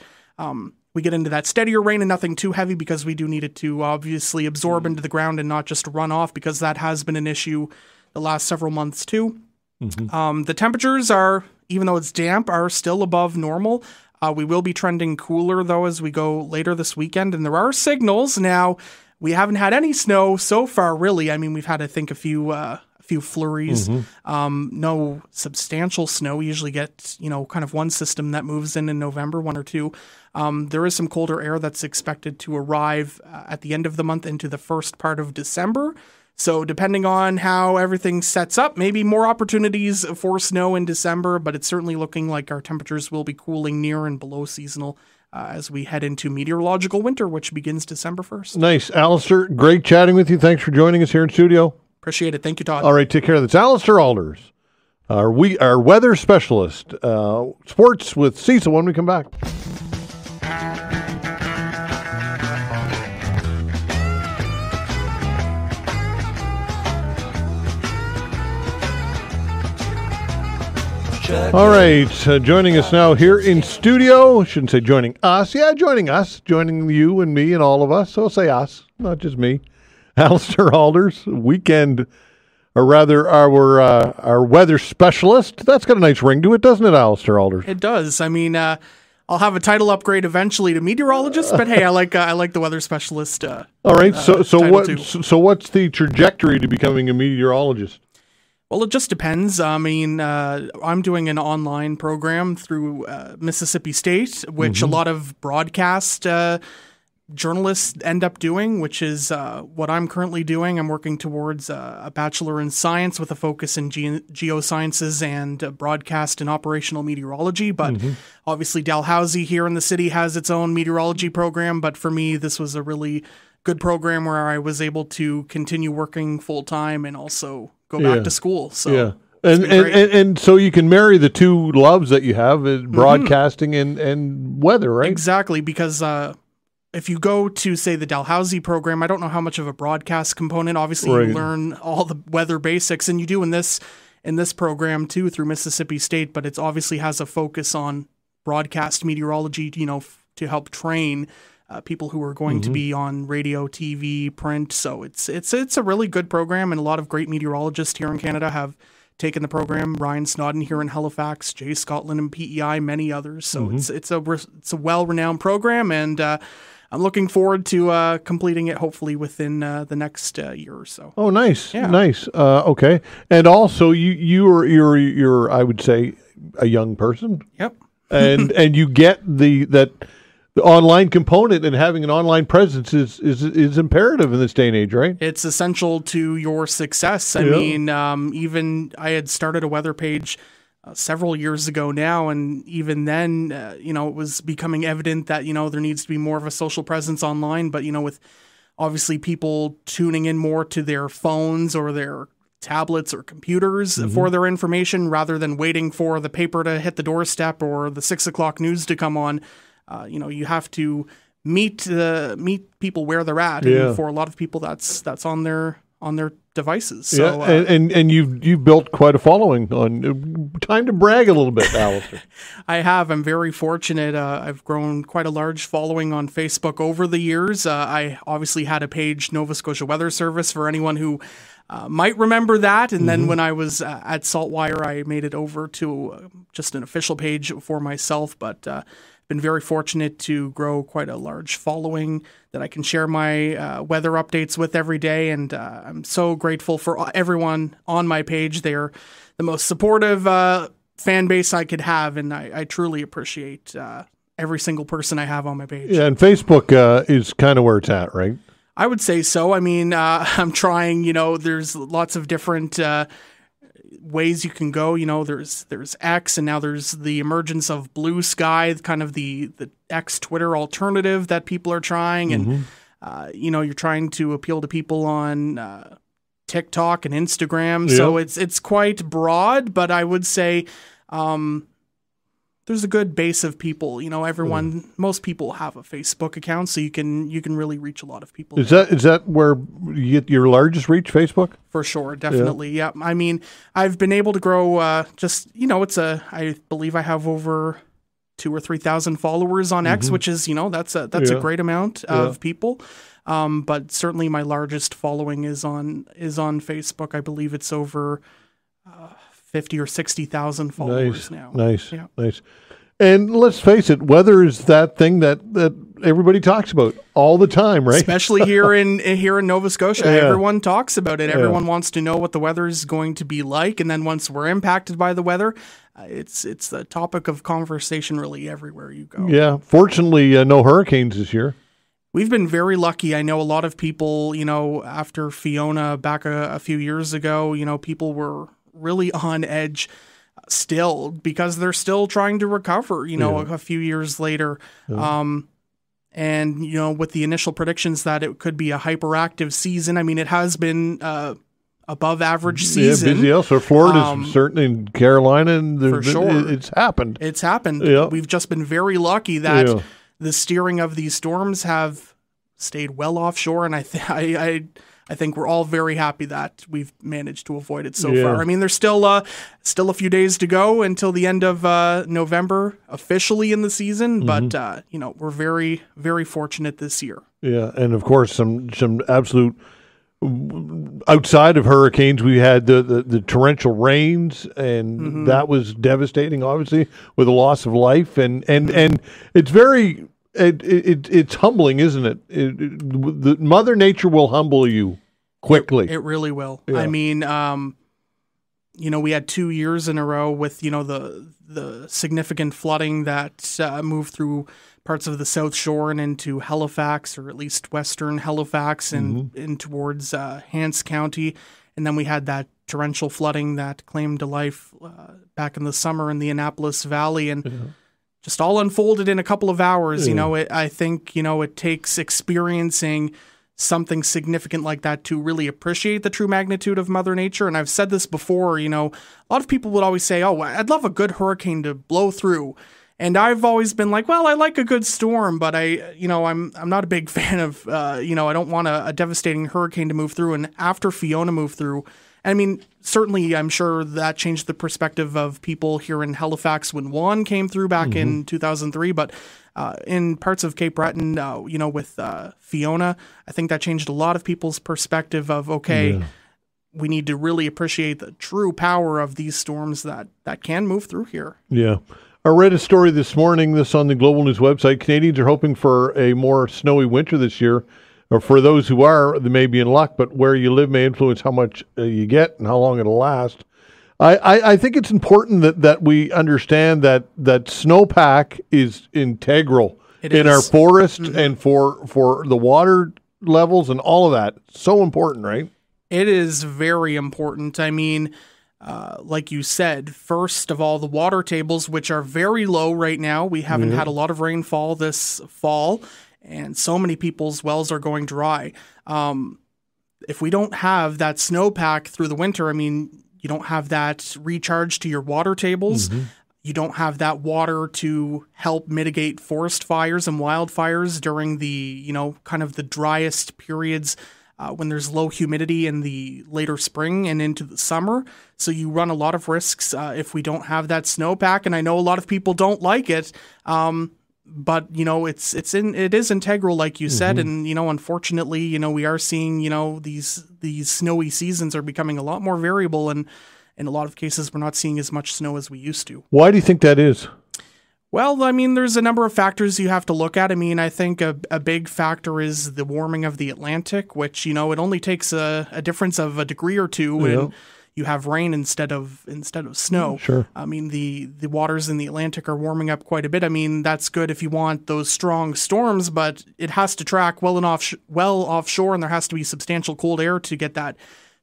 we get into that steadier rain and nothing too heavy, because we do need it to obviously absorb into the ground and not just run off, because that has been an issue the last several months too. The temperatures are, even though it's damp, are still above normal. We will be trending cooler though as we go later this weekend, and there are signals. Now, we haven't had any snow so far, really. We've had, I think, a few flurries, no substantial snow. We usually get, kind of one system that moves in November, 1 or 2. There is some colder air that's expected to arrive at the end of the month into the first part of December. So depending on how everything sets up, maybe more opportunities for snow in December, but it's certainly looking like our temperatures will be cooling near and below seasonal as we head into meteorological winter, which begins December 1st. Nice. Allister, great chatting with you. Thanks for joining us here in studio. Appreciate it. Thank you, Todd. All right, take care. That's Allister Aalders, our weather specialist. Sports with Cecil when we come back. All right, joining us now here in studio. Shouldn't say joining us. Yeah, joining us. Joining you and me and all of us. So say us, not just me. Allister Aalders, weekend, or rather our weather specialist. That's got a nice ring to it, doesn't it, Allister Aalders? It does. I'll have a title upgrade eventually to meteorologist, but hey, I like the weather specialist. All right. So what's the trajectory to becoming a meteorologist? Well, it just depends. I'm doing an online program through Mississippi State, which a lot of broadcast journalists end up doing, which is what I'm currently doing. I'm working towards a Bachelor in Science with a focus in geosciences and broadcast and operational meteorology. But obviously Dalhousie here in the city has its own meteorology program. But for me, this was a really good program where I was able to continue working full-time and also go back to school. So and so you can marry the two loves that you have, broadcasting and weather, right? Exactly, because if you go to, say, the Dalhousie program, I don't know how much of a broadcast component. Obviously, you learn all the weather basics, and you do in this program too through Mississippi State. But it obviously has a focus on broadcast meteorology, to help train people who are going to be on radio, TV, print. So it's a really good program, and a lot of great meteorologists here in Canada have taken the program. Ryan Snodden here in Halifax, Jay Scotland and PEI, many others. So it's a well-renowned program, and I'm looking forward to completing it hopefully within the next year or so. Oh, nice, nice. Okay, and also you're I would say a young person. Yep. and you get the online component, and having an online presence is imperative in this day and age, right? It's essential to your success. I mean, even I had started a weather page several years ago now, and even then, it was becoming evident that, there needs to be more of a social presence online. But, with obviously people tuning in more to their phones or their tablets or computers for their information rather than waiting for the paper to hit the doorstep or the 6 o'clock news to come on. You have to meet people where they're at, and for a lot of people, that's on their devices. So, and you've built quite a following. On time to brag a little bit, Allister. I have. I'm very fortunate. I've grown quite a large following on Facebook over the years. I obviously had a page, Nova Scotia Weather Service, for anyone who might remember that. And then when I was at Saltwire, I made it over to just an official page for myself. But been very fortunate to grow quite a large following that I can share my weather updates with every day. And I'm so grateful for everyone on my page. They're the most supportive fan base I could have. And I truly appreciate every single person I have on my page. Yeah, and Facebook is kind of where it's at, right? I would say so. I mean, I'm trying, there's lots of different ways you can go. There's X, and now there's the emergence of Blue Sky, kind of the X Twitter alternative that people are trying. And, you're trying to appeal to people on TikTok and Instagram. Yep. So it's quite broad, but I would say there's a good base of people. Most people have a Facebook account, so you can really reach a lot of people. Is that where you get your largest reach, Facebook? For sure, definitely. Yeah. I mean, I've been able to grow. I believe I have over 2,000 or 3,000 followers on X, which is that's a great amount of people. But certainly my largest following is on Facebook. I believe it's over 50 or 60,000 followers now. Nice. And let's face it, weather is that thing that everybody talks about all the time, right? Especially here in Nova Scotia. Everyone talks about it. Everyone wants to know what the weather is going to be like, and then once we're impacted by the weather, it's the topic of conversation really everywhere you go. Yeah. Fortunately, no hurricanes this year. We've been very lucky. I know a lot of people, after Fiona back a few years ago, people were really on edge still because they're still trying to recover, a few years later. And, with the initial predictions that it could be a hyperactive season, I mean, it has been above average season. Yeah, busy elsewhere. Florida's certainly, in Carolina, and for sure. It's happened. It's happened. Yeah. We've just been very lucky that the steering of these storms have stayed well offshore, and I think we're all very happy that we've managed to avoid it so far. I mean, there's still a few days to go until the end of November officially in the season, but we're very, very fortunate this year. Yeah, and of course, some absolute outside of hurricanes, we had the torrential rains, and that was devastating, obviously, with the loss of life, and it's very. It's humbling, isn't it? The Mother Nature will humble you quickly. It really will. Yeah. I mean, we had 2 years in a row with the significant flooding that moved through parts of the South Shore and into Halifax, or at least western Halifax, and in towards Hants County, and then we had that torrential flooding that claimed to life back in the summer in the Annapolis Valley, and. Just all unfolded in a couple of hours. I think, it takes experiencing something significant like that to really appreciate the true magnitude of Mother Nature. And I've said this before, a lot of people would always say, oh, I'd love a good hurricane to blow through. And I've always been like, well, I like a good storm, but I'm not a big fan of, I don't want a devastating hurricane to move through. And after Fiona moved through, I mean, certainly I'm sure that changed the perspective of people here in Halifax when Juan came through back in 2003. But in parts of Cape Breton, with Fiona, I think that changed a lot of people's perspective of, we need to really appreciate the true power of these storms that can move through here. Yeah. I read a story this morning, this on the Global News website. Canadians are hoping for a more snowy winter this year. Or for those who are, they may be in luck, but where you live may influence how much you get and how long it'll last. I think it's important that we understand that snowpack is integral in our forest and for the water levels and all of that. So important, right? It is very important. I mean, like you said, first of all, the water tables, which are very low right now. We haven't had a lot of rainfall this fall, and so many people's wells are going dry. If we don't have that snowpack through the winter, I mean, you don't have that recharge to your water tables. You don't have that water to help mitigate forest fires and wildfires during the, kind of the driest periods when there's low humidity in the later spring and into the summer. So you run a lot of risks if we don't have that snowpack. And I know a lot of people don't like it, but it is integral, like you said. And unfortunately, we are seeing these snowy seasons are becoming a lot more variable, and in a lot of cases, we're not seeing as much snow as we used to. Why do you think that is? Well, I mean, there's a number of factors you have to look at. I mean, I think a big factor is the warming of the Atlantic, which, it only takes a difference of a degree or two when you have rain instead of snow. Sure. I mean, the waters in the Atlantic are warming up quite a bit. I mean, that's good if you want those strong storms, but it has to track well offshore, and there has to be substantial cold air to get that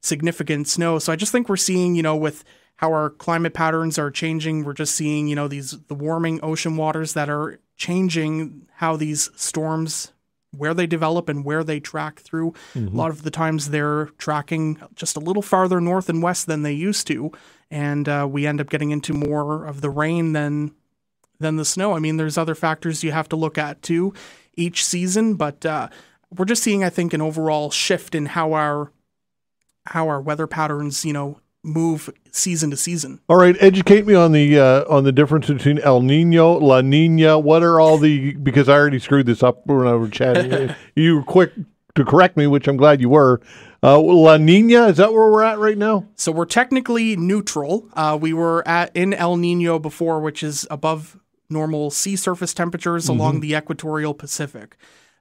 significant snow. So I just think we're seeing, with how our climate patterns are changing, we're just seeing, the warming ocean waters that are changing how these storms, where they develop and where they track through. A lot of the times they're tracking just a little farther north and west than they used to, and we end up getting into more of the rain than the snow. I mean, there's other factors you have to look at too each season, but we're just seeing, I think, an overall shift in how our weather patterns, move season to season. All right, educate me on the difference between El Nino, La Nina. What are all because I already screwed this up when I was chatting. You were quick to correct me, which I'm glad you were. La Nina, is that where we're at right now? So we're technically neutral. We were in El Nino before, which is above normal sea surface temperatures along the equatorial Pacific.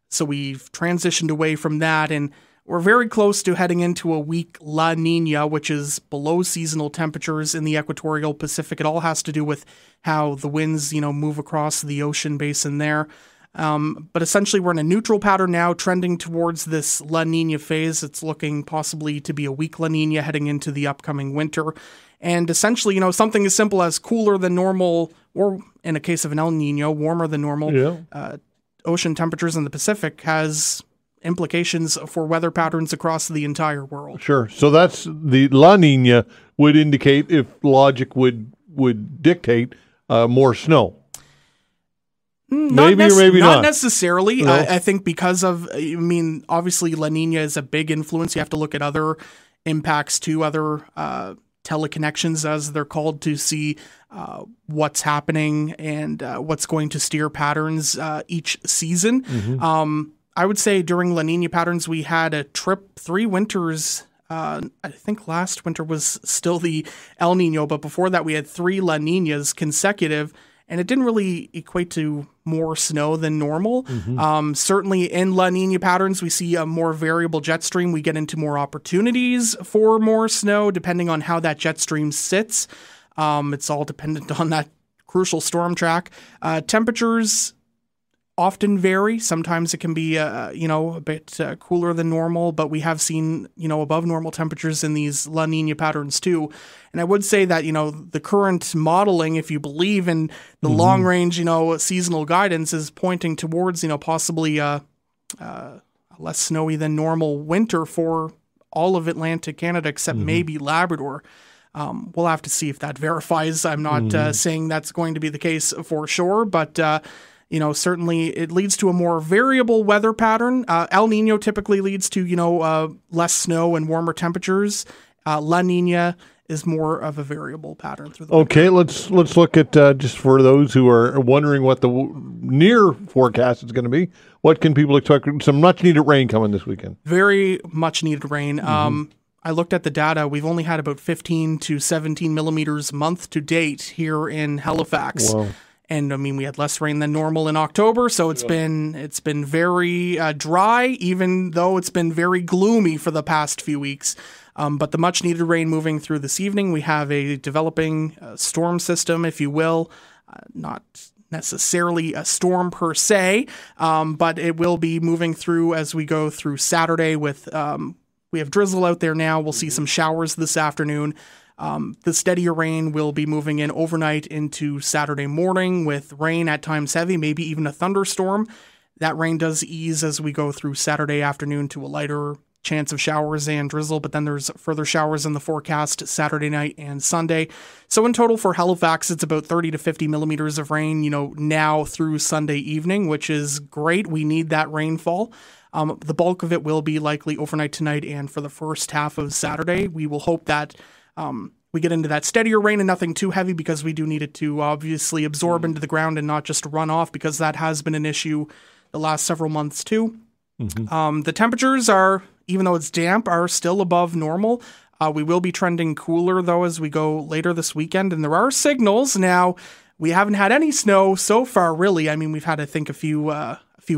So we've transitioned away from that, and we're very close to heading into a weak La Nina, which is below seasonal temperatures in the equatorial Pacific. It all has to do with how the winds, move across the ocean basin there. But essentially, we're in a neutral pattern now, trending towards this La Nina phase. It's looking possibly to be a weak La Nina heading into the upcoming winter. And essentially, something as simple as cooler than normal, or in a case of an El Nino, warmer than normal, ocean temperatures in the Pacific has implications for weather patterns across the entire world. Sure. So that's the La Nina would indicate, if logic would dictate, more snow. Maybe or maybe not. Not necessarily. No. I think because of, obviously La Nina is a big influence. You have to look at other impacts too, other teleconnections, as they're called, to see what's happening and what's going to steer patterns each season. I would say during La Nina patterns, we had 3 winters. I think last winter was still the El Nino, but before that we had 3 La Ninas consecutive, and it didn't really equate to more snow than normal. Certainly in La Nina patterns, we see a more variable jet stream. We get into more opportunities for more snow, depending on how that jet stream sits. It's all dependent on that crucial storm track. Temperatures often vary. Sometimes it can be, a bit cooler than normal, but we have seen, above normal temperatures in these La Nina patterns too. And I would say that, the current modeling, if you believe in the long range, seasonal guidance, is pointing towards, possibly a less snowy than normal winter for all of Atlantic Canada, except maybe Labrador. We'll have to see if that verifies. I'm not saying that's going to be the case for sure, but certainly it leads to a more variable weather pattern. El Nino typically leads to, less snow and warmer temperatures. La Nina is more of a variable pattern through the winter. Okay, let's look at, just for those who are wondering what the near forecast is going to be, what can people expect? Some much needed rain coming this weekend. Very much needed rain. I looked at the data. We've only had about 15 to 17 millimeters month to date here in Halifax. Wow. And I mean, we had less rain than normal in October, so it's been very dry, even though it's been very gloomy for the past few weeks. But the much needed rain moving through this evening. We have a developing storm system, if you will, not necessarily a storm per se, but it will be moving through as we go through Saturday with, we have drizzle out there now. We'll see some showers this afternoon. The steadier rain will be moving in overnight into Saturday morning with rain at times heavy, maybe even a thunderstorm. That rain does ease as we go through Saturday afternoon to a lighter chance of showers and drizzle, but then there's further showers in the forecast Saturday night and Sunday. So in total for Halifax, it's about 30 to 50 millimeters of rain, now through Sunday evening, which is great. We need that rainfall. The bulk of it will be likely overnight tonight and for the first half of Saturday. We will hope that we get into that steadier rain and nothing too heavy, because we do need it to obviously absorb into the ground and not just run off, because that has been an issue the last several months too. Mm-hmm. The temperatures are, even though it's damp, are still above normal. We will be trending cooler though as we go later this weekend, and there are signals. Now, we haven't had any snow so far, really. I mean, we've had, I think, a few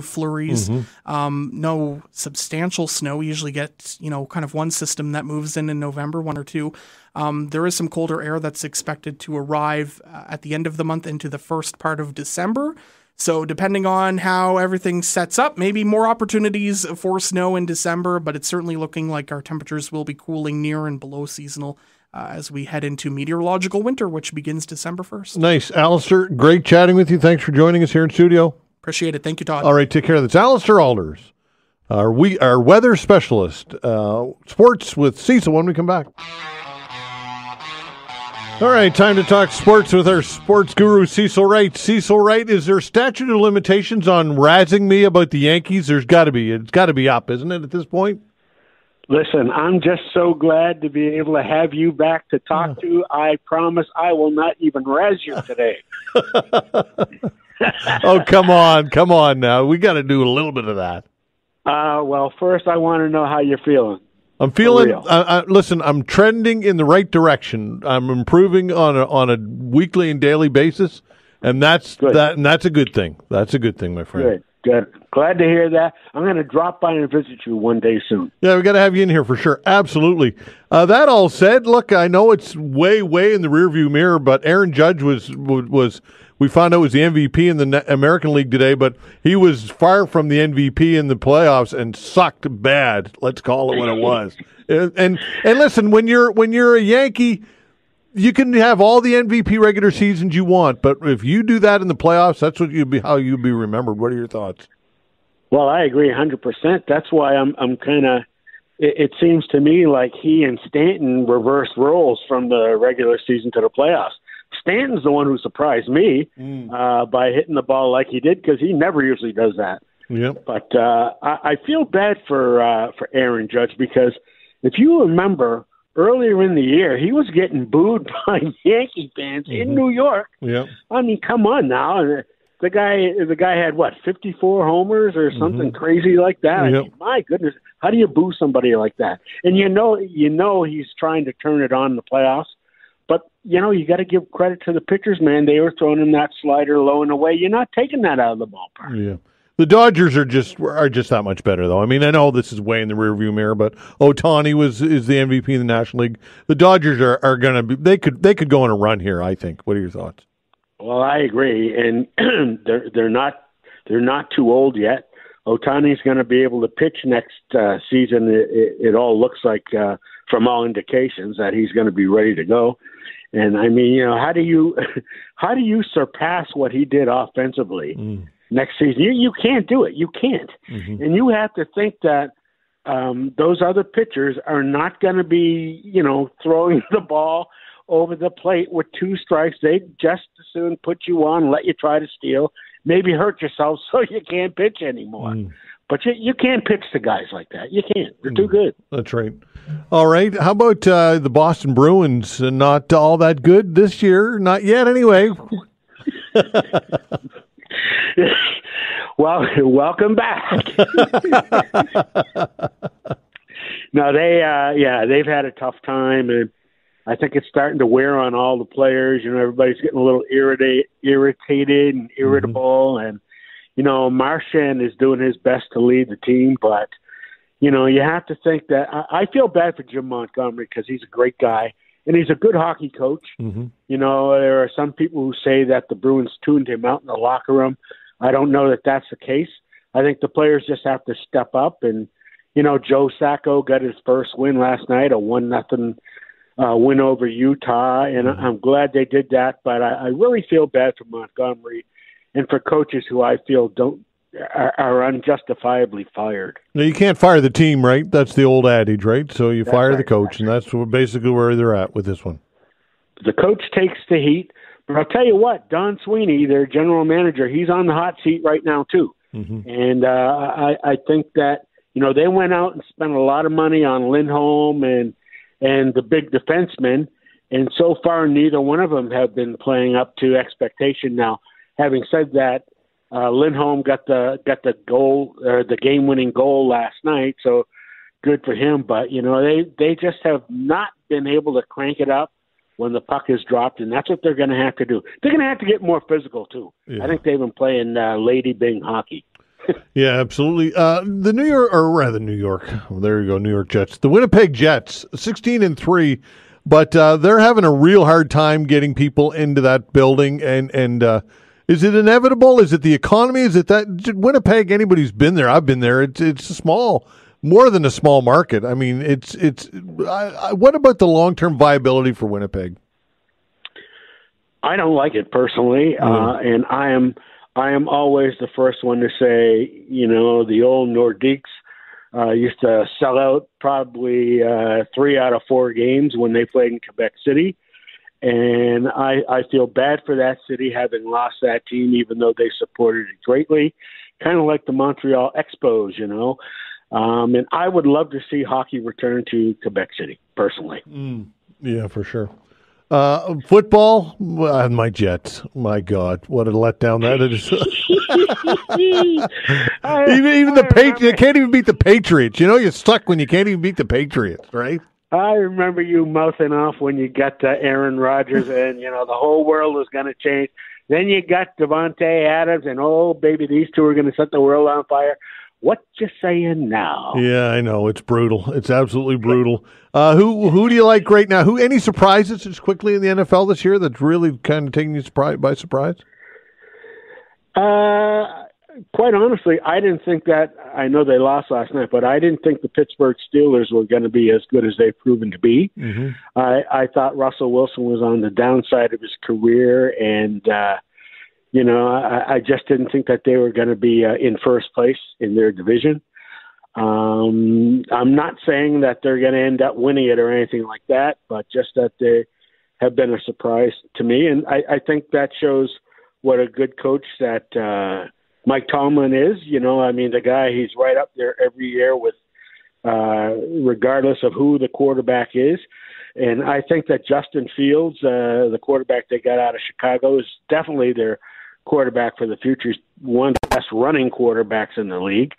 flurries. Mm-hmm. No substantial snow. We usually get, kind of one system that moves in November, one or two. There is some colder air that's expected to arrive at the end of the month into the first part of December. So depending on how everything sets up, maybe more opportunities for snow in December, but it's certainly looking like our temperatures will be cooling near and below seasonal as we head into meteorological winter, which begins December 1st. Nice. Allister, great chatting with you. Thanks for joining us here in studio. Appreciate it. Thank you, Todd. All right, take care. That's Allister Aalders, our weather specialist. Sports with Cecil when we come back. All right, time to talk sports with our sports guru, Cecil Wright. Cecil Wright, is there statute of limitations on razzing me about the Yankees? There's got to be. It's got to be up, isn't it, at this point? Listen, I'm just so glad to be able to have you back to talk to. I promise I will not even razz you today. Oh, come on now. We got to do a little bit of that. Well, first I want to know how you're feeling. I'm feeling. Listen, I'm trending in the right direction. I'm improving on a weekly and daily basis, and that's good. And that's a good thing. That's a good thing, my friend. Good. Glad to hear that. I'm going to drop by and visit you one day soon. Yeah, we got to have you in here for sure. Absolutely. That all said, look, I know it's way in the rearview mirror, but Aaron Judge was. We found out was the MVP in the American League today, but he was far from the MVP in the playoffs and sucked bad. Let's call it what it was. And listen, when you're a Yankee, you can have all the MVP regular seasons you want, but if you do that in the playoffs, that's how you'd be remembered. What are your thoughts? Well, I agree 100%. That's why I'm kind of. It seems to me like he and Stanton reversed roles from the regular season to the playoffs. Stanton's the one who surprised me by hitting the ball like he did, because he never usually does that. Yep. But I feel bad for Aaron Judge, because if you remember earlier in the year, he was getting booed by Yankee fans in New York. Yep. I mean, come on now. The guy had 54 homers or something crazy like that. Yep. I mean, my goodness, how do you boo somebody like that? And you know he's trying to turn it on in the playoffs. But, you got to give credit to the pitchers, man. They were throwing him that slider low and away. You're not taking that out of the ballpark. Yeah. The Dodgers are just that much better, though. I mean, I know this is way in the rearview mirror, but Ohtani is the MVP in the National League. The Dodgers are going to be. They could go on a run here, I think. What are your thoughts? Well, I agree, and they're not too old yet. Ohtani's going to be able to pitch next season. It all looks like, from all indications, that he's going to be ready to go. And I mean, how do you surpass what he did offensively next season? You can't do it. You can't. And you have to think that those other pitchers are not going to be, throwing the ball over the plate with two strikes. They'd just as soon put you on, let you try to steal, maybe hurt yourself so you can't pitch anymore. But you can't pitch to guys like that. You can't. They're too good. That's right. All right. How about the Boston Bruins? Not all that good this year. Not yet, anyway. Well, welcome back. No, they've had a tough time, and I think it's starting to wear on all the players. Everybody's getting a little irritated and irritable, and Marchand is doing his best to lead the team, but you have to think that I feel bad for Jim Montgomery because he's a great guy and he's a good hockey coach. There are some people who say that the Bruins tuned him out in the locker room. I don't know that that's the case. I think the players just have to step up, and Joe Sacco got his first win last night, a 1-0 win over Utah, and I'm glad they did that. But I really feel bad for Montgomery and for coaches who I feel are unjustifiably fired. Now, you can't fire the team, right? That's the old adage, right? So you fire the coach, and that's basically where they're at with this one. The coach takes the heat, but I'll tell you what, Don Sweeney, their general manager, he's on the hot seat right now too. And I think that they went out and spent a lot of money on Lindholm and the big defensemen, and so far neither one of them have been playing up to expectation. Now, having said that, Lindholm got the goal, or the game-winning goal last night, so good for him. But they just have not been able to crank it up when the puck is dropped, and that's what they're going to have to do. They're going to have to get more physical too. I think they've been playing Lady Bing hockey. Yeah, absolutely. The New York, well, there you go, New York Jets. The Winnipeg Jets, 16-3, but they're having a real hard time getting people into that building. And is it inevitable? Is it the economy? Is it that Winnipeg? Anybody who's been there, I've been there. It's a small, more than a small market. I mean, what about the long-term viability for Winnipeg? I don't like it personally, and I am always the first one to say, the old Nordiques used to sell out probably 3 out of 4 games when they played in Quebec City. And I feel bad for that city having lost that team, even though they supported it greatly, kind of like the Montreal Expos, and I would love to see hockey return to Quebec City, personally. Yeah, for sure. Football, my Jets. My God, what a letdown that is! even the Patriots, you can't even beat the Patriots. You're stuck when you can't even beat the Patriots, right? I remember you mouthing off when you got to Aaron Rodgers, and the whole world was going to change. Then you got Devontae Adams, and oh baby, these two are going to set the world on fire. What you saying now? Yeah, I know. It's brutal. It's absolutely brutal. Who do you like right now? Any surprises just quickly in the NFL this year that's really kind of taking you by surprise? Quite honestly, I didn't think that. I know they lost last night, but I didn't think the Pittsburgh Steelers were going to be as good as they've proven to be. I thought Russell Wilson was on the downside of his career, and I just didn't think that they were going to be in first place in their division. I'm not saying that they're going to end up winning it or anything like that, but just that they have been a surprise to me. And I think that shows what a good coach that Mike Tomlin is. The guy, he's right up there every year with regardless of who the quarterback is. And I think that Justin Fields, the quarterback they got out of Chicago, is definitely their quarterback for the future. He's one of the best running quarterbacks in the league.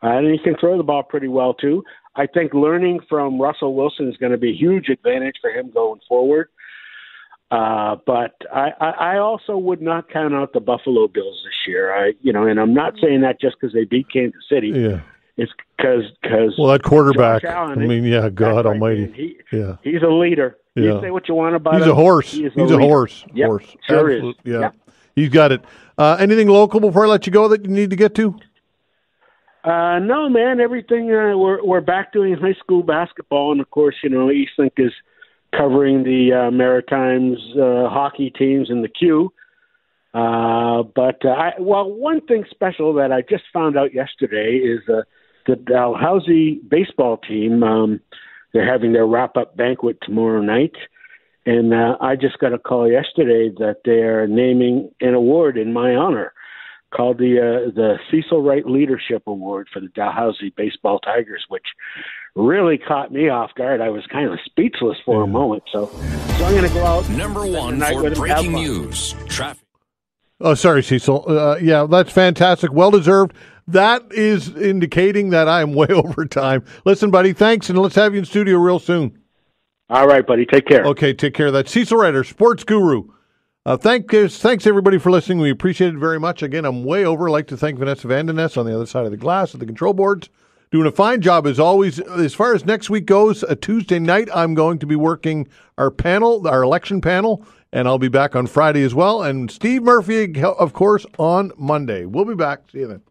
And he can throw the ball pretty well, too. I think learning from Russell Wilson is going to be a huge advantage for him going forward. But I also would not count out the Buffalo Bills this year. And I'm not saying that just because they beat Kansas City. Yeah. It's because that quarterback. Allen, God Almighty. He's a leader. Yeah. You say what you want about him. He's a horse. He's a horse. Yep. Horse. Sure is. Yeah. Yep. He's got it. Anything local before I let you go that you need to get to? No, man. Everything. We're back doing high school basketball, and of course, Eastlink is covering the Maritimes hockey teams in the Q. But one thing special that I just found out yesterday is the Dalhousie baseball team. They're having their wrap-up banquet tomorrow night. And I just got a call yesterday that they are naming an award in my honor called the Cecil Wright Leadership Award for the Dalhousie Baseball Tigers, which really caught me off guard. I was kind of speechless for a moment. So I'm going to go out. Number one for breaking news. Traffic. Oh, sorry, Cecil. Yeah, that's fantastic. Well-deserved. That is indicating that I'm way over time. Listen, buddy, thanks, and let's have you in studio real soon. All right, buddy. Take care. Okay, take care. That's Cecil Wright, sports guru. Thanks, everybody, for listening. We appreciate it very much. Again, I'm way over. I'd like to thank Vanessa Vandeness on the other side of the glass at the control boards. Doing a fine job, as always. As far as next week goes, a Tuesday night, I'm going to be working our election panel, and I'll be back on Friday as well. And Steve Murphy, of course, on Monday. We'll be back. See you then.